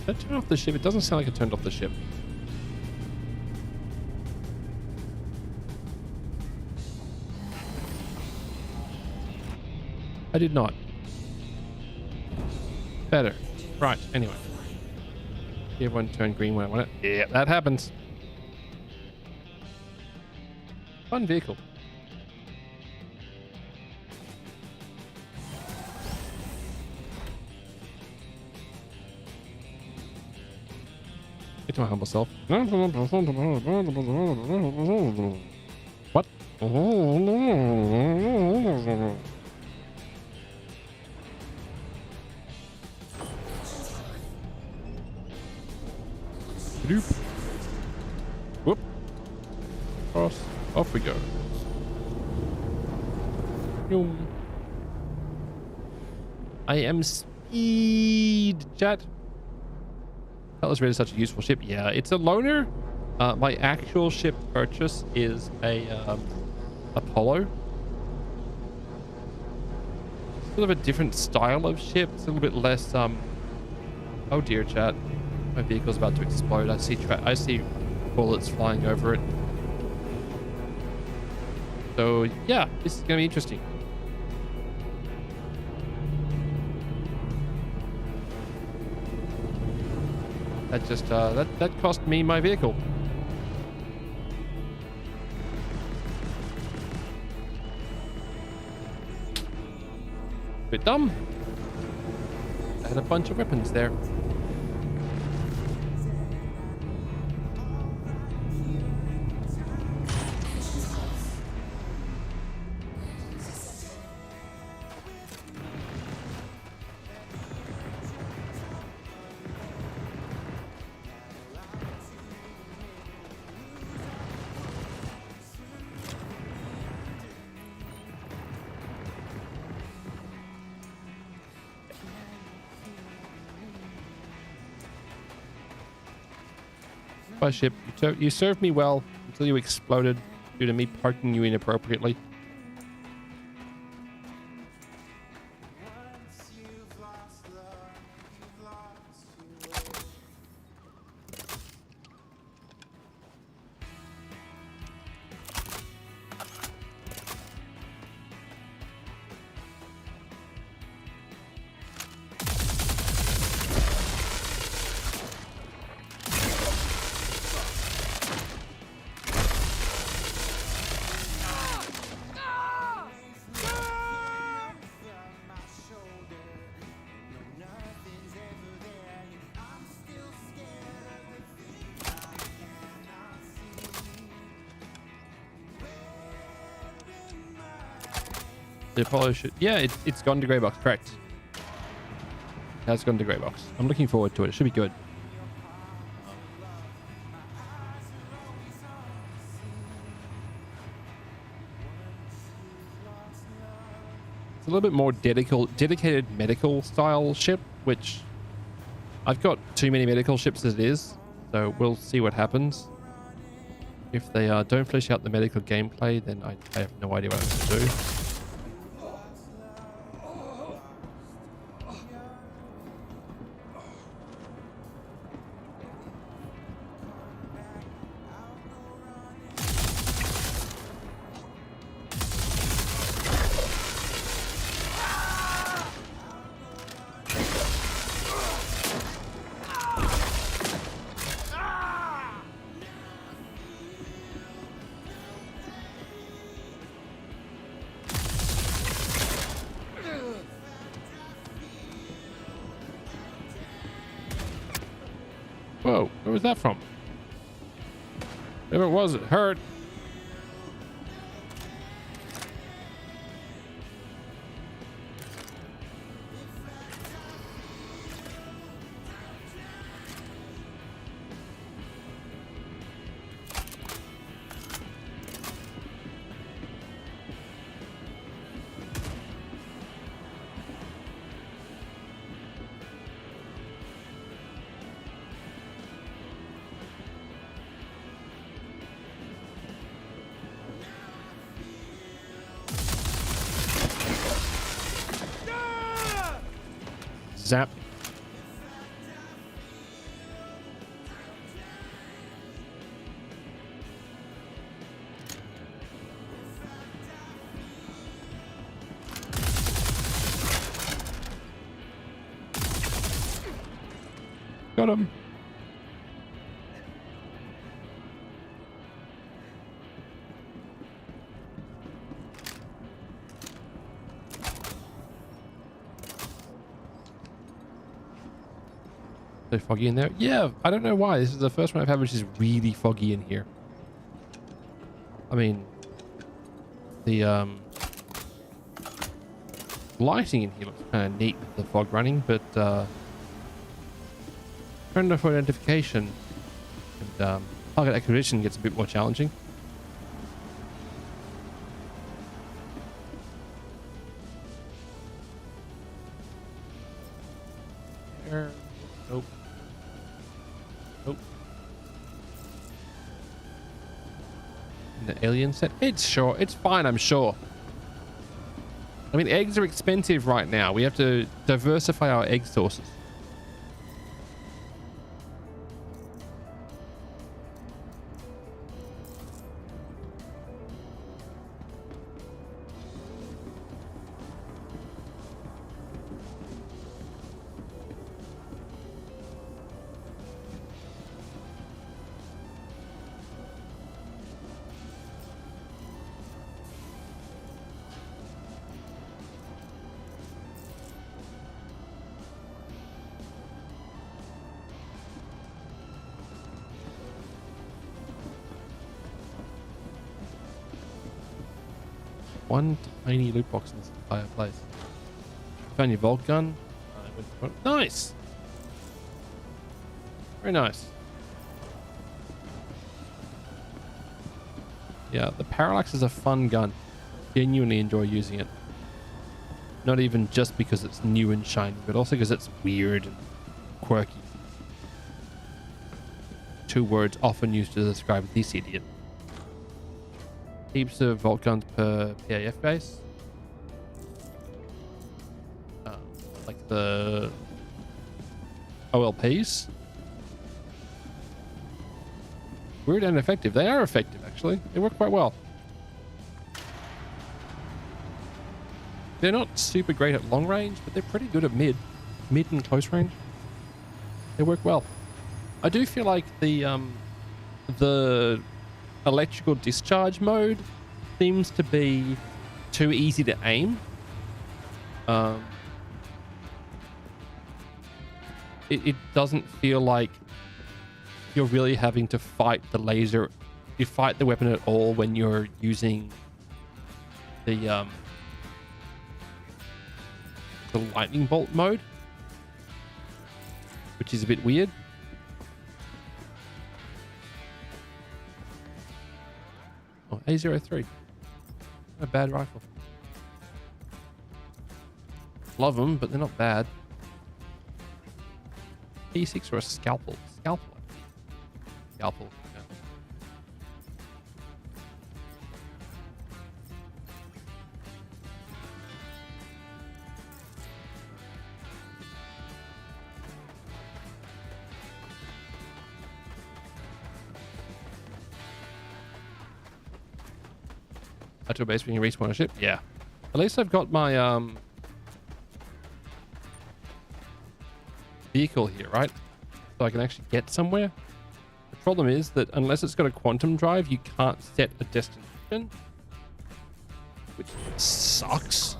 Did I turn off the ship? It doesn't sound like I turned off the ship. I did not. Better. Right, anyway. Everyone turned green when I want it. Yeah, that happens. Fun vehicle. Get to my humble self. What? Doop. Whoop. Cross. Off we go. Boom. I am speed, chat. Atlas Red is such a useful ship. Yeah, it's a loner. My actual ship purchase is a Apollo. Sort of a different style of ship. It's a little bit less. Oh dear, chat. My vehicle's about to explode. I see bullets flying over it. So yeah, this is gonna be interesting. That just that cost me my vehicle. Bit dumb. I had a bunch of weapons there. By ship, you served me well until you exploded due to me parking you inappropriately. The Apollo should... Yeah, it's gone to grey box, correct. It has gone to grey box. I'm looking forward to it. It should be good. It's a little bit more dedicated medical style ship, which I've got too many medical ships as it is, so we'll see what happens. If they don't flesh out the medical gameplay, then I have no idea what I'm going to do. Whoa, where was that from? Whatever it was, it hurt. Zap. Got him. So foggy in there. Yeah, I don't know why. This is the first one I've had which is really foggy in here. I mean, the lighting in here looks kind of neat with the fog running, but turn off identification and target acquisition gets a bit more challenging. There. Nope. Nope. The alien set. It's fine, I'm sure. I mean, eggs are expensive right now. We have to diversify our egg sources. One tiny loot box in this entire place. Found your Volt gun. Nice! Very nice. Yeah, the Parallax is a fun gun. Genuinely enjoy using it. Not even just because it's new and shiny, but also because it's weird and quirky. Two words often used to describe this idiot. Heaps of Volt guns per PAF base. Like the OLPs. Weird and effective. They are effective, actually. They work quite well. They're not super great at long range, but they're pretty good at mid and close range. They work well. I do feel like the electrical discharge mode seems to be too easy to aim. It doesn't feel like you're really having to fight the laser. You fight the weapon at all when you're using the lightning bolt mode, which is a bit weird. Oh, A03. Not a bad rifle. Love them, but they're not bad. P6 or a scalpel? Scalpel. Scalpel. Yeah. To a base when you respawn a ship. Yeah. At least I've got my vehicle here, right? So I can actually get somewhere. The problem is that unless it's got a quantum drive, you can't set a destination, which sucks.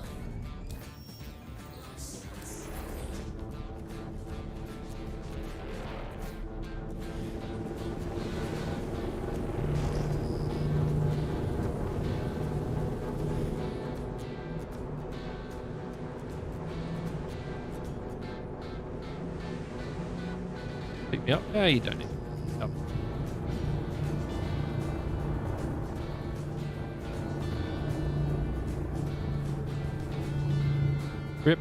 Pick me up? Yeah, you don't need to pick me up. Rip.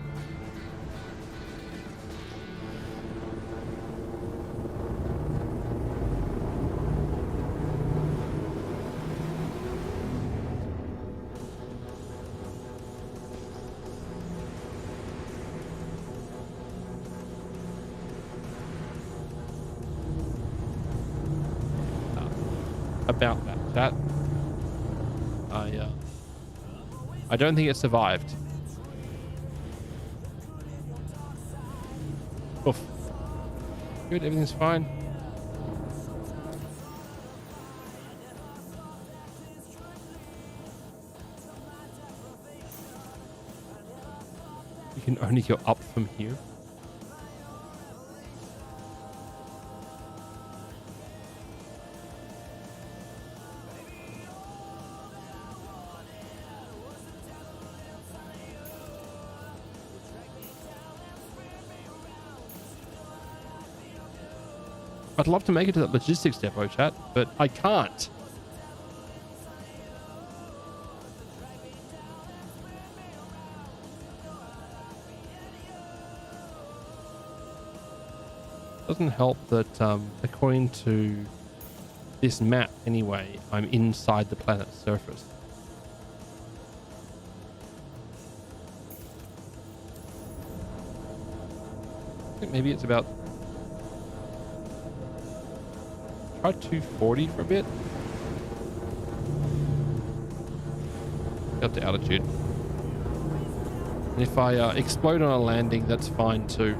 About that. I don't think it survived. Oof. Good, everything's fine. You can only go up from here. I'd love to make it to that logistics depot, chat, but I can't. Doesn't help that according to this map anyway, I'm inside the planet's surface. I think maybe it's about... Try 240 for a bit. Up to altitude. And if I explode on a landing, that's fine too.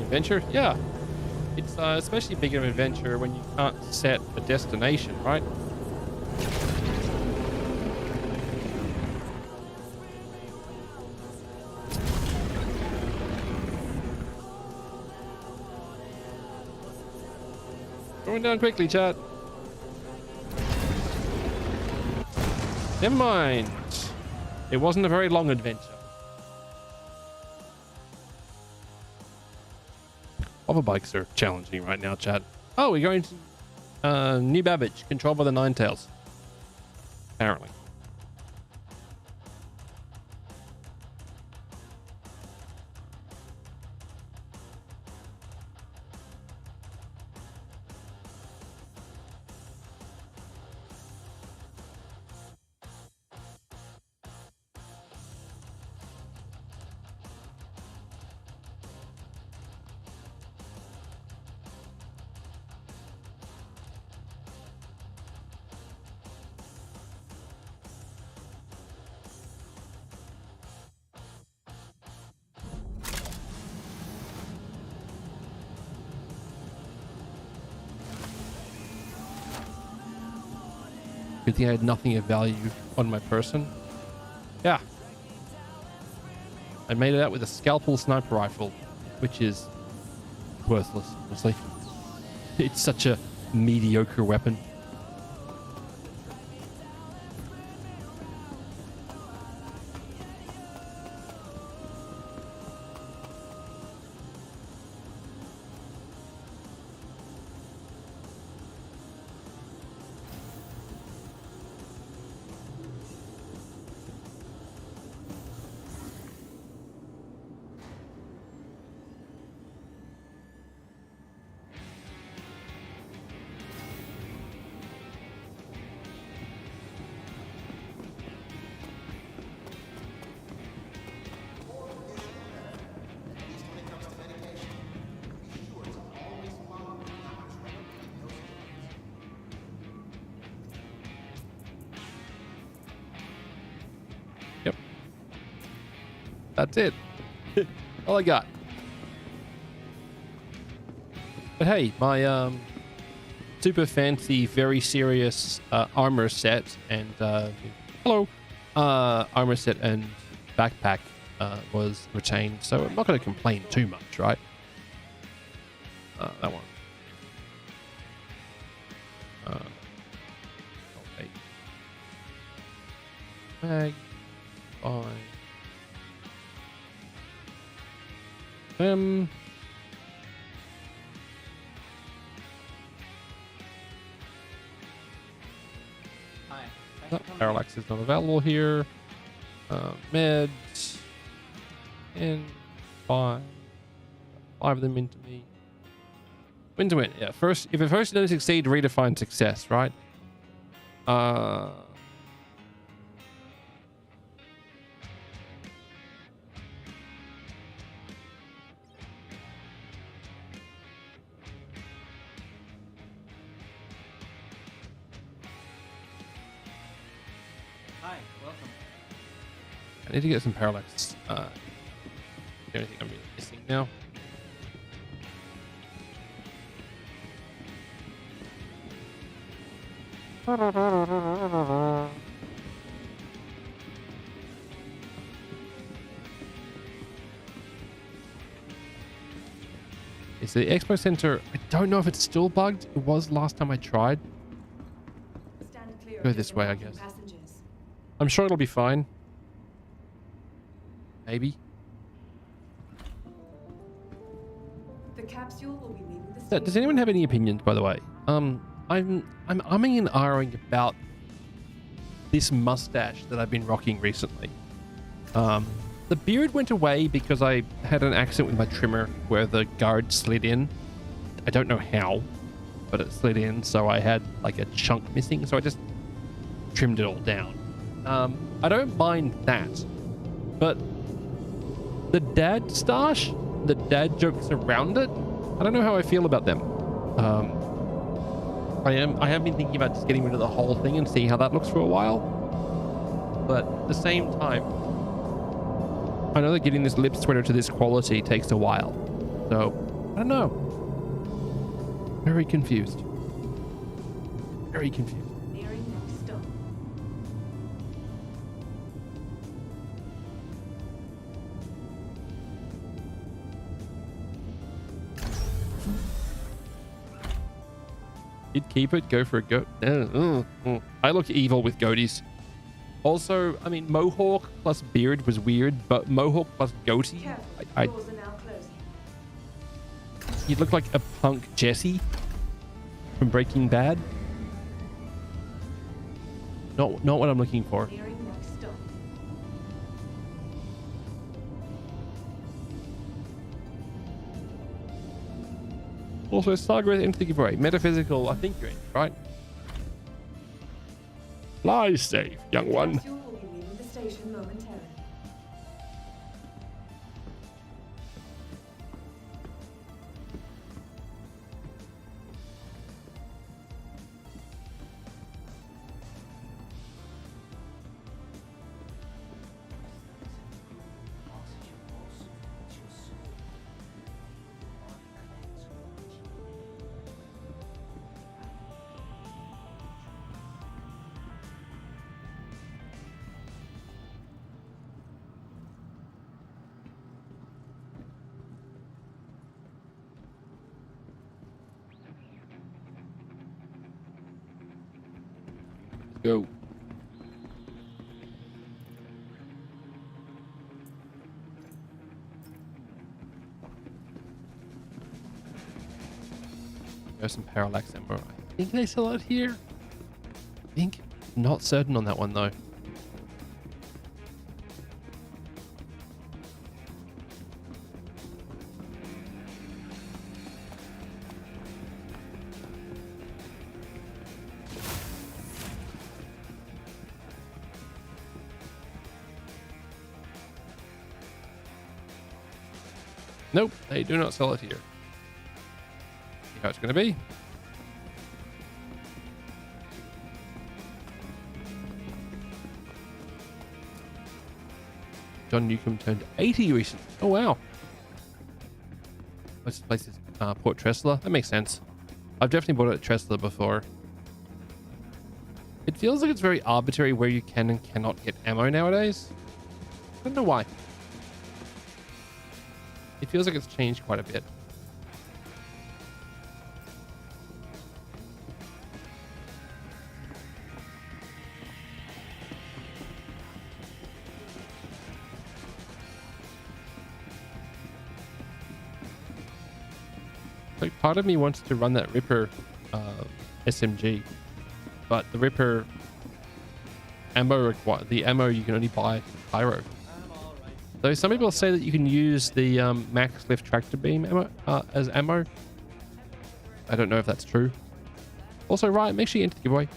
Adventure? Yeah. It's especially big of an adventure when you can't set a destination, right? Going down quickly, chat. Never mind. It wasn't a very long adventure. Hover bikes are challenging right now, chat. Oh, we're going to New Babbage, controlled by the Ninetails. Apparently. Good thing I had nothing of value on my person. Yeah. I made it out with a scalpel sniper rifle, which is worthless, honestly. It's such a mediocre weapon. That's it. All I got. But hey, my super fancy, very serious armor set and hello, armor set and backpack was retained, so I'm not going to complain too much, right? That one. Okay. Mag. Fine. Hi. No, parallax is not available here. Meds. And five of them into me. Win to win. Yeah, first, if it first doesn't succeed, redefine success, right? Hi, welcome. I need to get some parallax. The only thing I'm really missing now. Is the Expo Center? I don't know if it's still bugged. It was last time I tried. Stand clear Go of this the way, I demanding guess. Passengers. I'm sure it'll be fine. Maybe. The capsule will be leaving the station. Does anyone have any opinions, by the way? I'm umming and ahhing about this mustache that I've been rocking recently. The beard went away because I had an accident with my trimmer where the guard slid in. I don't know how, but it slid in, so I had like a chunk missing, so I just trimmed it all down. I don't mind that, but the dad stash, the dad jokes around it, I don't know how I feel about them. I have been thinking about just getting rid of the whole thing and see how that looks for a while. But at the same time, I know that getting this lip sweater to this quality takes a while. So, I don't know. Very confused. Very confused. Nearing next stop. You'd keep it, go for a goat. I look evil with goatees. Also, I mean, mohawk plus beard was weird, but mohawk plus goatee, Careful, I doors are now closing. you'd look like a punk Jesse from Breaking Bad. Not what I'm looking for. Nearing next stop. Also, Stargrowth into the giveaway. Metaphysical, I think you're in, right? Fly safe, young one. Capsule will be leaving the station momentarily. Go. There's some parallax ammo. I think they sell it here. I think. Not certain on that one though. Nope, they do not sell it here. See how it's going to be. John Newcomb turned 80 recently. Oh, wow. This place is Port Tressler. That makes sense. I've definitely bought it at Tressler before. It feels like it's very arbitrary where you can and cannot get ammo nowadays. I don't know why. It feels like it's changed quite a bit. Like, part of me wants to run that Ripper SMG, but the Ripper ammo the ammo you can only buy from Pyro. Though some people say that you can use the max lift tractor beam ammo as ammo. I don't know if that's true. Also, right, make sure you enter the giveaway.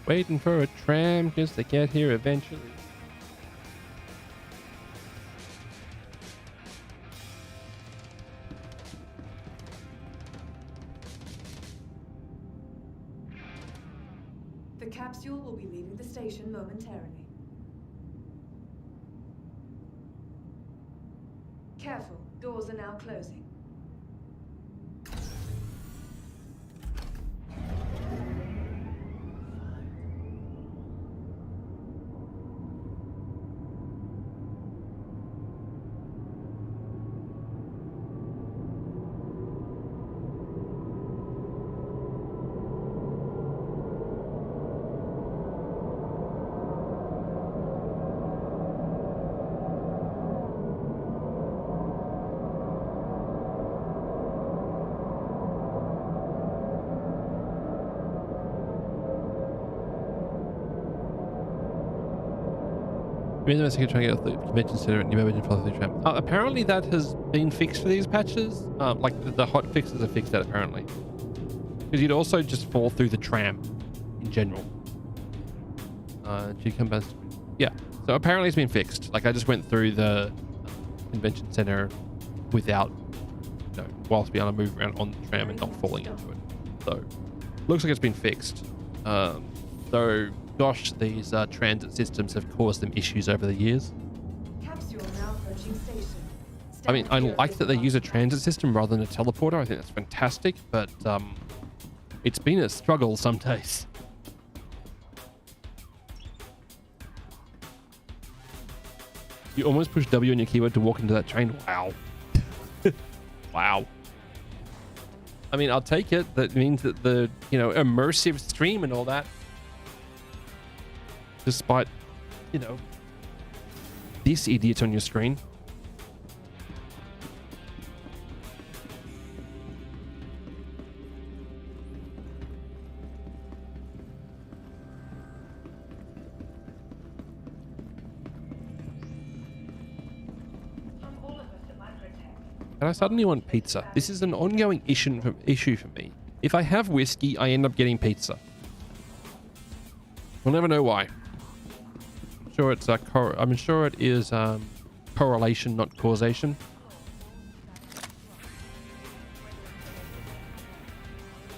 Waiting for a tram just to get here eventually. The capsule will be leaving the station momentarily. Careful, doors are now closing. Maybe the second trying to get off the convention center and you maybe didn't follow the tram. Apparently that has been fixed for these patches. Like the hot fixes are fixed that apparently. Because you'd also just fall through the tram in general. Yeah. So apparently it's been fixed. Like I just went through the convention center without, whilst being able to move around on the tram and not falling into it. So looks like it's been fixed. So gosh, these transit systems have caused them issues over the years. Capsule now approaching station. I mean, I like that they use a transit system rather than a teleporter. I think that's fantastic, but it's been a struggle some days. You almost push W on your keyboard to walk into that train. Wow. Wow. I mean, I'll take it. That means that the, immersive stream and all that. Despite, this idiot on your screen. From all of us at Microtech, And I suddenly want pizza. This is an ongoing issue for me. If I have whiskey, I end up getting pizza. We'll never know why. I'm sure it is correlation, not causation.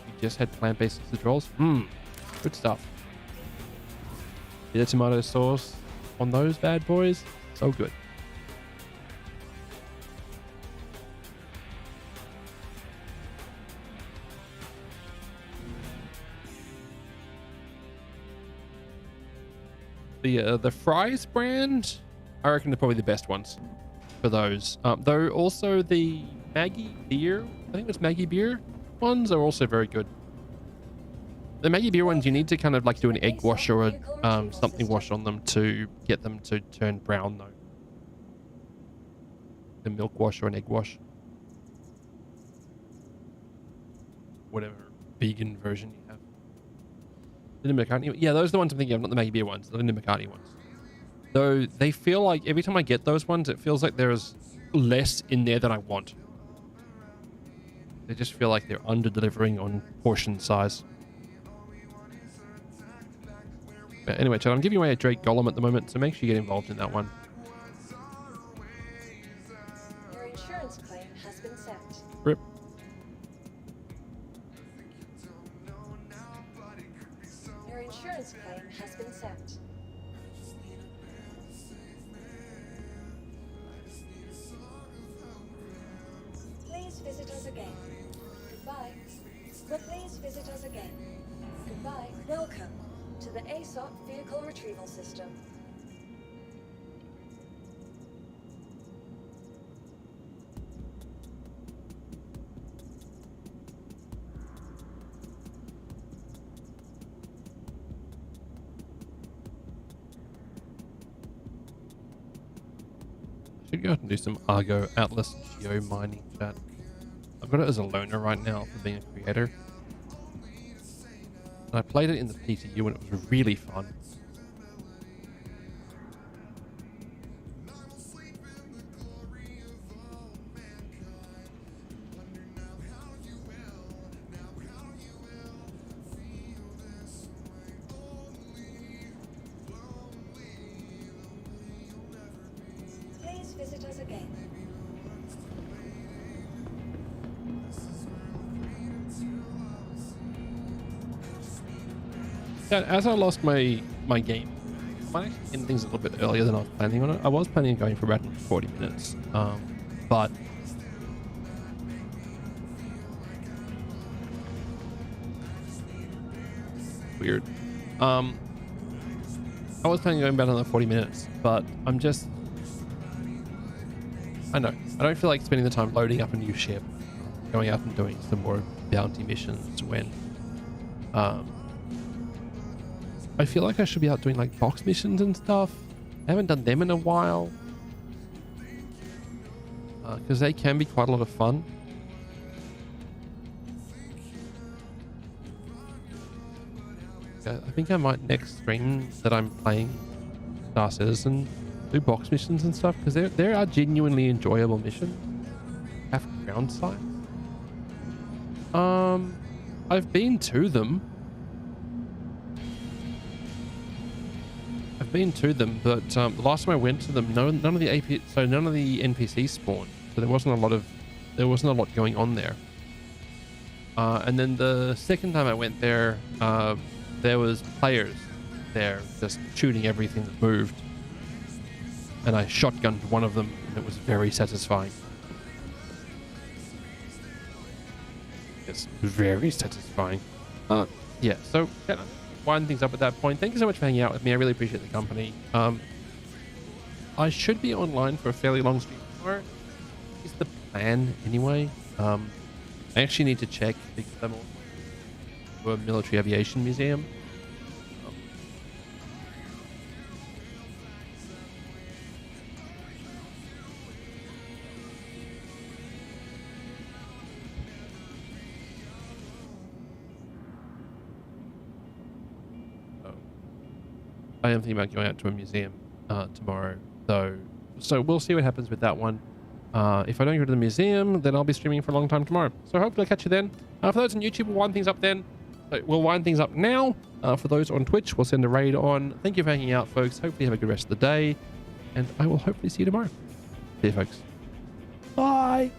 You just had plant-based sausage rolls. Good stuff. Bit of tomato sauce on those bad boys. So good. The fries brand, I reckon they're probably the best ones for those. Though also the Maggie beer, I think it's Maggie beer ones are also very good. The Maggie beer ones, you need to kind of like do an egg wash or a something wash on them to get them to turn brown though. The milk wash or an egg wash. Whatever vegan version you have. Linda McCartney. Yeah, those are the ones I'm thinking of, not the Maggie Beer ones, the Linda McCartney ones. Though they feel like every time I get those ones, it feels like there's less in there than I want. They just feel like they're under-delivering on portion size. But anyway, Chad, I'm giving away a Drake Golem at the moment, so make sure you get involved in that one. Your insurance claim has been sent. Rip. Your insurance claim has been sent. Please visit us again. Goodbye. But please visit us again. Goodbye. Welcome to the ASOP Vehicle Retrieval System. Should go out and do some Argo Atlas Geo mining chat. I've got it as a loaner right now for being a creator. And I played it in the PTU and it was really fun. Yeah, as I lost my game, I might actually end things a little bit earlier than I was planning on it. I was planning on going for about 40 minutes, but weird. I was planning on going about another 40 minutes, but I'm just, I know, I don't feel like spending the time loading up a new ship, going out and doing some more bounty missions when, I feel like I should be out doing like box missions and stuff. I haven't done them in a while. Because they can be quite a lot of fun. I think I might next stream that I'm playing Star Citizen do box missions and stuff, because there are genuinely enjoyable missions. Have ground sites. I've been to them. But the last time I went to them, none of the NPCs spawned, so there wasn't a lot going on there. And then the second time I went there, there was players there just shooting everything that moved, and I shotgunned one of them, and it was very satisfying. It's very satisfying. Yeah, so yeah, wind things up at that point. Thank you so much for hanging out with me. I really appreciate the company. I should be online for a fairly long stream tomorrow. Is the plan anyway. I actually need to check because I'm also to a military aviation museum. I am thinking about going out to a museum tomorrow, so we'll see what happens with that one. If I don't go to the museum, then I'll be streaming for a long time tomorrow. So hopefully I'll catch you then. For those on YouTube, we'll wind things up then. We'll wind things up now. For those on Twitch, we'll send a raid on. Thank you for hanging out, folks. Hopefully you have a good rest of the day, and I will hopefully see you tomorrow. See you, folks. Bye.